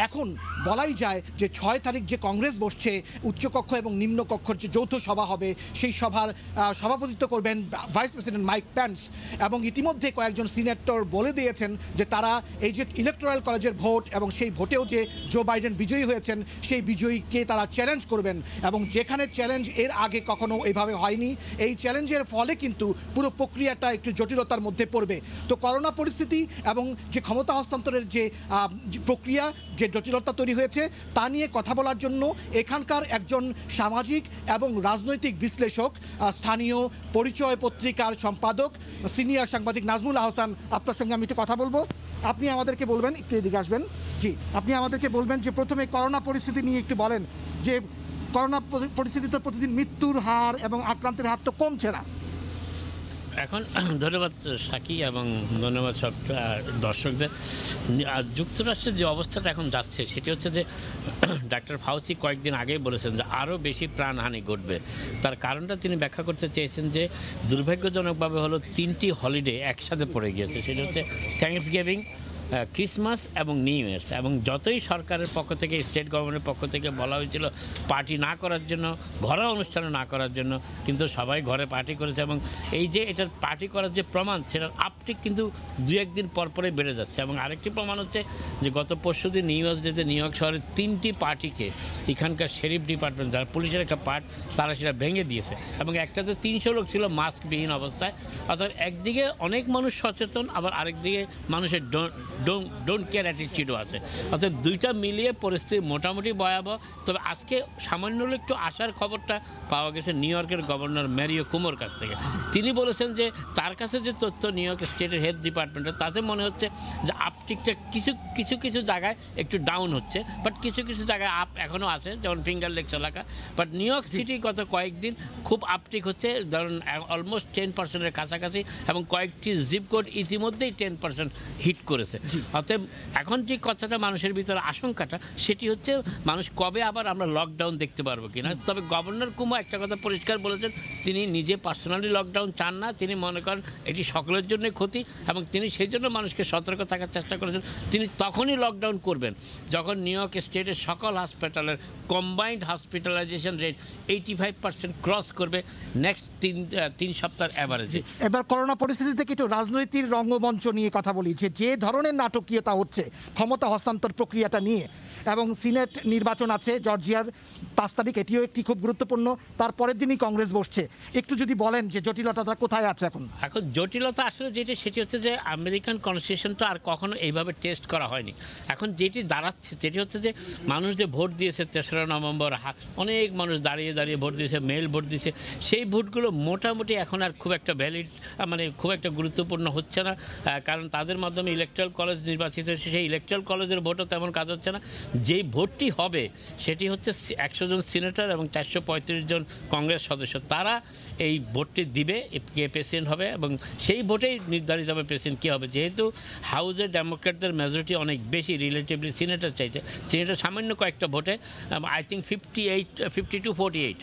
এখন বলাই যায় যে 6 তারিখ যে কংগ্রেস বসছে, উচ্চকক্ষ এবং নিম্নকক্ষর যে যৌথ সভা হবে, সেই সভার সভাপতিত্ব করবেন ভাইস প্রেসিডেন্ট মাইক পেন্স এবং ইতিমধ্যে কয়েকজন সিনেটর বলে দিয়েছেন যে তারা এই যে ইলেকটোরাল কলেজের ভোট এবং সেই ভোটেও যে জো বাইডেন বিজয়ী হয়েছেন, সেই বিজয়ীকে তারা চ্যালেঞ্জ করবেন এবং যেখানে চ্যালেঞ্জ এর আগে কখনো এইভাবে হয়নি, এই চ্যালেঞ্জের ফলে কিন্তু পুরো প্রক্রিয়াটা একটু জটিলতার মধ্যে পড়বে। তো করোনা পরিস্থিতি এবং যে ক্ষমতা হস্তান্তরের যে প্রক্রিয়া, যে জটিলতা তৈরি হয়েছে তা নিয়ে কথা বলার জন্য এখানকার একজন সামাজিক এবং রাজনৈতিক বিশ্লেষক, স্থানীয় পরিচয় পত্রিকার সম্পাদক, সিনিয়র সাংবাদিক নাজমুল আহসান, আপনার সঙ্গে আমি একটু কথা বলবো। আপনি আমাদেরকে বলবেন, একটু এদিকে আসবেন। জি, আপনি আমাদেরকে বলবেন যে প্রথমে করোনা পরিস্থিতি নিয়ে একটু বলেন যে করোনা পরিস্থিতিতে প্রতিদিন মৃত্যুর হার এবং আক্রান্তের হার তো কমছে না। এখন ধন্যবাদ সাকি এবং ধন্যবাদ সব দর্শকদের। যুক্তরাষ্ট্রের যে অবস্থাটা এখন যাচ্ছে সেটি হচ্ছে যে ডাক্তার ফাউসি কয়েকদিন আগেই বলেছেন যে আরও বেশি প্রাণহানি ঘটবে। তার কারণটা তিনি ব্যাখ্যা করতে চেয়েছেন যে দুর্ভাগ্যজনকভাবে হলো 3টি হলিডে একসাথে পড়ে গিয়েছে। সেটা হচ্ছে থ্যাঙ্কসগিভিং, ক্রিসমাস এবং নিউ ইয়ার্স। এবং যতই সরকারের পক্ষ থেকে, স্টেট গভর্নমেন্টের পক্ষ থেকে বলা হয়েছিল পার্টি না করার জন্য, ঘরোয়া অনুষ্ঠান না করার জন্য, কিন্তু সবাই ঘরে পার্টি করেছে এবং এই যে এটার পার্টি করার যে প্রমাণ, সেটার আপটিক কিন্তু 2-1 দিন পরে বেড়ে যাচ্ছে। এবং আরেকটি প্রমাণ হচ্ছে যে গত পরশুদিন নিউ ইয়র্ক ডেতে নিউ ইয়র্ক শহরের 3টি পার্টিকে এখানকার শেরিফ ডিপার্টমেন্ট, যারা পুলিশের একটা পার্ট, তারা সেটা ভেঙে দিয়েছে এবং একটাতে 300 লোক ছিল মাস্কবিহীন অবস্থায়। অর্থাৎ একদিকে অনেক মানুষ সচেতন, আবার আরেকদিকে মানুষের ডোন্ট কেয়ার অ্যাটিটিউডও আছে। অর্থাৎ দুইটা মিলিয়ে পরিস্থিতি মোটামুটি ভয়াবহ। তবে আজকে সামান্য একটু আশার খবরটা পাওয়া গেছে নিউ ইয়র্কের গভর্নর ম্যারিও কুমোর কাছ থেকে। তিনি বলেছেন যে তার কাছে যে তথ্য নিউ ইয়র্ক স্টেটের হেলথ ডিপার্টমেন্টের, তাতে মনে হচ্ছে যে আপটিকটা কিছু জায়গায় একটু ডাউন হচ্ছে, বাট কিছু জায়গায় আপ এখনও আছে, যেমন ফিঙ্গার লেকস এলাকা। বাট নিউ ইয়র্ক সিটি গত কয়েকদিন খুব আপটিক হচ্ছে, ধরুন অলমোস্ট 10%-এর কাছাকাছি এবং কয়েকটি জিপ কোড ইতিমধ্যেই 10% হিট করেছে। অতএব এখন যে কথাটা মানুষের ভিতরে আশঙ্কাটা সেটি হচ্ছে মানুষ কবে আবার আমরা লকডাউন দেখতে পারবো কিনা। তবে গভর্নর কুমো একটা কথা পরিষ্কার বলেছেন, তিনি নিজে পার্সোনালি লকডাউন চান না, তিনি মনে করেন এটি সকলের জন্য ক্ষতি এবং তিনি সেই জন্য মানুষকে সতর্ক থাকার চেষ্টা করেছেন। তিনি তখনই লকডাউন করবেন যখন নিউ ইয়র্ক স্টেটের সকল হসপিটালের কম্বাইন্ড হসপিটালাইজেশন রেট 85% ক্রস করবে নেক্সট তিন সপ্তাহের অ্যাভারেজে। এবার করোনা পরিস্থিতি থেকে একটু রাজনৈতিক রঙ্গমঞ্চ নিয়ে কথা বলি, যে ধরনের নাটকীয়তা হচ্ছে ক্ষমতা হস্তান্তর প্রক্রিয়াটা নিয়ে, এবং সিনেট নির্বাচন আছে জর্জিয়ার 5 তারিখ, এটিও একটি খুব গুরুত্বপূর্ণ, তারপরের দিনই কংগ্রেস বসছে। একটু যদি বলেন যে জটিলতাটা কোথায় আছে এখন? এখন জটিলতা আসলে সেটি হচ্ছে যে আমেরিকান কনস্টিটিউশনটা আর কখনো এইভাবে টেস্ট করা হয়নি। এখন যেটি দাঁড়াচ্ছে সেটি হচ্ছে যে মানুষ যে ভোট দিয়েছে 3রা নভেম্বর, অনেক মানুষ দাঁড়িয়ে দাঁড়িয়ে ভোট দিয়েছে, মেল ভোট দিয়েছে, সেই ভোটগুলো মোটামুটি এখন আর খুব একটা ভ্যালিড খুব একটা গুরুত্বপূর্ণ হচ্ছে না, কারণ তাদের মাধ্যমে ইলেকট্রাল কলেজ নির্বাচিত হয়েছে, সেই ইলেকট্রাল কলেজের ভোটও তেমন কাজ হচ্ছে না। যেই ভোটটি হবে সেটি হচ্ছে 100 জন সিনেটর এবং 435 জন কংগ্রেস সদস্য, তারা এই ভোটটি দিবে কে প্রেসিডেন্ট হবে, এবং সেই ভোটেই নির্ধারিত হবে প্রেসিডেন্ট কী হবে। যেহেতু হাউসে ডেমোক্র্যাটদের মেজরিটি অনেক বেশি রিলেটিভলি সিনেটর চাইছে, সিনেটর সামান্য কয়েকটা ভোটে আই থিঙ্ক 52-48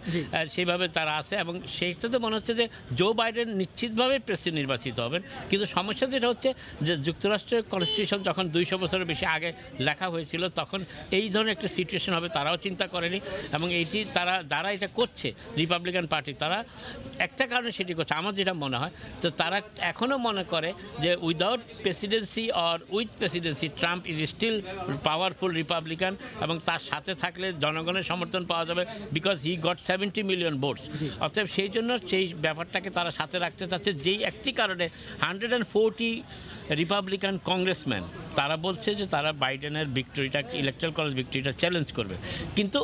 সেইভাবে তারা আছে, এবং সেইটাতে মনে হচ্ছে যে জো বাইডেন নিশ্চিতভাবে প্রেসিডেন্ট নির্বাচিত হবেন। কিন্তু সমস্যা যেটা হচ্ছে যে যুক্তরাষ্ট্রের কনস্টিটিউশন যখন 200 বছরের বেশি আগে লেখা হয়েছিল তখন এই ধরনের একটা সিচুয়েশন হবে তারাও চিন্তা করেনি, এবং এইটি যারা এটা করছে রিপাবলিকান পার্টি তারা একটা কারণে সেটি করছে আমার যেটা মনে হয়, তো তারা এখনও মনে করে যে without presidency or with presidency Trump is still powerful Republican, এবং তার সাথে থাকলে জনগণের সমর্থন পাওয়া যাবে because he got 70 million votes. অতএব সেই জন্য সেই ব্যাপারটাকে তারা সাথে রাখতে চাচ্ছে, যেই একটি কারণে 140 রিপাবলিকান কংগ্রেসম্যান তারা বলছে যে তারা বাইডেনের ভিক্টরিটা ইলেকট্রাল কলেজ ভিক্টরিটা চ্যালেঞ্জ করবে। কিন্তু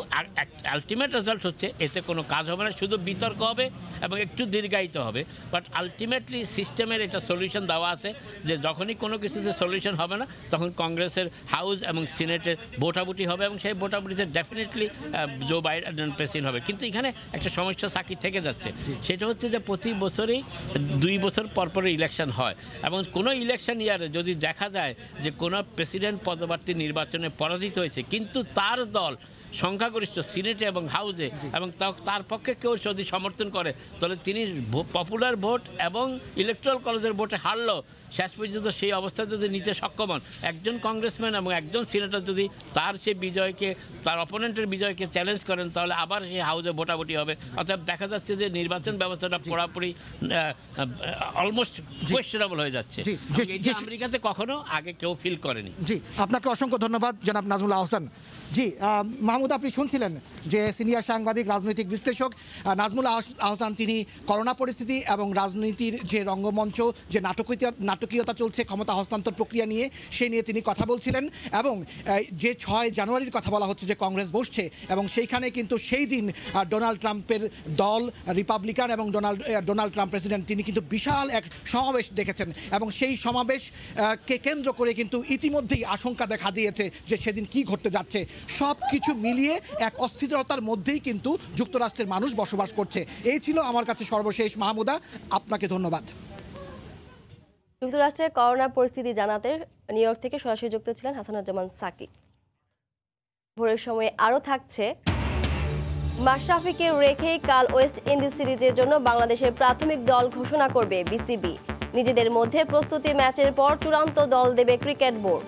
আলটিমেট রেজাল্ট হচ্ছে এতে কোনো কাজ হবে না, শুধু বিতর্ক হবে এবং একটু দীর্ঘায়িত হবে, বাট আলটিমেটলি সিস্টেমের এটা সলিউশন দেওয়া আছে যে যখনই কোনো কিছুতে সলিউশন হবে না তখন কংগ্রেসের হাউস এবং সিনেটের ভোটাভুটি হবে, এবং সেই ভোটাভুটিতে ডেফিনেটলি জো বাইডেন প্রেসিডেন্ট হবে। কিন্তু এখানে একটা সমস্যা সাকি থেকে যাচ্ছে, সেটা হচ্ছে যে প্রতি বছরেই 2 বছর পর ইলেকশন হয়, এবং কোনো ইলেকশন ইয়ারে যদি দেখা যায় যে কোনো প্রেসিডেন্ট পদপ্রার্থী নির্বাচনে পরাজিত হয়েছে কিন্তু তার দল সংখ্যাগরিষ্ঠ সিনেটে এবং হাউসে, এবং তার পক্ষে কেউ যদি সমর্থন করে তাহলে তিনি পপুলার ভোট এবং ইলেকট্রাল কলেজের ভোটে হারলো, শেষ পর্যন্ত সেই অবস্থায় যদি নিতে সক্ষম হন একজন কংগ্রেসম্যান এবং একজন সিনেটর যদি তার সেই বিজয়কে তার অপোনেন্টের বিজয়কে চ্যালেঞ্জ করেন তাহলে আবার সেই হাউসে ভোটাভুটি হবে। অর্থাৎ দেখা যাচ্ছে যে নির্বাচন ব্যবস্থাটা পুরোপুরি অলমোস্ট কোয়েশ্চেনেবল হয়ে যাচ্ছে, যেটা আমেরিকাতে কখনো আগে কেউ ফিল করেনি। জি, আপনাকে অসংখ্য ধন্যবাদ জনাব নাজমুল আহসান। জি মাহমুদ, আপনি শুনছিলেন যে সিনিয়র সাংবাদিক রাজনৈতিক বিশ্লেষক নাজমুল আহসান, তিনি করোনা পরিস্থিতি এবং রাজনীতির যে রঙ্গমঞ্চ যে নাটকীয়তা চলছে ক্ষমতা হস্তান্তর প্রক্রিয়া নিয়ে সেই নিয়ে তিনি কথা বলছিলেন, এবং যে 6 জানুয়ারির কথা বলা হচ্ছে যে কংগ্রেস বসছে, এবং সেইখানে কিন্তু সেই দিন ডোনাল্ড ট্রাম্পের দল রিপাবলিকান এবং ডোনাল্ড ট্রাম্প প্রেসিডেন্ট তিনি কিন্তু বিশাল এক সমাবেশ দেখেছেন, এবং সেই সমাবেশকে কেন্দ্র করে কিন্তু ইতিমধ্যেই আশঙ্কা দেখা দিয়েছে যে সেদিন কি ঘটতে যাচ্ছে। সব কিছু মিলিয়ে এক অস্থিরতার মধ্যেই কিন্তু যুক্তরাষ্ট্রের মানুষ বসবাস করছে। এই ছিল আমার কাছে সর্বশেষ। মাহমুদা, আপনাকে ধন্যবাদ। যুক্তরাষ্ট্রের করোনা পরিস্থিতি জানাতে নিউ ইয়র্ক থেকে সরাসরি যুক্ত ছিলেন হাসানুজ্জামান সাকি। ভোরের সময়ে আরও থাকছে, মাশরাফিকে রেখেই কাল ওয়েস্ট ইন্ডিজ সিরিজের জন্য বাংলাদেশের প্রাথমিক দল ঘোষণা করবে বিসিবি। নিজেদের মধ্যে প্রস্তুতি ম্যাচের পর চূড়ান্ত দল দেবে ক্রিকেট বোর্ড।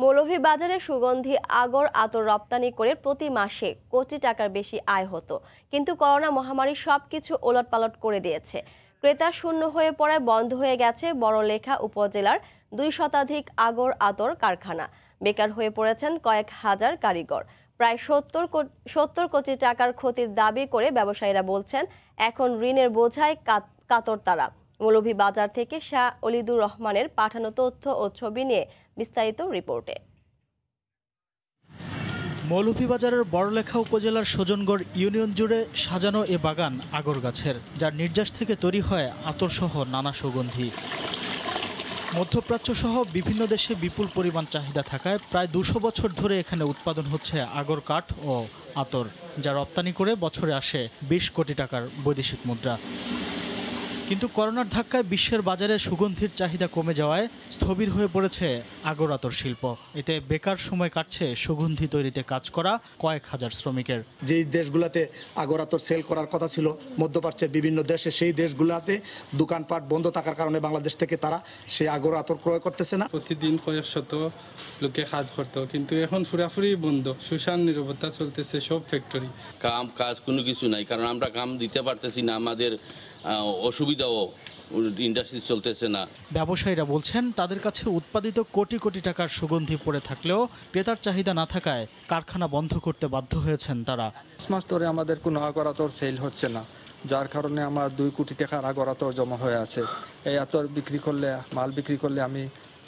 মৌলভীবাজারে সুগন্ধি আগর আতর রপ্তানি করে প্রতি মাসে কোটি টাকার বেশি আয় হতো, কিন্তু করোনা মহামারী সবকিছু ওলটপালট করে দিয়েছে। ক্রেতা শূন্য হয়ে পড়ায় বন্ধ হয়ে গেছে বড়লেখা উপজেলার 2 শতাধিক আগর আতর কারখানা। বেকার হয়ে পড়েছেন কয়েক হাজার কারিগর। প্রায় 70 কোটি টাকার ক্ষতির দাবি করে ব্যবসায়ীরা বলছেন এখন ঋণের বোঝায় কাতর তারা। মৌলভীবাজার থেকে শাহ অলিদুর রহমানের পাঠানো তথ্য ও ছবি নিয়ে বিস্তারিত রিপোর্টে। মৌলভীবাজারের বড়লেখা উপজেলার সজনগড় ইউনিয়ন জুড়ে সাজানো এ বাগান আগর গাছের, যার নির্যাস থেকে তৈরি হয় আতরসহ নানা সুগন্ধি। মধ্যপ্রাচ্য সহ বিভিন্ন দেশে বিপুল পরিমাণ চাহিদা থাকায় প্রায় 200 বছর ধরে এখানে উৎপাদন হচ্ছে আগর কাঠ ও আতর, যা রপ্তানি করে বছরে আসে 20 কোটি টাকার বৈদেশিক মুদ্রা। কিন্তু করোনার ধাক্কায় বিশ্বের বাজারে সুগন্ধির চাহিদা কমে যাওয়ায় স্থবির হয়ে পড়েছে আগর আতর শিল্প। এতে বেকার সময় কাটছে সুগন্ধি তৈরিতে কাজ করা কয়েক হাজার শ্রমিকের। যে দেশগুলোতে আগর আতর সেল করার কথা ছিল মধ্যপ্রাচ্যের বিভিন্ন দেশে, সেই দেশগুলোতে দোকানপাট বন্ধ থাকার কারণে বাংলাদেশ থেকে তারা সেই আগর আতর ক্রয় করতেছে না। প্রতিদিন কয়েক শত লোকে কাজ করতো, কিন্তু এখন পুরাপুরি বন্ধ। সুশান নিরাপত্তা চলতেছে সব ফ্যাক্টরি। কাজ কোনো কিছু নাই, কারণ আমরা কাম দিতে পারতেছি না, আমাদের অসুবিধাও ইন্ডাস্ট্রি চলতেছে না। ব্যবসায়ীরা বলছেন তাদের কাছে উৎপাদিত কোটি কোটি টাকার সুগন্ধি পড়ে থাকলেও ক্রেতার চাহিদা না থাকায় কারখানা বন্ধ করতে বাধ্য হয়েছেন তারা। 5 মাস ধরে আমাদের কোনো আগর আতর সেল হচ্ছে না, যার কারণে আমার 2 কোটি টাকার আগর আতর জমা হয়ে আছে। এই আতর বিক্রি করলে, মাল বিক্রি করলে আমি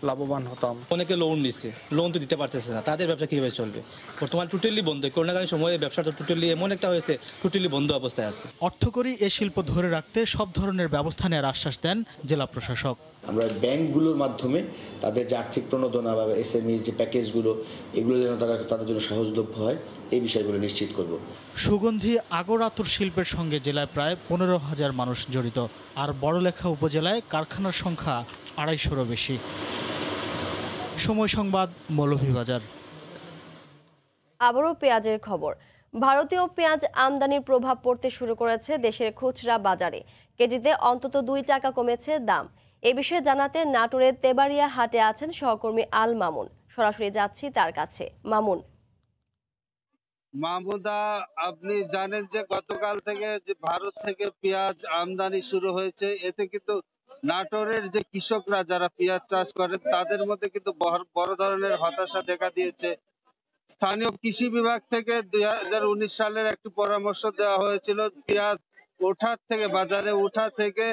লাভবান হতাম। অনেকে লোন নিচ্ছে, লোন তো দিতে পারতেছে না, তাদের ব্যবসা কীভাবে চলবে? বর্তমান টোটালি বন্ধ। করোনাকালীন সময়ে ব্যবসাটা টোটালি এমন একটা হয়েছে, টোটালি বন্ধ অবস্থায় আছে। অর্থকরী এ শিল্প ধরে রাখতে সব ধরনের ব্যবস্থা নেওয়ার আশ্বাস দেন জেলা প্রশাসক। আমরা ব্যাংকগুলোর মাধ্যমে তাদের যে আর্থিক প্রণোদনা বা এসএমইর যে প্যাকেজগুলো, এগুলো যেন তাদের জন্য সহজলভ্য হয়, এই বিষয়গুলো নিশ্চিত করব। সুগন্ধি আগর আতর শিল্পের সঙ্গে জেলায় প্রায় 15,000 মানুষ জড়িত, আর বড়লেখা উপজেলায় কারখানার সংখ্যা 250-এরও বেশি। সময় সংবাদ, মৌলভীবাজার। আবারও পেঁয়াজের খবর। ভারতীয় পেঁয়াজ আমদানির প্রভাব পড়তে শুরু করেছে দেশের খুচরা বাজারে। কেজিতে অন্তত 2 টাকা কমেছে দাম। এ বিষয়ে জানাতে নাটোরের তেবাড়িয়া হাটে আছেন সহকর্মী আল মামুন। সরাসরি যাচ্ছি তার কাছে। মামুন। মাহমুদা, আপনি জানেন যে গতকাল থেকে যে ভারত থেকে পেঁয়াজ আমদানি শুরু হয়েছে, এতে কিন্তু নাটোরের যে কৃষকরা যারা পেঁয়াজ চাষ করেন তাদের মধ্যে কিন্তু বড় ধরনের হতাশা দেখা দিয়েছে। স্থানীয় কৃষি বিভাগ থেকে 2019 সালের একটি পরামর্শ দেওয়া হয়েছিল পেঁয়াজ বাজারে ওঠা থেকে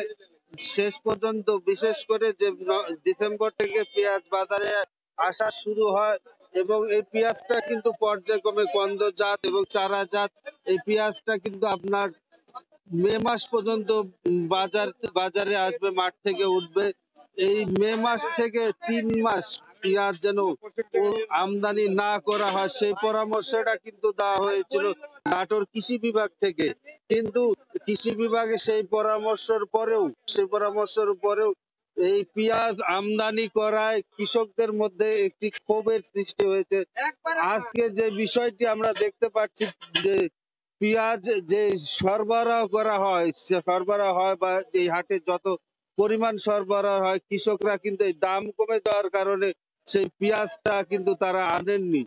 শেষ পর্যন্ত, বিশেষ করে যে ডিসেম্বর থেকে পেঁয়াজ বাজারে আসা শুরু হয়, এবং এই পেঁয়াজটা কিন্তু পর্যায়ক্রমে কন্দজাত এবং চারাজাত। এই পেঁয়াজটা কিন্তু আপনার মে মাস পর্যন্ত বাজারে আসবে, মাঠ থেকে উঠবে। এই মে মাস থেকে 3 মাস পেঁয়াজ যেন আমদানি না করা হয়, সেই পরামর্শটা কিন্তু দেওয়া হয়েছিল নাটোর কৃষি বিভাগ থেকে। কিন্তু কৃষি বিভাগে সেই পরামর্শের পরেও এই পেঁয়াজ আমদানি করায় কৃষকদের মধ্যে একটি ক্ষোভের সৃষ্টি হয়েছে। আজকে যে বিষয়টি আমরা দেখতে পাচ্ছি যে পেঁয়াজ যে সরবরাহ করা হয়, সে সরবরাহ হয় বা এই হাটে যত পরিমাণ সরবরাহ হয়, কৃষকরা কিন্তু এই দাম কমে যাওয়ার কারণে সেই পেঁয়াজটা কিন্তু তারা আনেননি।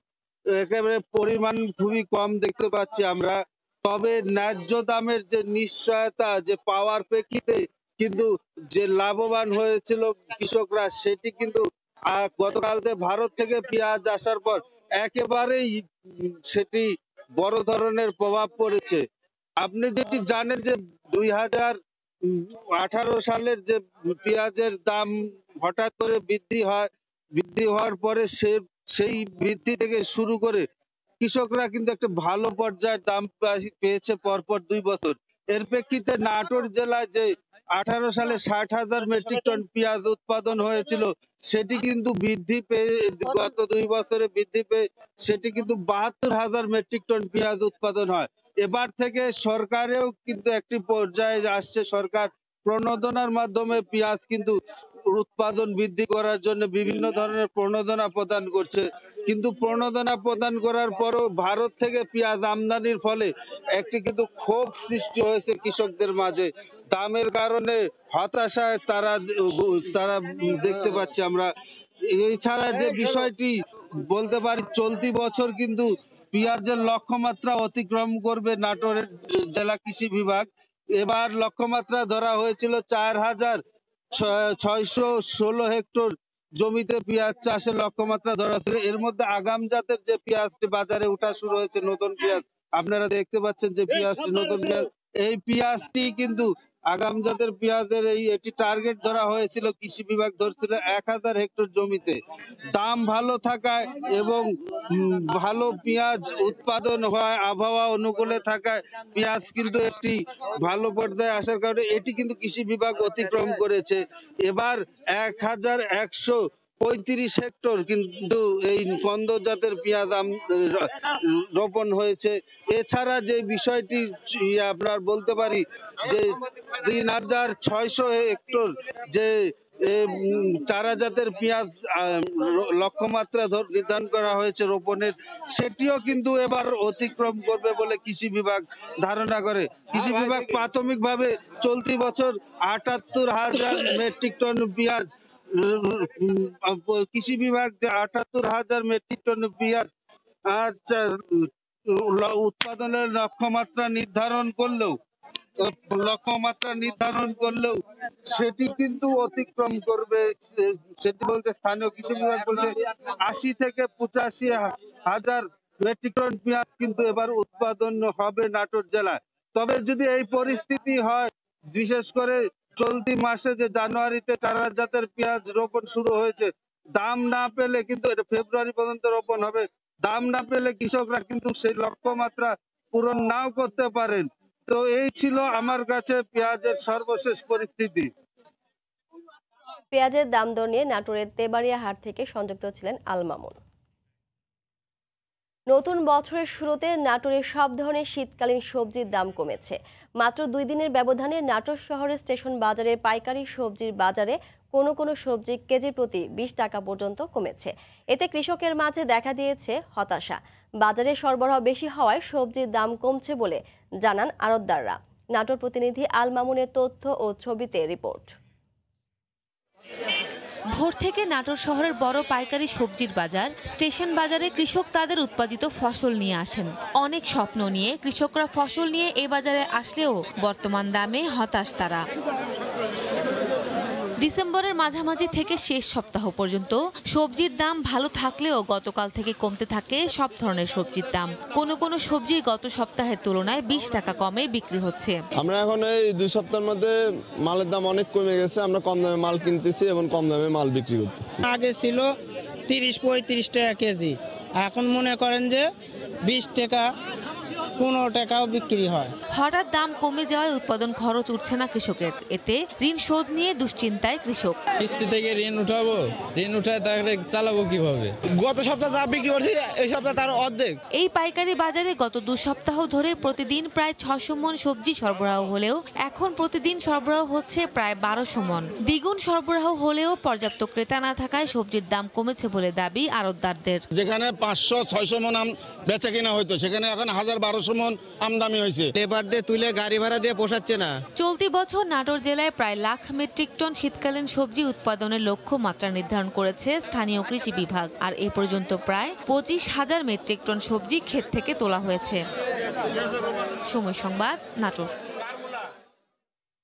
একেবারে পরিমাণ খুবই কম দেখতে পাচ্ছি আমরা। তবে ন্যায্য দামের যে নিশ্চয়তা যে পাওয়ার প্রেক্ষিতে কিন্তু যে লাভবান হয়েছিল কৃষকরা, সেটি কিন্তু গতকাল ভারত থেকে পেঁয়াজ আসার পর একেবারেই সেটি বড় ধরনের প্রভাব পড়েছে। আপনি যেটি জানেন যে 2018 সালের যে পেঁয়াজের দাম হঠাৎ করে বৃদ্ধি হওয়ার পরে সেই বৃদ্ধি থেকে শুরু করে কৃষকরা কিন্তু একটা ভালো পর্যায়ের দাম পেয়েছে পরপর 2 বছর। এর প্রেক্ষিতে নাটোর জেলায় যে 18 সালে 60,000 মেট্রিক টন পেঁয়াজ উৎপাদন হয়েছিল, সেটি কিন্তু বৃদ্ধি পেয়ে গত 2 বছরে বৃদ্ধি পেয়ে সেটি কিন্তু 72,000 মেট্রিক টন পেঁয়াজ উৎপাদন হয়। এবার থেকে সরকারেও কিন্তু একটি পর্যায়ে আসছে, সরকার প্রণোদনার মাধ্যমে পেঁয়াজ কিন্তু উৎপাদন বৃদ্ধি করার জন্য বিভিন্ন ধরনের প্রণোদনা প্রদান করছে। কিন্তু প্রণোদনা প্রদান করার পরও ভারত থেকে পেঁয়াজ আমদানির ফলে একটি কিন্তু ক্ষোভ সৃষ্টি হয়েছে কৃষকদের মাঝে। দামের কারণে হতাশায় তারা দেখতে পাচ্ছি আমরা। এছাড়া যে বিষয়টি বলতে পারি, চলতি বছর কিন্তু পেঁয়াজের লক্ষ্যমাত্রা অতিক্রম করবে নাটোরের জেলা কৃষি বিভাগ। এবার লক্ষ্যমাত্রা ধরা হয়েছিল 4,616 হেক্টর জমিতে পেঁয়াজ চাষের লক্ষ্যমাত্রা ধরা ছিল। এর মধ্যে আগাম জাতের যে পেঁয়াজটি বাজারে ওঠা শুরু হয়েছে, নতুন পেঁয়াজ আপনারা দেখতে পাচ্ছেন যে পেঁয়াজটি নতুন পেঁয়াজ, এই পেঁয়াজটি কিন্তু আগাম জাতের পেঁয়াজের এটি টার্গেট ধরা হয়েছিল, কৃষি বিভাগ ধরছিল 1000 হেক্টর জমিতে। দাম ভালো থাকায় এবং ভালো পেঁয়াজ উৎপাদন হয়, আবহাওয়া অনুকূলে থাকায় পেঁয়াজ কিন্তু একটি ভালো পর্যায়ে আসার কারণে এটি কিন্তু কৃষি বিভাগ অতিক্রম করেছে। এবার 1135 হেক্টর কিন্তু এই কন্দ জাতের পেঁয়াজ রোপণ হয়েছে। এছাড়া যে বিষয়টি আপনার বলতে পারি যে 3600 হেক্টর যে চারা জাতের পেঁয়াজ লক্ষ্যমাত্রা নির্ধারণ করা হয়েছে রোপণের, সেটিও কিন্তু এবার অতিক্রম করবে বলে কৃষি বিভাগ ধারণা করে। কৃষি বিভাগ প্রাথমিকভাবে চলতি বছর ৭৮,০০০ মেট্রিক টন পেঁয়াজ, কৃষি বিভাগ ৭৮,০০০ মেট্রিক টন পেঁয়াজ উৎপাদনের লক্ষ্যমাত্রা নির্ধারণ করলেও সেটি কিন্তু অতিক্রম করবে। সেটি বলতে স্থানীয় কৃষি বিভাগ বলছে ৮০ থেকে ৮৫,০০০ মেট্রিক টন পেঁয়াজ কিন্তু এবার উৎপাদন হবে নাটোর জেলায়। তবে যদি এই পরিস্থিতি হয়, বিশেষ করে চলতি মাসে যে জানুয়ারিতে চারা জাতের পেঁয়াজ রোপণ শুরু হয়েছে, দাম না পেলে কিন্তু এটা ফেব্রুয়ারি পর্যন্ত রোপণ হবে, দাম না পেলে কৃষকরা কিন্তু সেই লক্ষ্যমাত্রা পূরণ নাও করতে পারেন। তো এই ছিল আমার কাছে পেঁয়াজের সর্বশেষ পরিস্থিতি। পেঁয়াজের দাম দর নিয়ে নাটোরের তেবাড়িয়া হাট থেকে সংযুক্ত ছিলেন আল মামুন। নতুন বছরের শুরুতে নাটোরের সব ধরনের শীতকালীন সবজির দাম কমেছে। মাত্র 2 দিনের ব্যবধানে নাটোর শহরের স্টেশন বাজারের পাইকারি সবজির বাজারে কোনো সবজি কেজি প্রতি 20 টাকা পর্যন্ত কমেছে। এতে কৃষকের মাঝে দেখা দিয়েছে হতাশা। বাজারে সরবরাহ বেশি হওয়ায় সবজির দাম কমছে বলে জানান আড়তদাররা। নাটোর প্রতিনিধি আল মামুনের তথ্য ও ছবিতে রিপোর্ট। ভোর থেকে নাটোর শহরের বড় পাইকারি সবজির বাজার স্টেশন বাজারে কৃষক তাদের উৎপাদিত ফসল নিয়ে আসেন। অনেক স্বপ্ন নিয়ে কৃষকরা ফসল নিয়ে এ বাজারে আসলেও বর্তমান দামে হতাশ তারা। ডিসেম্বরের মাঝামাঝি থেকে শেষ সপ্তাহ পর্যন্ত সবজির দাম ভালো থাকলেও গতকাল থেকে কমতে থাকে সব ধরনের সবজির দাম। কোনো সবজি গত সপ্তাহের তুলনায় 20 টাকা কমে বিক্রি হচ্ছে। আমরা এখন এই 2 সপ্তাহের মধ্যে মালের দাম অনেক কমে গেছে, আমরা কম দামে মাল কিনতেছি এবং কম দামে মাল বিক্রি করতেছি। আগে ছিল 30-35 টাকা কেজি, এখন মনে করেন যে 20 টাকা 15 টাকাও বিক্রি হয়। হঠাৎ দাম কমে যাওয়ায় উৎপাদন খরচ উঠছে না কৃষকের। এতে ঋণ শোধ নিয়ে দুশ্চিন্তায় কৃষক। কিস্তি থেকে ঋণ উঠাবো, ঋণ উঠায় তাহলে চালাবো কিভাবে? গত সপ্তাহে যা বিক্রি করছি এই সপ্তাহে তার অর্ধেক। এই পাইকারি বাজারে গত 2 সপ্তাহ ধরে প্রতিদিন প্রায় 600 মণ সবজি সরবরাহ হলেও এখন প্রতিদিন সরবরাহ হচ্ছে প্রায় 1200 মণ। দ্বিগুণ সরবরাহ হলেও পর্যাপ্ত ক্রেতা না থাকায় সবজির দাম কমেছে বলে দাবি আড়তদারদের। যেখানে 500-600 মণ বেচা কিনা হইতো সেখানে এখন 1000-1200 মণ আমদানি হয়েছে। লেবার দিয়ে তুলে গাড়ি ভাড়া দিয়ে পোষাচ্ছে না। চলতি বছর নাটোর জেলায় প্রায় 1,00,000 মেট্রিক টন শীতকালীন সবজি উৎপাদনের লক্ষ্যমাত্রা নির্ধারণ করেছে স্থানীয় কৃষি বিভাগ। আর এ পর্যন্ত প্রায় 25,000 মেট্রিক টন সবজি ক্ষেত থেকে তোলা হয়েছে। সময় সংবাদ, নাটোর।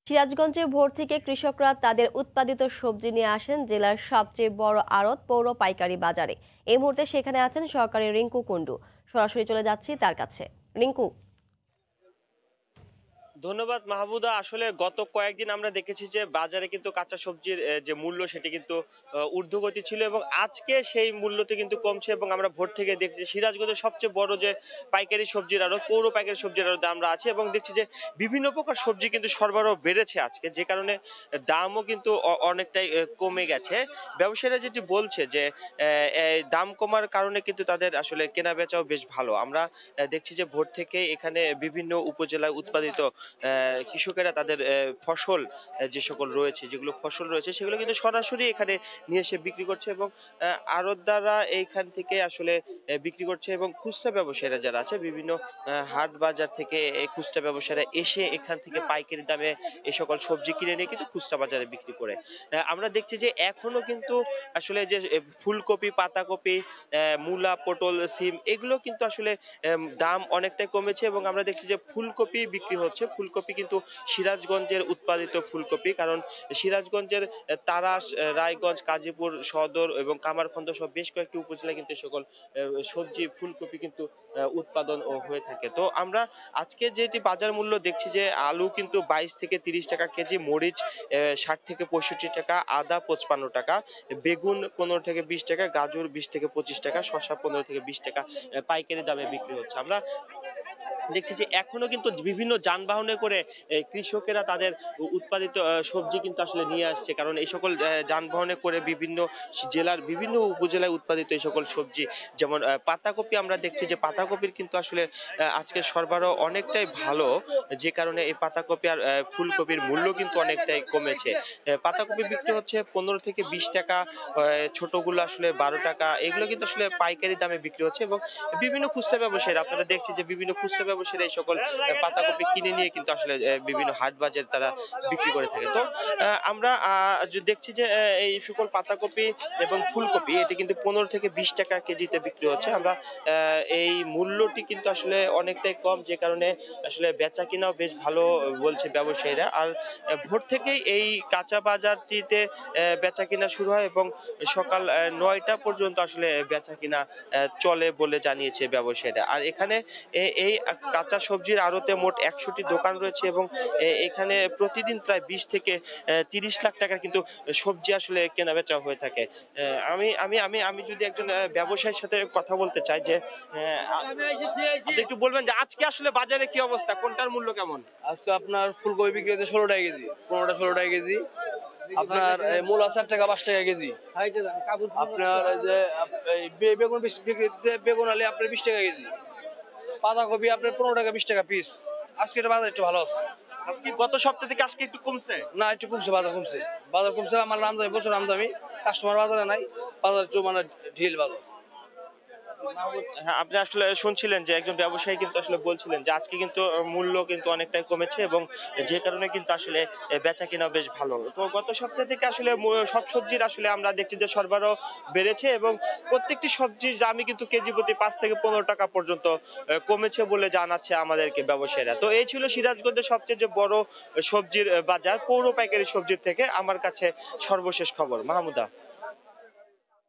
সিরাজগঞ্জে ভোর থেকে কৃষকরা তাদের উৎপাদিত সবজি নিয়ে আসেন জেলার সবচেয়ে বড় আড়ত পৌর পাইকারি বাজারে। এই মুহূর্তে সেখানে আছেন সহকারী রিঙ্কু কুন্ডু। সরাসরি চলে যাচ্ছি তার কাছে। রিঙ্কু। ধন্যবাদ মাহবুদা। আসলে গত কয়েকদিন আমরা দেখেছি যে বাজারে কিন্তু কাঁচা সবজির যে মূল্য সেটি কিন্তু ঊর্ধ্বগতি ছিল এবং আজকে সেই মূল্যটি কিন্তু কমছে এবং আমরা ভোর থেকে দেখছি সিরাজগঞ্জের সবচেয়ে বড় যে পাইকারি সবজির আড়ত পৌর পাইকারি সবজির আড়তে আমরা আছি এবং দেখছি যে বিভিন্ন প্রকার সবজি কিন্তু সরবরাহ বেড়েছে আজকে, যে কারণে দামও কিন্তু অনেকটাই কমে গেছে। ব্যবসায়ীরা যেটি বলছে যে দাম কমার কারণে কিন্তু তাদের আসলে কেনা বেচাও বেশ ভালো। আমরা দেখছি যে ভোর থেকে এখানে বিভিন্ন উপজেলায় উৎপাদিত কৃষকেরা তাদের ফসল যে সকল রয়েছে, যেগুলো ফসল রয়েছে সেগুলো কিন্তু সরাসরি এখানে নিয়ে এসে বিক্রি করছে এবং আড়তদাররা এইখান থেকে আসলে বিক্রি করছে এবং খুচরা ব্যবসায়ীরা যারা আছে বিভিন্ন হাট বাজার থেকে খুচরা ব্যবসায়ীরা এসে এখান থেকে পাইকারি দামে এই সকল সবজি কিনে নিয়ে কিন্তু খুচরা বাজারে বিক্রি করে। আমরা দেখছি যে এখনো কিন্তু আসলে যে ফুলকপি, পাতাকপি, মূলা, পটল, সিম এগুলো কিন্তু আসলে দাম অনেকটাই কমেছে এবং আমরা দেখছি যে ফুলকপি বিক্রি হচ্ছে। ফুলকপি কিন্তু সিরাজগঞ্জের উৎপাদিত ফুলকপি, কারণ সিরাজগঞ্জের তারাস, রায়গঞ্জ, কাজীপুর সদর এবং কামারখন্দ সহ বেশ কয়েকটি উপজেলায় কিন্তু সকল সবজি ফুলকপি কিন্তু উৎপাদন হয়ে থাকে। তো আমরা আজকে যেটি বাজার মূল্য দেখছি যে আলু কিন্তু 22 থেকে 30 টাকা কেজি, মরিচ 60 থেকে 65 টাকা, আদা 55 টাকা, বেগুন 15 থেকে 20 টাকা, গাজর 20 থেকে 25 টাকা, শসা 15 থেকে 20 টাকা পাইকারি দামে বিক্রি হচ্ছে। আমরা দেখছি যে এখনো কিন্তু বিভিন্ন যানবাহনে করে কৃষকেরা তাদের উৎপাদিত সবজি কিন্তু আসলে নিয়ে আসছে, কারণ এই সকল যানবাহনে করে বিভিন্ন জেলার বিভিন্ন উপজেলায় উৎপাদিত এই সকল সবজি, যেমন পাতাকপি আমরা দেখছি যে পাতাকপির কিন্তু আসলে আজকে সরবরাহ অনেকটাই ভালো, যে কারণে এই পাতাকপি আর ফুলকপির মূল্য কিন্তু অনেকটাই কমেছে। পাতাকপি বিক্রি হচ্ছে 15 থেকে 20 টাকা, ছোটগুলো আসলে 12 টাকা, এগুলো কিন্তু আসলে পাইকারি দামে বিক্রি হচ্ছে। এবং বিভিন্ন খুচরা ব্যবসায়ীরা, আপনারা দেখছি যে বিভিন্ন খুচরা ব্যবসায়ীরা এই সকল পাতাকপি কিনে নিয়ে কিন্তু আসলে বিভিন্ন হাট বাজার তারা বিক্রি করে থাকে। তো আমরা দেখছি যে এই সকল পাতাকপি এবং ফুলকপি এটি কিন্তু 15 থেকে 20 টাকা কেজিতে বিক্রি হচ্ছে। আমরা এই মূল্যটি কিন্তু আসলে অনেকটাই কম, যে কারণে আসলে বেচা কিনাও বেশ ভালো বলছে ব্যবসায়ীরা। আর ভোর থেকেই এই কাঁচা বাজারটিতে বেচা কিনা শুরু হয় এবং সকাল 9টা পর্যন্ত আসলে বেচা কিনা চলে বলে জানিয়েছে ব্যবসায়ীরা। আর এখানে এই কাঁচা সবজির আড়তে মোট 100টি দোকান রয়েছে এবং এখানে প্রতিদিন প্রায় 20 থেকে 30 লাখ টাকার কিন্তু সবজি আসলে কেনা বেচা হয়ে থাকে। আমি আমি আমি আমি যদি একজন ব্যবসায়ীর সাথে কথা বলতে চাই, যে আপনি একটু বলবেন যে আজকে আসলে বাজারে কি অবস্থা, কোনটার মূল্য কেমন? আজকে আপনার ফুলকপি বিক্রি হচ্ছে 16 টাকা কেজি, 15টা 16 টাকা কেজি। আপনার মূলা 4 টাকা 5 টাকা কেজি। আপনার যে বেগুন বিক্রি হচ্ছে, বেগুন আলি আপনার 20 টাকা কেজি। পাতাকপি আপনার 15 টাকা 20 টাকা পিস। আজকে বাজার একটু ভালো আছে। গত সপ্তাহ থেকে আজকে একটু কমছে? না, একটু কমছে, বাজার কমছে। আমার আমদানি প্রচুর আমদানি, কাস্টমার বাজারে নাই, বাজার একটু মানে ঢিল বাজার। হ্যাঁ, আপনি আসলে শুনছিলেন যে একজন ব্যবসায়ী কিন্তু আসলে বলছিলেন যে আজকে কিন্তু মূল্য কিন্তু অনেকটাই কমেছে এবং যে কারণে কিন্তু আসলে বেচা কিনা বেশ ভালো। তো গত সপ্তাহ থেকে আসলে সব সবজির আসলে আমরা দেখছি যে সরবরাহ বেড়েছে এবং প্রত্যেকটি সবজির দামই কিন্তু কেজি প্রতি 5 থেকে 15 টাকা পর্যন্ত কমেছে বলে জানাচ্ছে আমাদেরকে ব্যবসায়ীরা। তো এই ছিল সিরাজগঞ্জের সবচেয়ে যে বড় সবজির বাজার, পৌর পাইকারি সবজির থেকে আমার কাছে সর্বশেষ খবর। মাহমুদা।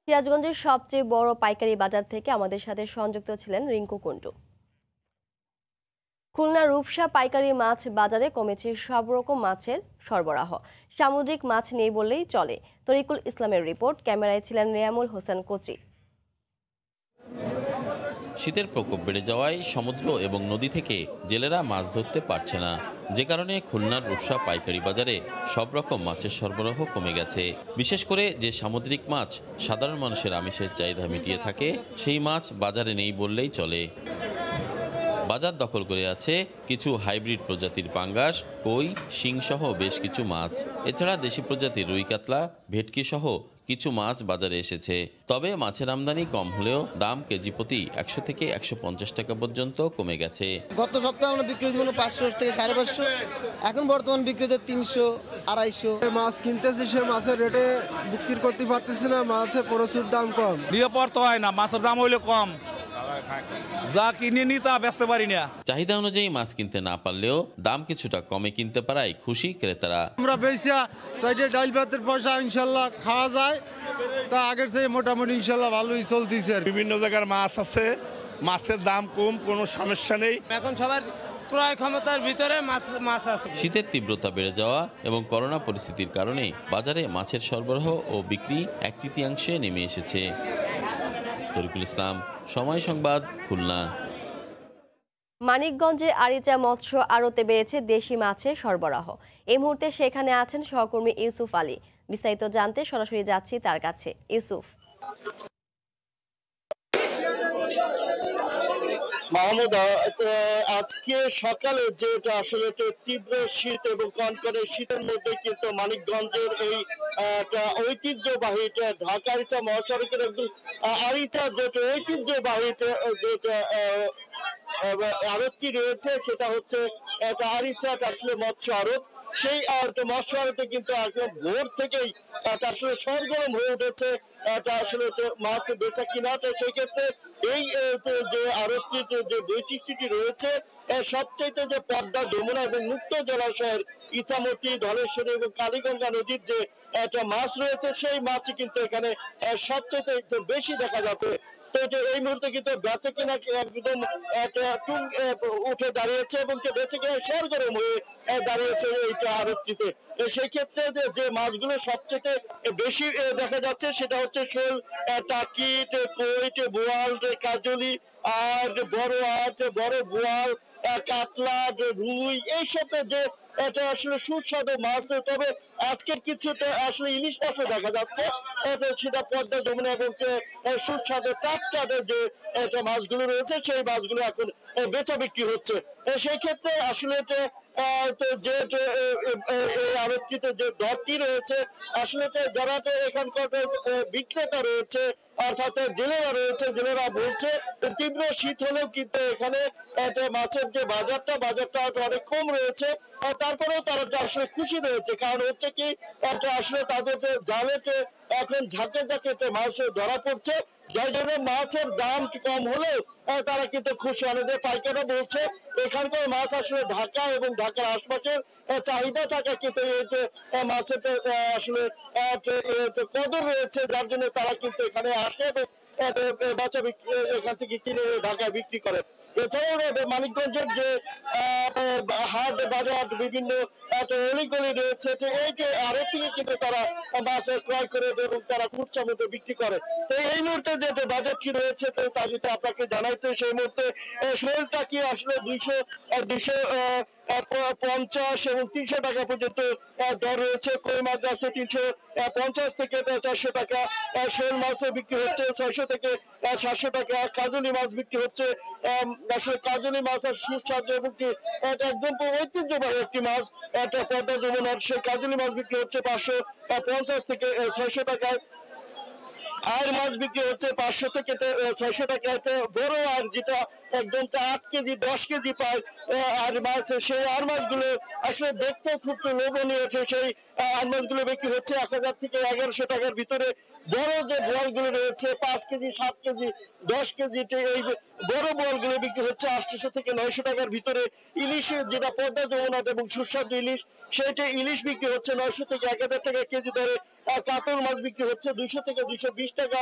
সিরাজগঞ্জের সবচেয়ে বড় পাইকারি বাজার থেকে আমাদের সাথে সংযুক্ত ছিলেন রিঙ্কু কুন্টু। খুলনা রূপসা পাইকারি মাছ বাজারে কমেছে সব রকম মাছের সরবরাহ, সামুদ্রিক মাছ নেই বললেই চলে। তরিকুল ইসলামের রিপোর্ট, ক্যামেরায় ছিলেন রিয়ামুল হোসেন কোচি। শীতের প্রকোপ বেড়ে যাওয়ায় সমুদ্র এবং নদী থেকে জেলেরা মাছ ধরতে পারছে না, যে কারণে খুলনার রূপসা পাইকারি বাজারে সব রকম মাছের সরবরাহ কমে গেছে। বিশেষ করে যে সামুদ্রিক মাছ সাধারণ মানুষের আমিষের চাহিদা মিটিয়ে থাকে, সেই মাছ বাজারে নেই বললেই চলে। বাজার দখল করে আছে কিছু হাইব্রিড প্রজাতির পাঙ্গাস, কই, শিং সহ বেশ কিছু মাছ। এছাড়া দেশি প্রজাতির রুই কাতলা, ভেটকি সহ কিছু মাছ বাজারে এসেছে। তবে মাছের আমদানি কম হলেও দাম কেজি প্রতি 100 থেকে 150 টাকা পর্যন্ত কমে গেছে। গত সপ্তাহে আমরা বিক্রি হয়েছিল 500 থেকে 550, এখন বর্তমান বিক্রি হচ্ছে 300, 250। মাছ কিনতেছি, সে মাছের রেটে বিক্রি করতে পারতেছি না, মাছের প্রচুর দাম কম। নিরাপদ হয় না, মাছের দাম হইলে কম, যা কিনে নি তা বেচতে পারি না। চাহিদা অনুযায়ী মাছ কিনতে না পারলেও দাম কিছুটা কমে কিনতে পারায় খুশি ক্রেতারা। আমরা বেচা সাইডে ডাল ভাতের পয়সা ইনশাল্লাহ খাওয়া যায়, তা আগের চেয়ে মোটামুটি ইনশাল্লাহ ভালোই চলতেছে। বিভিন্ন জায়গার মাছ আছে, মাছের দাম কম, কোনো সমস্যা নেই। এখন সবার ক্রয় ক্ষমতার ভিতরে মাছ আছে। শীতের তীব্রতা বেড়ে যাওয়া এবং করোনা পরিস্থিতির কারণে বাজারে মাছের সরবরাহ ও বিক্রি 1/3 নেমে এসেছে। তরিকুল ইসলাম, সময় সংবাদ, খুলনা। মানিকগঞ্জে আরিচা মৎস্য আড়তে বেড়েছে দেশি মাছের সরবরাহ। এই মুহূর্তে সেখানে আছেন সহকর্মী ইউসুফ আলী। বিস্তারিত জানতে সরাসরি যাচ্ছি তার কাছে। ইউসুফ। মাহমুদা, আজকে সকালে যেটা আসলে তীব্র শীত এবং কনকনে শীতের মধ্যে কিন্তু মানিকগঞ্জের এই ঐতিহ্যবাহী ঢাকা আরিচা মহাসড়কের একদম আরিচা যেটা ঐতিহ্যবাহী যেটা আড়তটি রয়েছে, সেটা হচ্ছে আরিচা আসলে মৎস্য আড়ত। সেই মৎস্য আড়তে কিন্তু একদম ভোর থেকেই আসলে সরগরম হয়ে উঠেছে আসলে মাছ বেচা কিনা। তো সেই ক্ষেত্রে এই যে আড়তটির যে বৈশিষ্ট্যটি রয়েছে সবচাইতে যে পদ্মা, যমুনা এবং মুক্ত জলাশয়ের ইছামতি, ধলেশ্বরী এবং কালীগঙ্গা নদীর যে একটা মাছ রয়েছে সেই মাছই কিন্তু এখানে সবচাইতে বেশি দেখা যাচ্ছে। তো এই মুহূর্তে কিন্তু বেচে কিনা একদম উঠে দাঁড়িয়েছে এবং বেচে কিনা সরগরম হয়ে দাঁড়িয়েছে এইটা আড়তটিতে। সেই ক্ষেত্রে যে মাছগুলো সবচেয়ে বেশি দেখা যাচ্ছে সেটা হচ্ছে শোল, টাকিট, কৈট, বোয়াল, কাজলি আর বড় আট, বড় বোয়াল, কাতলা, রুই, এইসব যে এটা আসলে সুস্বাদু মাছ। তবে আজকের কিছুটা আসলে ইলিশ মাছও দেখা যাচ্ছে, সেটা পদ্মা, যমুনা এবং সুস্বাদু টাটকা যে মাছগুলো রয়েছে সেই মাছগুলো এখন বেচা বিক্রি হচ্ছে। সেই ক্ষেত্রে আসলে যে আড়তটিতে যে দরটি রয়েছে আসলে যারা এখানকার বিক্রেতা রয়েছে অর্থাৎ জেলেরা রয়েছে, জেলেরা বলছে তীব্র শীত হলেও কিন্তু এখানে মাছের যে বাজারটা অনেক কম রয়েছে। তারপরেও তারা আসলে খুশি রয়েছে, কারণ হচ্ছে কি আসলে তাদের জালেতে এখন ঝাঁকে ঝাঁকে মাছ ধরা পড়ছে, যার জন্য মাছের দাম কম হলেও তারা কিন্তু খুশি। অনেকে পাইকাররা বলছে এখানকার মাছ আসলে ঢাকা এবং ঢাকার আশপাশের চাহিদা টাকা কিন্তু মাছের আসলে কদর রয়েছে, যার জন্য তারা কিন্তু এখানে আসে এবং বাচ্চা এখান থেকে কিনে ঢাকায় বিক্রি করে। এছাড়াও মানিকগঞ্জের যে হাট বাজার বিভিন্ন অলিগলি রয়েছে, এই যে আড়ত থেকে কিন্তু তারা মাছ ক্রয় করে এবং তারা খুচরা মধ্যে বিক্রি করে। তো এই মুহূর্তে যে বাজারটি রয়েছে তো তা যদি আপনাকে জানাইতে, সেই মুহূর্তে শোলটা কি আসলে 250 এবং 300 টাকা পর্যন্ত দর রয়েছে। কই মাছ আছে 350 থেকে 400 টাকা, শোল মাছ বিক্রি হচ্ছে 600 থেকে 700 টাকা, কাজলি মাছ বিক্রি হচ্ছে। আসলে কাজলি মাছ আর সুস্বাদু এবং একদম ঐতিহ্যবাহী একটি মাছ, পদ্মা যমুনার সেই কাজলি মাছ বিক্রি হচ্ছে 550 থেকে 600 টাকায়। আর মাছ বিক্রি হচ্ছে 500 থেকে 600 টাকা। বড় আর যেটা একদম 8 কেজি 10 কেজি পায় আর মাছ, সেই আর মাছগুলো আসলে দেখতে খুব লোভনীয়। সেই আর মাছগুলো বিক্রি হচ্ছে 1000 থেকে 1100 টাকার ভিতরে। বড় যে বোয়ালগুলো রয়েছে 5 কেজি 7 কেজি 10 কেজি এই বড় বোয়ালগুলো বিক্রি হচ্ছে 800 থেকে 900 টাকার ভিতরে। ইলিশ যেটা পদ্মা যমুনা এবং সুস্বাদু ইলিশ, সেইটা ইলিশ বিক্রি হচ্ছে 900 থেকে 1000 টাকা কেজি দরে। কাতল মাছ বিক্রি হচ্ছে 200 থেকে 220 টাকা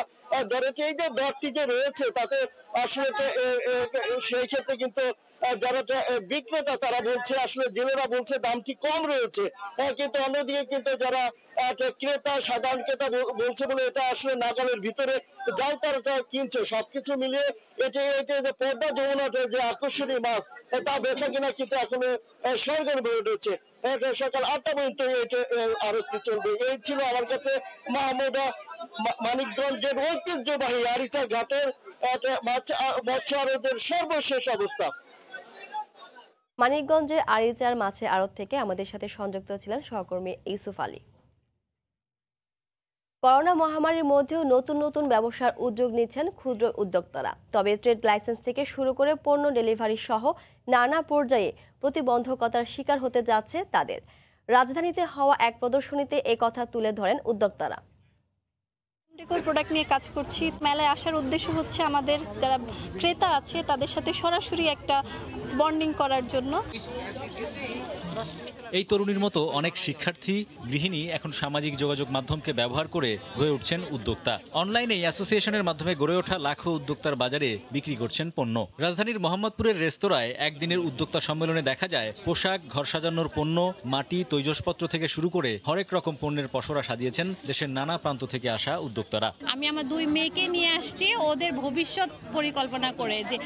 দরে। এই যে দরটি যে রয়েছে তাতে আসলে সেই ক্ষেত্রে কিন্তু যারা বিক্রেতা তারা বলছে, আসলে জেলেরা বলছে দামটি কম রয়েছে, কিন্তু অন্যদিকে কিন্তু যারা ক্রেতা, সাধারণ ক্রেতা বলছে বলে এটা আসলে নাগালের ভিতরে যাই তারা কিনছে। সবকিছু মিলিয়ে এটা যে পদ্মা যমুনাতে যে আকর্ষণীয় মাছ তা বেচা কিনা কিন্তু এখন সরগরম হয়ে উঠেছে। সকাল 8টা পর্যন্ত এটা আরতি চলবে। এই ছিল আমার কাছে মাহমুদা মানিকগঞ্জের ঐতিহ্যবাহী আরিচা ঘাটের মৎস্য আড়তের সর্বশেষ অবস্থা। মানিকগঞ্জের আরিচার মাছের আড়ত থেকে আমাদের সাথে সংযুক্ত ছিলেন সহকর্মী ইউসুফ আলী। করোনা মহামারীর মধ্যেও নতুন নতুন ব্যবসার উদ্যোগ নিচ্ছেন ক্ষুদ্র উদ্যোক্তারা। তবে ট্রেড লাইসেন্স থেকে শুরু করে পণ্য ডেলিভারি সহ নানা পর্যায়ে প্রতিবন্ধকতার শিকার হতে যাচ্ছে তাদের। রাজধানীতে হওয়া এক প্রদর্শনীতে কথা তুলে ধরেন উদ্যোক্তারা। ডেকোর প্রোডাক্ট নিয়ে কাজ করছি। মেলায় আসার উদ্দেশ্য হচ্ছে আমাদের যারা ক্রেতা আছে তাদের সাথে সরাসরি একটা বন্ডিং করার জন্য। এই তরুণীর মতো অনেক শিক্ষার্থী, গৃহিণী এখন সামাজিক যোগাযোগ মাধ্যমকে ব্যবহার করে হয়ে উঠছেন উদ্যোক্তা। অনলাইনে অ্যাসোসিয়েশনের মাধ্যমে গড়ে ওঠা লাখো উদ্যোক্তার বাজারে বিক্রি করছেন পণ্য। রাজধানীর মোহাম্মদপুরের রেস্তোরাঁয় একদিনের উদ্যোক্তা সম্মেলনে দেখা যায় পোশাক, ঘর সাজানোর পণ্য, মাটি, তৈজসপত্র থেকে শুরু করে হরেক রকম পণ্যের পসরা সাজিয়েছেন দেশের নানা প্রান্ত থেকে আসা উদ্যোক্তারা। আমি আমার 2 মেয়েকে নিয়ে আসছি ওদের ভবিষ্যৎ পরিকল্পনা করে, যে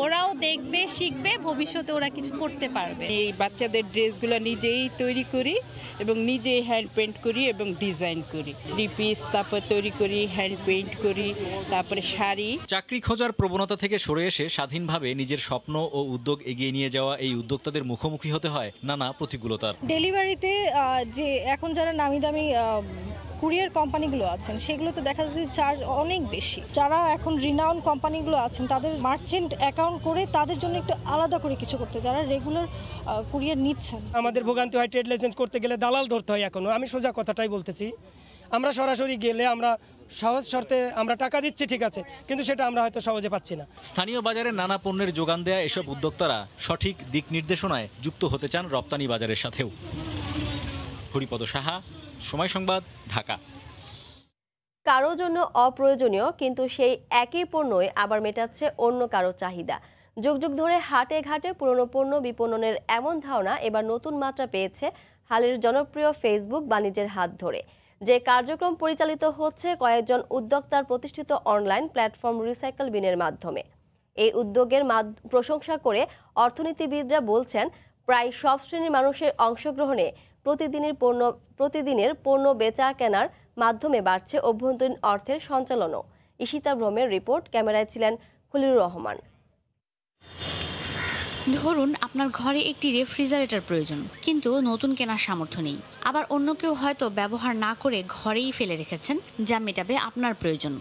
ওরাও দেখবে, শিখবে, ভবিষ্যতে ওরা কিছু করতে পারবে। এই বাচ্চাদের ড্রেসগুলো নিজেই তৈরি করি এবং নিজেই হ্যান্ড পেইন্ট করি এবং ডিজাইন করি। 3 পিস তারপর তৈরি করি, হ্যান্ড পেইন্ট করি, তারপরে শাড়ি। চাকরি খোঁজার প্রবণতা থেকে সরে এসে স্বাধীনভাবে নিজের স্বপ্ন ও উদ্যোগ এগিয়ে নিয়ে যাওয়া এই উদ্যোক্তাদের মুখোমুখি হতে হয় নানা প্রতিকূলতার। ডেলিভারিতে যে এখন যারা নামি দামি কুরিয়ার কোম্পানিগুলো আছেন সেগুলো তো দেখা যাচ্ছে চার্জ অনেক বেশি। যারা এখন রিনাউন কোম্পানিগুলো আছেন তাদের মার্চেন্ট অ্যাকাউন্ট করে তাদের জন্য একটু আলাদা করে কিছু করতে, যারা রেগুলার কুরিয়ার নিচ্ছেন। আমাদের ভোগান্তি হয় ট্রেড লাইসেন্স করতে গেলে দালাল ধরতে হয়। এখনো আমি সোজা কথাটাই বলতেছি, আমরা সরাসরি গেলে আমরা সহজ শর্তে আমরা টাকা দিচ্ছি, ঠিক আছে, কিন্তু সেটা আমরা হয়তো সহজে পাচ্ছি না। স্থানীয় বাজারে নানা পণ্যের যোগান দেয়া এসব উদ্যোক্তারা সঠিক দিক নির্দেশনায় যুক্ত হতে চান রপ্তানি বাজারের সাথেও। হরিপদ সাহা, সময় সংবাদ, ঢাকা। কারো জন্য অপ্রয়োজনীয় কিন্তু সেই একই পণ্যই আবার মেটাচ্ছে অন্য কারো চাহিদা। যুগ যুগ ধরে হাটে ঘাটে পুরনো পণ্য বিপণনের এমন ধারণা এবার নতুন মাত্রা পেয়েছে হালের জনপ্রিয় ফেসবুক বাণিজ্যের হাত ধরে। যে কার্যক্রম পরিচালিত হচ্ছে কয়েকজন উদ্যোক্তার প্রতিষ্ঠিত অনলাইন প্ল্যাটফর্ম রিসাইকেল বিনের মাধ্যমে। এই উদ্যোগের প্রশংসা করে অর্থনীতিবিদরা বলছেন, প্রায় সব শ্রেণীর মানুষের অংশগ্রহণে প্রতিদিনের পণ্য বেচা কেনার মাধ্যমে বাড়ছে অভ্যন্তরীণ অর্থের সঞ্চালনও। ঈশিতা ভ্রমের রিপোর্ট, ক্যামেরায় ছিলেন খলিলুর রহমান। ধরুন আপনার ঘরে একটি রেফ্রিজারেটর প্রয়োজন, কিন্তু নতুন কেনার সামর্থ্য নেই। আবার অন্য কেউ হয়তো ব্যবহার না করে ঘরেই ফেলে রেখেছেন, যা মেটাবে আপনার প্রয়োজন।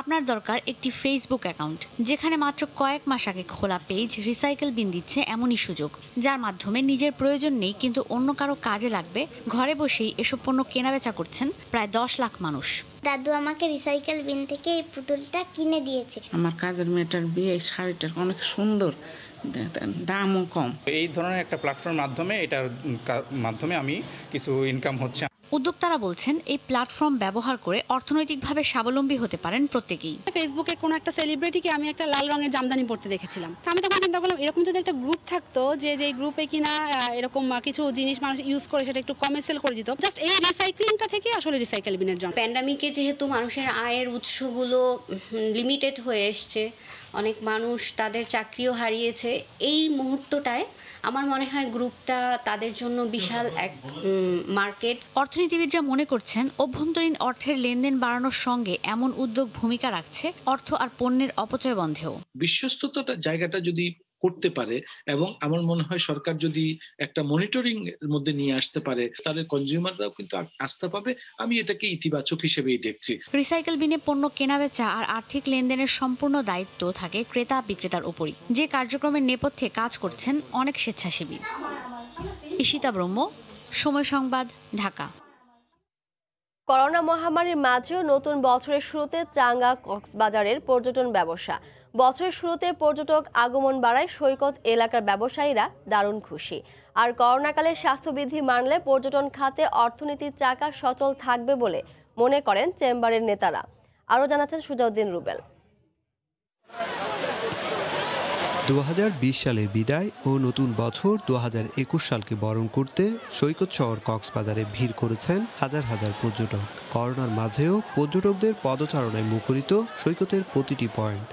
আপনার দরকার একটি ফেসবুক অ্যাকাউন্ট, যেখানে মাত্র কয়েক মাস আগে খোলা পেজ রিসাইকেল বিন দিচ্ছে এমনই সুযোগ, যার মাধ্যমে নিজের প্রয়োজন নেই কিন্তু অন্য কারো কাজে লাগবে। ঘরে বসেই এসব পণ্য কেনাবেচা করছেন প্রায় 10 লাখ মানুষ। দাদু আমাকে রিসাইকেল বিন থেকে এই পুতুলটা কিনে দিয়েছে। আমার কাজের মেয়েটার বিয়ে, শাড়িটা অনেক সুন্দর, দামও কম। এই ধরনের একটা প্ল্যাটফর্মের মাধ্যমে, এটার মাধ্যমে আমি কিছু ইনকাম হচ্ছে। উদ্যোক্তারা বলছেন, এই প্ল্যাটফর্ম ব্যবহার করে অর্থনৈতিকভাবে স্বাবলম্বী হতে পারেন প্রত্যেকেই। ফেসবুকে কোনো একটা সেলিব্রিটিকে আমি একটা লাল রঙের জামদানি পরতে দেখেছিলাম। আমি তখন চিন্তা করলাম, এরকম যদি একটা গ্রুপ থাকতো যে গ্রুপে কিনা এরকম কিছু জিনিস মানুষ ইউজ করে সেটা একটু কমে সেল করে দিত, জাস্ট এই রিসাইক্লিংটা থেকে আসলে রিসাইকেল বিনের জন্য। প্যান্ডামিকে যেহেতু মানুষের আয়ের উৎসগুলো লিমিটেড হয়ে এসছে, অনেক মানুষ তাদের চাকরিও হারিয়েছে, এই মুহূর্তটায় আমার মনে হয় গ্রুপটা তাদের জন্য বিশাল এক মার্কেট। অর্থনীতিবিদরা মনে করছেন, অভ্যন্তরীণ অর্থের লেনদেন বাড়ানোর সঙ্গে এমন উদ্যোগ ভূমিকা রাখছে অর্থ আর পণ্যের অপচয় বন্ধেও। বিশ্বস্ততার জায়গাটা যদি করতে পারে এবং আমার মনে হয় সরকার যদি একটা মনিটরিং এর মধ্যে নিয়ে আসতে পারে, তাহলে কনজিউমাররাও কিন্তু আস্থা পাবে। আমি এটাকে ইতিবাচক হিসেবেই দেখছি। রিসাইকেল বিনে পণ্য কেনাবেচা আর আর্থিক লেনদেনের সম্পূর্ণ দায়িত্ব থাকে ক্রেতা বিক্রেতার উপরই। যে কার্যক্রমের নেপথ্যে কাজ করছেন অনেক স্বেচ্ছাসেবী। ঈশিতা ব্রহ্ম, সময় সংবাদ, ঢাকা। করোনা মহামারীর মাঝেও নতুন বছরের শুরুতে চাঙ্গা কক্সবাজারের পর্যটন ব্যবসা। বছরের শুরুতে পর্যটক আগমন বাড়ায় সৈকত এলাকার ব্যবসায়ীরা দারুণ খুশি। আর করোনাকালে স্বাস্থ্যবিধি মানলে পর্যটন খাতে অর্থনীতির চাকা সচল থাকবে বলে মনে করেন চেম্বারের নেতারা। আরও জানাচ্ছেন সুজাউদ্দিন রুবেল। 2020 সালের বিদায় ও নতুন বছর 2021 সালকে বরণ করতে সৈকত শহর কক্সবাজারে ভিড় করেছেন হাজার হাজার পর্যটক। করোনার মাঝেও পর্যটকদের পদচারণায় মুখরিত সৈকতের প্রতিটি পয়েন্ট।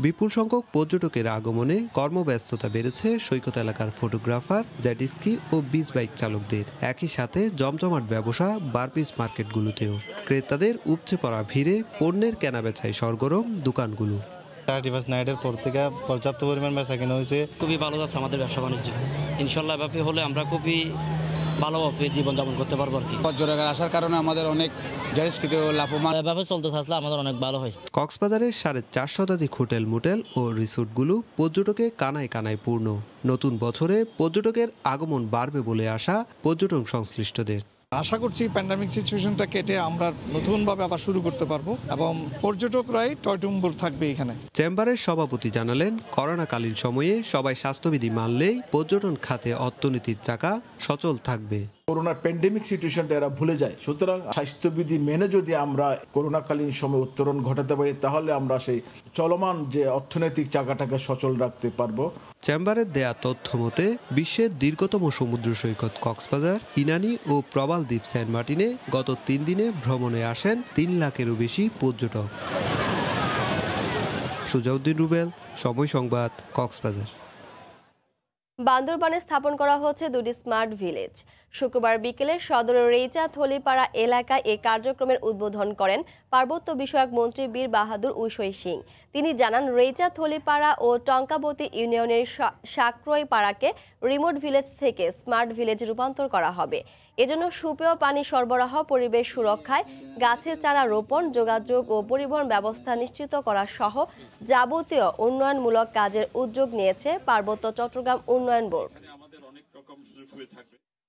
বিপুল সংখ্যক পর্যটকের আগমনে কর্মব্যস্ততা বেড়েছে সৈকত এলাকার ফটোগ্রাফার, জেটস্কি ও বিচ বাইক চালকদের। একই সাথে জমজমাট ব্যবসা বারপিস মার্কেটগুলোতেও। ক্রেতাদের উপচে পড়া ভিড়ে পণ্যের কেনাবেচায় সরগরম দোকানগুলো। 31 নাইটের পর থেকে পর্যাপ্ত পরিমাণ বেচা কেনা হয়েছে। খুবই ভালো যাচ্ছে আমাদের ব্যবসা বাণিজ্য। ইনশাল্লাহ এভাবে হলে আমরা খুবই ভালোভাবে জীবনযাপন করতে পারবো আর কি। পর্যটকের আসার কারণে আমাদের অনেক লাভবান এভাবে চলতে থাকলে আমাদের অনেক ভালো হয়। কক্সবাজারের 450 শতাধিক হোটেল, মোটেল ও রিসোর্টগুলো পর্যটকে কানায় কানায় পূর্ণ। নতুন বছরে পর্যটকের আগমন বাড়বে বলে আশা পর্যটন সংশ্লিষ্টদের। আশা করছি প্যান্ডামিক সিচুয়েশনটা কেটে আমরা নতুনভাবে আবার শুরু করতে পারবো এবং পর্যটকরাই টয়টুম্বুর থাকবে এখানে। চেম্বারের সভাপতি জানালেন, করোনাকালীন সময়ে সবাই স্বাস্থ্যবিধি মানলেই পর্যটন খাতে অর্থনীতির চাকা সচল থাকবে। করোনার প্যান্ডেমিক সিচুয়েশনটা এরা ভুলে যায়। সুতরাং স্বাস্থ্যবিধি মেনে যদি আমরা করোনাকালীন সময় উত্তরণ ঘটাতে পারি, তাহলে আমরা সেই চলমান যে অর্থনৈতিক চাকাটাকে সচল রাখতে পারবো। চেম্বারের দেয়া তথ্য মতে বিশ্বের দীর্ঘতম সমুদ্র সৈকত কক্সবাজার, ইনানি ও প্রবাল দ্বীপ সেন্ট মার্টিনে গত 3 দিনে ভ্রমণে আসেন 3 লাখেরও বেশি পর্যটক। সুজাউদ্দিন রুবেল, সময় সংবাদ, কক্সবাজার। বান্দরবানে স্থাপন করা হচ্ছে 2টি স্মার্ট ভিলেজ। শুক্রবার বিকেলে সদরের রেইচা থলিপাড়া এলাকায় এই কার্যক্রমের উদ্বোধন করেন পার্বত্য বিষয়ক মন্ত্রী বীর বাহাদুর উইশই সিং। তিনি জানান, রেইচা থলিপাড়া ও টঙ্কাবতী ইউনিয়নের সাকরই পাড়াকে রিমোট ভিলেজ থেকে স্মার্ট ভিলেজ রূপান্তর করা হবে। এজন্য সুপেয় পানি সরবরাহ, পরিবেশ সুরক্ষায় গাছের চারা রোপণ, যোগাযোগ ও পরিবহন ব্যবস্থা নিশ্চিত করা সহ যাবতীয় উন্নয়নমূলক কাজের উদ্যোগ নিয়েছে পার্বত্য চট্টগ্রাম উন্নয়ন বোর্ড।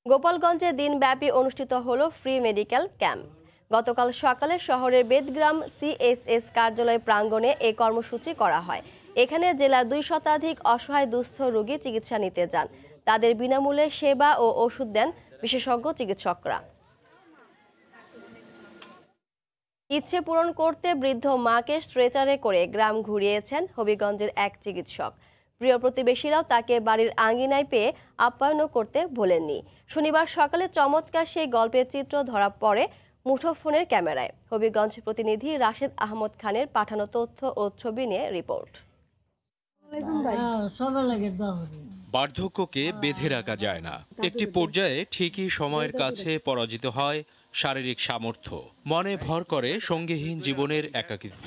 গোপালগঞ্জে দিনব্যাপী অনুষ্ঠিত হলো ফ্রি মেডিকেল ক্যাম্প। গতকাল সকালে শহরের বেদগ্রাম CSS কার্যালয় প্রাঙ্গণে এই কর্মসূচি করা হয়। এখানে জেলার 2 শতাধিক অসহায় দুস্থ রোগী চিকিৎসা নিতে যান। তাদের বিনামূল্যে সেবা ও ওষুধ দেন বিশেষজ্ঞ চিকিৎসকরা। ইচ্ছে পূরণ করতে বৃদ্ধ মাকে স্ট্রেচারে করে গ্রাম ঘুরিয়েছেন হবিগঞ্জের এক চিকিৎসক। প্রিয় প্রতিবেশীরাও তাকে বাড়ির আঙ্গিনায় পেয়ে আপ্যায়ন করতে ভোলেননি। শনিবার সকালে চমৎকার সেই গল্পের চিত্র ধরা পড়ে মুঠোফোনের ক্যামেরায়। হবিগঞ্জ প্রতিনিধি রাশেদ আহমদ খানের পাঠানো তথ্য ও ছবি নিয়ে রিপোর্ট। বার্ধক্যকে বেঁধে রাখা যায় না। একটি পর্যায়ে ঠিকই সময়ের কাছে পরাজিত হয় শারীরিক সামর্থ্য, মনে ভর করে সঙ্গীহীন জীবনের একাকিত্ব।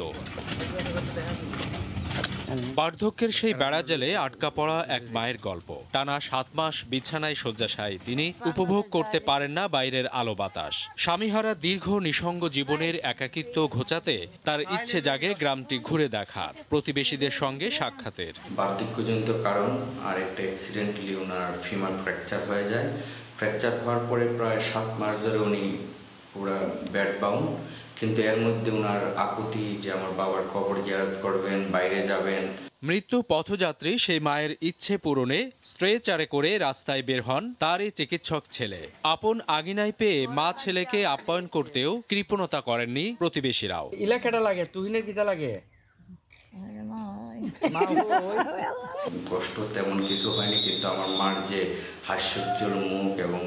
বার্ধক্যের সেই বেড়াজালে আটকা পড়া এক মায়ের গল্প। টানা 7 মাস বিছানায় শয্যাশায়ী তিনি, উপভোগ করতে পারেন না বাইরের আলো বাতাস। স্বামীহারা দীর্ঘ নিঃসঙ্গ জীবনের একাকিত্ব ঘোচাতে তার ইচ্ছে জাগে গ্রামটি ঘুরে দেখা, প্রতিবেশীদের সঙ্গে সাক্ষাতের। বার্ধক্যজনিত কারণ আর একটা অ্যাক্সিডেন্টালি ওনার ফিমার ফ্র্যাকচার হয়ে যায়। ফ্র্যাকচার হওয়ার পরে প্রায় 7 মাস ধরে উনি পুরো বেড বাউন্ড, কিন্তু এর মধ্যে ওনার আকুতি যে আমার বাবার কবর জিয়ারত করবেন, বাইরে যাবেন। মৃত্যু পথযাত্রী সেই মায়ের ইচ্ছে পূরণে স্ট্রেচারে করে রাস্তায় বের হন তারই চিকিৎসক ছেলে। আপন আঙিনায় পেয়ে মা ছেলেকে আপ্যায়ন করতেও কৃপণতা করেননি প্রতিবেশীরাও। ইলাকাটা লাগে তুহিনের কিতা লাগে, কষ্ট তেমন কিছু হয়নি, কিন্তু আমার মার যে হাস্যোজ্জ্বল মুখ এবং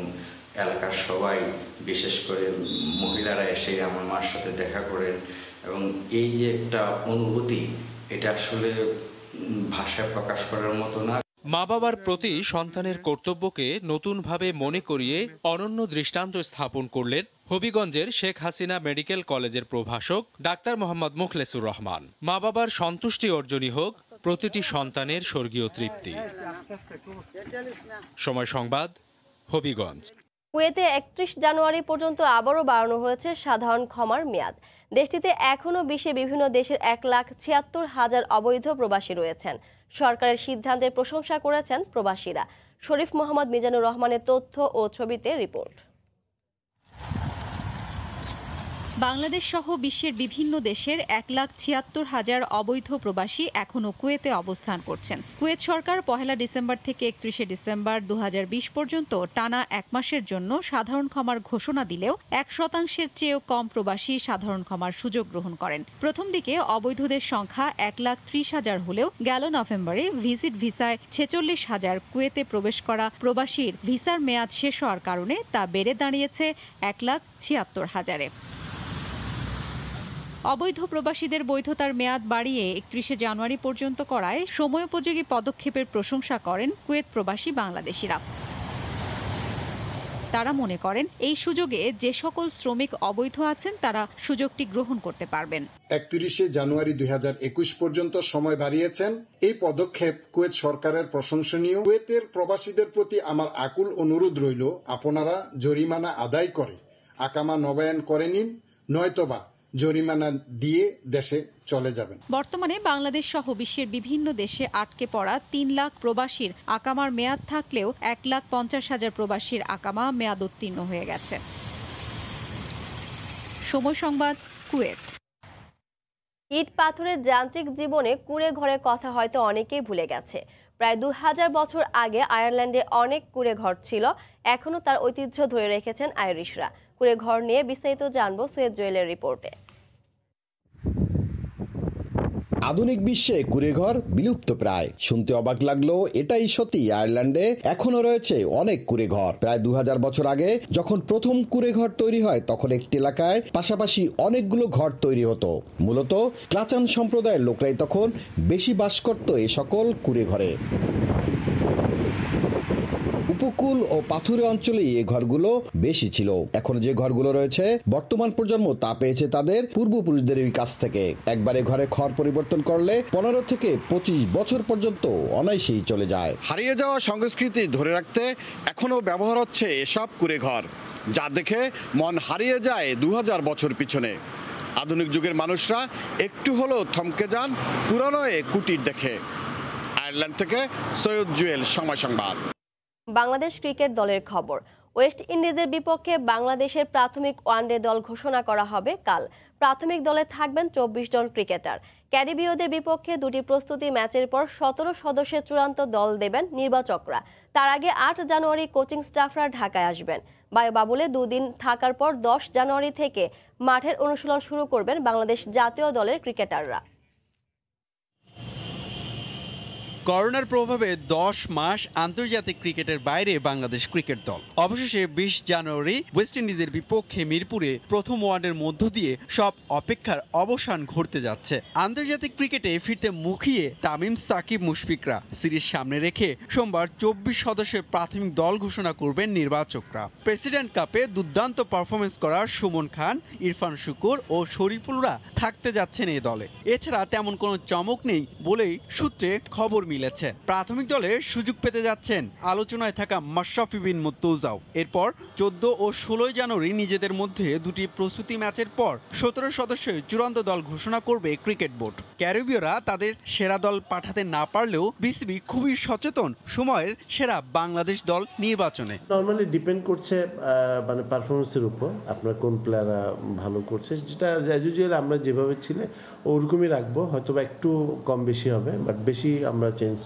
এলাকার সবাই, বিশেষ করে মহিলারা এসে আমার মার সাথে দেখা করেন, এবং এই যে একটা অনুভূতি, এটা আসলে ভাষায় প্রকাশ করার মতো না। মা বাবার প্রতি সন্তানের কর্তব্যকে নতুনভাবে মনে করিয়ে অনন্য দৃষ্টান্ত স্থাপন করলেন হবিগঞ্জের শেখ হাসিনা মেডিকেল কলেজের প্রভাষক ডাক্তার মোহাম্মদ মুখলেসুর রহমান। মা বাবার সন্তুষ্টি অর্জনই হোক প্রতিটি সন্তানের স্বর্গীয় তৃপ্তি। সময় সংবাদ, হবিগঞ্জ। কুয়েতে 31 জানুয়ারি পর্যন্ত আবারও বাড়ানো হয়েছে সাধারণ ক্ষমার মেয়াদ। দেশটিতে এখনও বিশ্বে বিভিন্ন দেশের 1,76,000 অবৈধ প্রবাসী রয়েছেন। সরকারের সিদ্ধান্তের প্রশংসা করেছেন প্রবাসীরা। শরীফ মোহাম্মদ মিজানুর রহমানের তথ্য ও ছবিতে রিপোর্ট। বাংলাদেশ সহ বিশ্বের বিভিন্ন দেশের 1,76,000 অবৈধ প্রবাসী এখনও কুয়েতে অবস্থান করছেন। কুয়েত সরকার 1 ডিসেম্বর থেকে 31 ডিসেম্বর 2020 পর্যন্ত টানা 1 মাসের জন্য সাধারণ ক্ষমার ঘোষণা দিলেও 1% চেয়েও কম প্রবাসী সাধারণ ক্ষমার সুযোগ গ্রহণ করেন। প্রথম দিকে অবৈধদের সংখ্যা 1,30,000 হলেও গেল নভেম্বরে ভিজিট ভিসায় 46,000 কুয়েতে প্রবেশ করা প্রবাসীর ভিসার মেয়াদ শেষ হওয়ার কারণে তা বেড়ে দাঁড়িয়েছে 1,76,000-এ। অবৈধ প্রবাসীদের বৈধতার মেয়াদ বাড়িয়ে 31 জানুয়ারি পর্যন্ত করায় সময়োপযোগী পদক্ষেপের প্রশংসা করেন কুয়েত প্রবাসী বাংলাদেশিরা। তারা মনে করেন এই সুযোগে যে সকল শ্রমিক অবৈধ আছেন তারা সুযোগটি গ্রহণ করতে পারবেন। 31 জানুয়ারি 2021 পর্যন্ত সময় বাড়িয়েছেন। এই পদক্ষেপ কুয়েত সরকারের প্রশংসনীয়। কুয়েতের প্রবাসীদের প্রতি আমার আকুল অনুরোধ রইল, আপনারা জরিমানা আদায় করে আকামা নবায়ন করে নিন, নয়তোবা জরিমানা দিয়ে দেশে চলে যাবেন। বর্তমানে বাংলাদেশ সহ বিশ্বের বিভিন্ন দেশে আটকে পড়া 3 লাখ প্রবাসীর আকামার মেয়াদ থাকলেও 1,50,000 প্রবাসীর আকামা মেয়াদ উত্তীর্ণ হয়ে গেছে। সময় সংবাদ, কুয়েত। ইট পাথরের যান্ত্রিক জীবনে কুঁড়ে ঘরের কথা হয়তো অনেকেই ভুলে গেছে। প্রায় 2000 বছর আগে আয়ারল্যান্ডে অনেক কুঁড়ে ঘর ছিল। এখনো তার ঐতিহ্য ধরে রেখেছেন আইরিশরা। কুঁড়ে ঘর নিয়ে বিস্তারিত জানবো সৈয়দ জুয়েলের রিপোর্টে। আধুনিক বিশ্বে কুঁড়েঘর বিলুপ্ত প্রায়। শুনতে অবাক লাগলো, এটাই সত্যি। আয়ারল্যান্ডে এখনো রয়েছে অনেক কুঁড়েঘর। প্রায় 2000 বছর আগে যখন প্রথম কুঁড়েঘর তৈরি হয় তখন একটি এলাকায় পাশাপাশি অনেকগুলো ঘর তৈরি হতো। মূলত ক্লাচান সম্প্রদায়ের লোকরাই তখন বেশি বাস করত এই সকল কুঁড়েঘরে। উপকূল ও পাথুরে অঞ্চলেই এই ঘরগুলো বেশি ছিল। এখন যে ঘরগুলো রয়েছে বর্তমান প্রজন্ম তা পেয়েছে তাদের পূর্বপুরুষদের কাছ থেকে। একবারে ঘরে খড় পরিবর্তন করলে 15 থেকে 25 বছর পর্যন্ত অনায়াসেই চলে যায়। হারিয়ে যাওয়া সংস্কৃতি ধরে রাখতে এখনো ব্যবহার হচ্ছে এসব কুঁড়ে ঘর, যা দেখে মন হারিয়ে যায় 2000 বছর পিছনে। আধুনিক যুগের মানুষরা একটু হলেও থমকে যান পুরানো এ কুটির দেখে। আয়ারল্যান্ড থেকে সৈয়দ জুয়েল, সময় সংবাদ। বাংলাদেশ ক্রিকেট দলের খবর। ওয়েস্ট ইন্ডিজের বিপক্ষে বাংলাদেশের প্রাথমিক ওয়ানডে দল ঘোষণা করা হবে কাল। প্রাথমিক দলে থাকবেন 24 জন ক্রিকেটার। ক্যারিবীয়দের বিপক্ষে 2টি প্রস্তুতি ম্যাচের পর 17 সদস্যের চূড়ান্ত দল দেবেন নির্বাচকরা। তার আগে 8 জানুয়ারি কোচিং স্টাফরা ঢাকায় আসবেন। বায়ুবাবুলে 2 দিন থাকার পর 10 জানুয়ারি থেকে মাঠের অনুশীলন শুরু করবেন বাংলাদেশ জাতীয় দলের ক্রিকেটাররা। করোনার প্রভাবে 10 মাস আন্তর্জাতিক ক্রিকেটের বাইরে বাংলাদেশ ক্রিকেট দল অবশেষে 20 জানুয়ারি ওয়েস্ট ইন্ডিজের বিপক্ষে মিরপুরে প্রথম ওয়ানডের মধ্য দিয়ে সব অপেক্ষার অবসান ঘটতে যাচ্ছে। আন্তর্জাতিক ক্রিকেটে ফিরতে মুখিয়ে তামিম, সাকিব, মুশফিকরা সিরিজ সামনে রেখে সোমবার 24 সদস্যের প্রাথমিক দল ঘোষণা করবেন নির্বাচকরা। প্রেসিডেন্ট কাপে দুর্দান্ত পারফরমেন্স করা সুমন খান, ইরফান শুকুর ও শরীফুলরা থাকতে যাচ্ছেন এই দলে। এছাড়া তেমন কোনো চমক নেই বলেই সূত্রে খবর মিলেছে। প্রাথমিক দলে সুযোগ পেতে যাচ্ছেন আলোচনায় থাকা মাশরাফি বিন মুর্তজাও। এরপর 14 ও 16 জানুয়ারি নিজেদের মধ্যে 2টি প্রস্তুতি ম্যাচের পর 17 সদস্যের চূড়ান্ত দল ঘোষণা করবে ক্রিকেট বোর্ড। ক্যারিবীয়রা তাদের সেরা দল পাঠাতে না পারলেও বিসিবি খুবই সচেতন সময়ের সেরা বাংলাদেশ দল নির্বাচনে। নরমালি ডিপেন্ড করছে মানে পারফরমেন্সের উপর, আপনার কোন প্লেয়াররা ভালো করছে, যেটা অ্যাজ ইউজুয়াল আমরা যেভাবে ছিলে ওরকমই রাখবো, হয়তো বা একটু কম বেশি হবে, বাট বেশি আমরা চেঞ্জ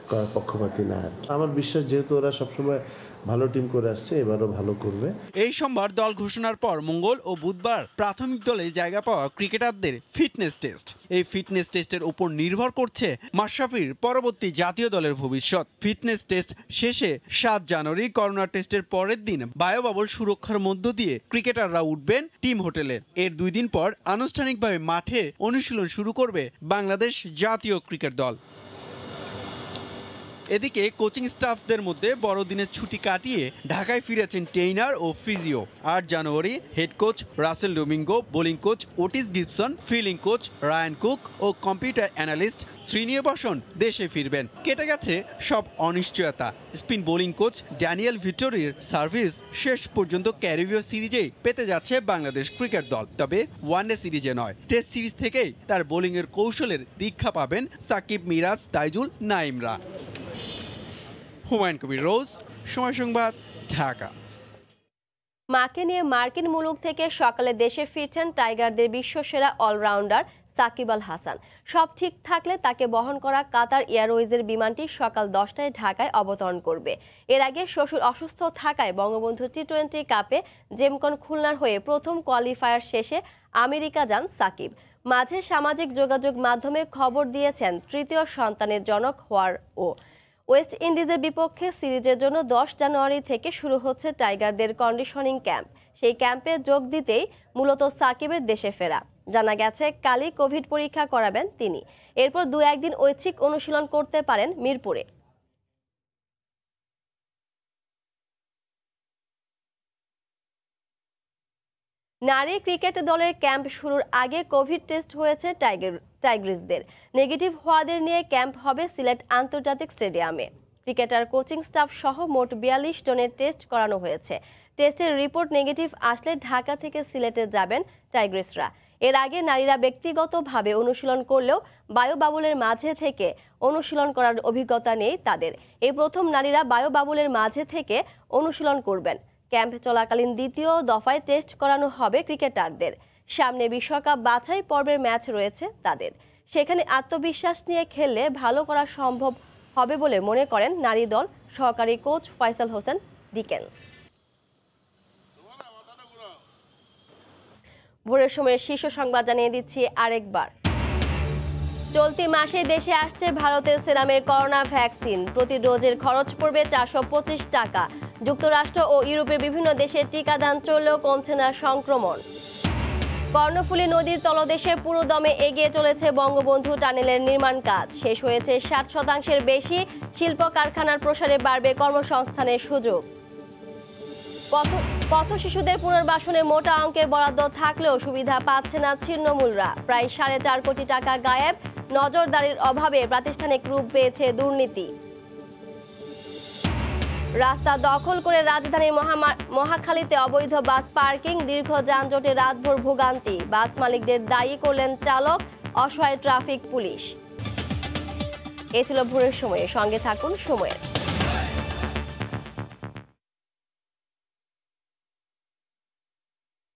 করার পক্ষপাতী না। আমার বিশ্বাস যেহেতু ওরা সবসময় ভালো টিম করে আসছে, এবারও ভালো করবে। এই সোমবার দল ঘোষণার পর মঙ্গল ও বুধবার প্রাথমিক দলে জায়গা পাওয়া ক্রিকেটারদের ফিটনেস টেস্ট। এই ফিটনেস টেস্টের উপর নির্ভর করছে মাশরাফির পরবর্তী জাতীয় দলের ভবিষ্যৎ। ফিটনেস টেস্ট শেষে 7 জানুয়ারি করোনা টেস্টের পরের দিন বায়োবাবল সুরক্ষার মধ্য দিয়ে ক্রিকেটাররা উঠবেন টিম হোটেলে। এর 2 দিন পর আনুষ্ঠানিকভাবে মাঠে অনুশীলন শুরু করবে বাংলাদেশ জাতীয় ক্রিকেট দল। এদিকে কোচিং স্টাফদের মধ্যে বড়দিনের ছুটি কাটিয়ে ঢাকায় ফিরেছেন ট্রেইনার ও ফিজিও। 8 জানুয়ারি head coach Russell Domingo, bowling coach Otis Gibson, fielding coach Ryan Cook ও কম্পিউটার অ্যানালিস্ট শ্রীনিবাসন দেশে ফিরবেন। কেটে গেছে সব অনিশ্চয়তা। স্পিন বোলিং কোচ ড্যানিয়েল ভিটোরির সার্ভিস শেষ পর্যন্ত ক্যারিবীয় সিরিজেই পেতে যাচ্ছে বাংলাদেশ ক্রিকেট দল। তবে ওয়ানডে সিরিজে নয়, টেস্ট সিরিজ থেকেই তার বোলিংয়ের কৌশলের দীক্ষা পাবেন সাকিব, মিরাজ, তাইজুল, নাইমরা। হুমায়ুন কবির রোজ, সময় সংবাদ, ঢাকা। মাকে নিয়ে মার্কিন মুলুক থেকে সকালে দেশে ফিরছেন টাইগারদের বিশ্বসেরা অলরাউন্ডার সাকিব আল হাসান। সব ঠিক থাকলে তাকে বহন করা কাতার এয়ারওয়েজের বিমানটি সকাল 10টায় ঢাকায় অবতরণ করবে। এর আগে শ্বশুর অসুস্থ থাকায় বঙ্গবন্ধু টি-20 কাপে জেমকন খুলনার হয়ে প্রথম কোয়ালিফায়ার শেষে আমেরিকা যান সাকিব। মাঝে সামাজিক যোগাযোগ মাধ্যমে খবর দিয়েছেন তৃতীয় সন্তানের জনক হওয়ার ও। ওয়েস্ট ইন্ডিজের বিপক্ষে সিরিজের জন্য 10 জানুয়ারি থেকে শুরু হচ্ছে টাইগারদের কন্ডিশনিং ক্যাম্প। সেই ক্যাম্পে যোগ দিতেই মূলত সাকিবের দেশে ফেরা। জানা গেছে কালই কোভিড পরীক্ষা করাবেন তিনি। এরপর 2-1 দিন ঐচ্ছিক অনুশীলন করতে পারেন মিরপুরে। নারী ক্রিকেট দলের ক্যাম্প শুরুর আগে কোভিড টেস্ট হয়েছে টাইগ্রিসদের। নেগেটিভ হওয়াদের নিয়ে ক্যাম্প হবে সিলেট আন্তর্জাতিক স্টেডিয়ামে। ক্রিকেটার, কোচিং স্টাফ সহ মোট 42 জনের টেস্ট করানো হয়েছে। টেস্টের রিপোর্ট নেগেটিভ আসলে ঢাকা থেকে সিলেটে যাবেন টাইগ্রিসরা। এর আগে নারীরা ব্যক্তিগতভাবে অনুশীলন করলেও বায়ুবাবুলের মাঝে থেকে অনুশীলন করার অভিজ্ঞতা নেই তাদের। এই প্রথম নারীরা বায়ুবাবুলের মাঝে থেকে অনুশীলন করবেন। ক্যাম্প চলাকালীন দ্বিতীয় দফায় টেস্ট করানো হবে ক্রিকেটারদের। সামনে বিশ্বকাপ বাছাই পর্বের ম্যাচ রয়েছে তাদের। সেখানে আত্মবিশ্বাস নিয়ে খেললে ভালো করা সম্ভব হবে বলে মনে করেন নারী দল সহকারী কোচ ফয়সাল হোসেন ডিকেন্স। ভোরের সময়ের শীর্ষ সংবাদ জানিয়ে দিচ্ছি আরেকবার। চলতি মাসে দেশে আসছে ভারতের সেরামের করোনা ভ্যাকসিন। প্রতি ডোজের খরচ পড়বে 425 টাকা। যুক্তরাষ্ট্র ও ইউরোপের বিভিন্ন দেশে টিকাদান চললেও কমছে না সংক্রমণ। কর্ণফুলী নদীর তলদেশে পুরো দমে এগিয়ে চলেছে বঙ্গবন্ধু টানেলের নির্মাণ কাজ। শেষ হয়েছে 60% বেশি। শিল্প কারখানার প্রসারে বাড়বে কর্মসংস্থানের সুযোগ। পথ শিশুদের পুনর্বাসনে মোটা অঙ্কের বরাদ্দ থাকলেও সুবিধা পাচ্ছে না ছিন্নমূলরা। প্রায় 4.5 কোটি টাকা গায়েব। নজরদারির অভাবে প্রাতিষ্ঠানিক রূপ পেয়েছে দুর্নীতি। রাস্তা দখল করে রাজধানীর মহাখালীতে অবৈধ বাস পার্কিং, দীর্ঘ যানজটে রাতভর ভোগান্তি। বাস মালিকদের দায়ী করলেন চালক, অসহায় ট্রাফিক পুলিশ। এ ছিল ভোরের সময়ে, সঙ্গে থাকুন সময়ের।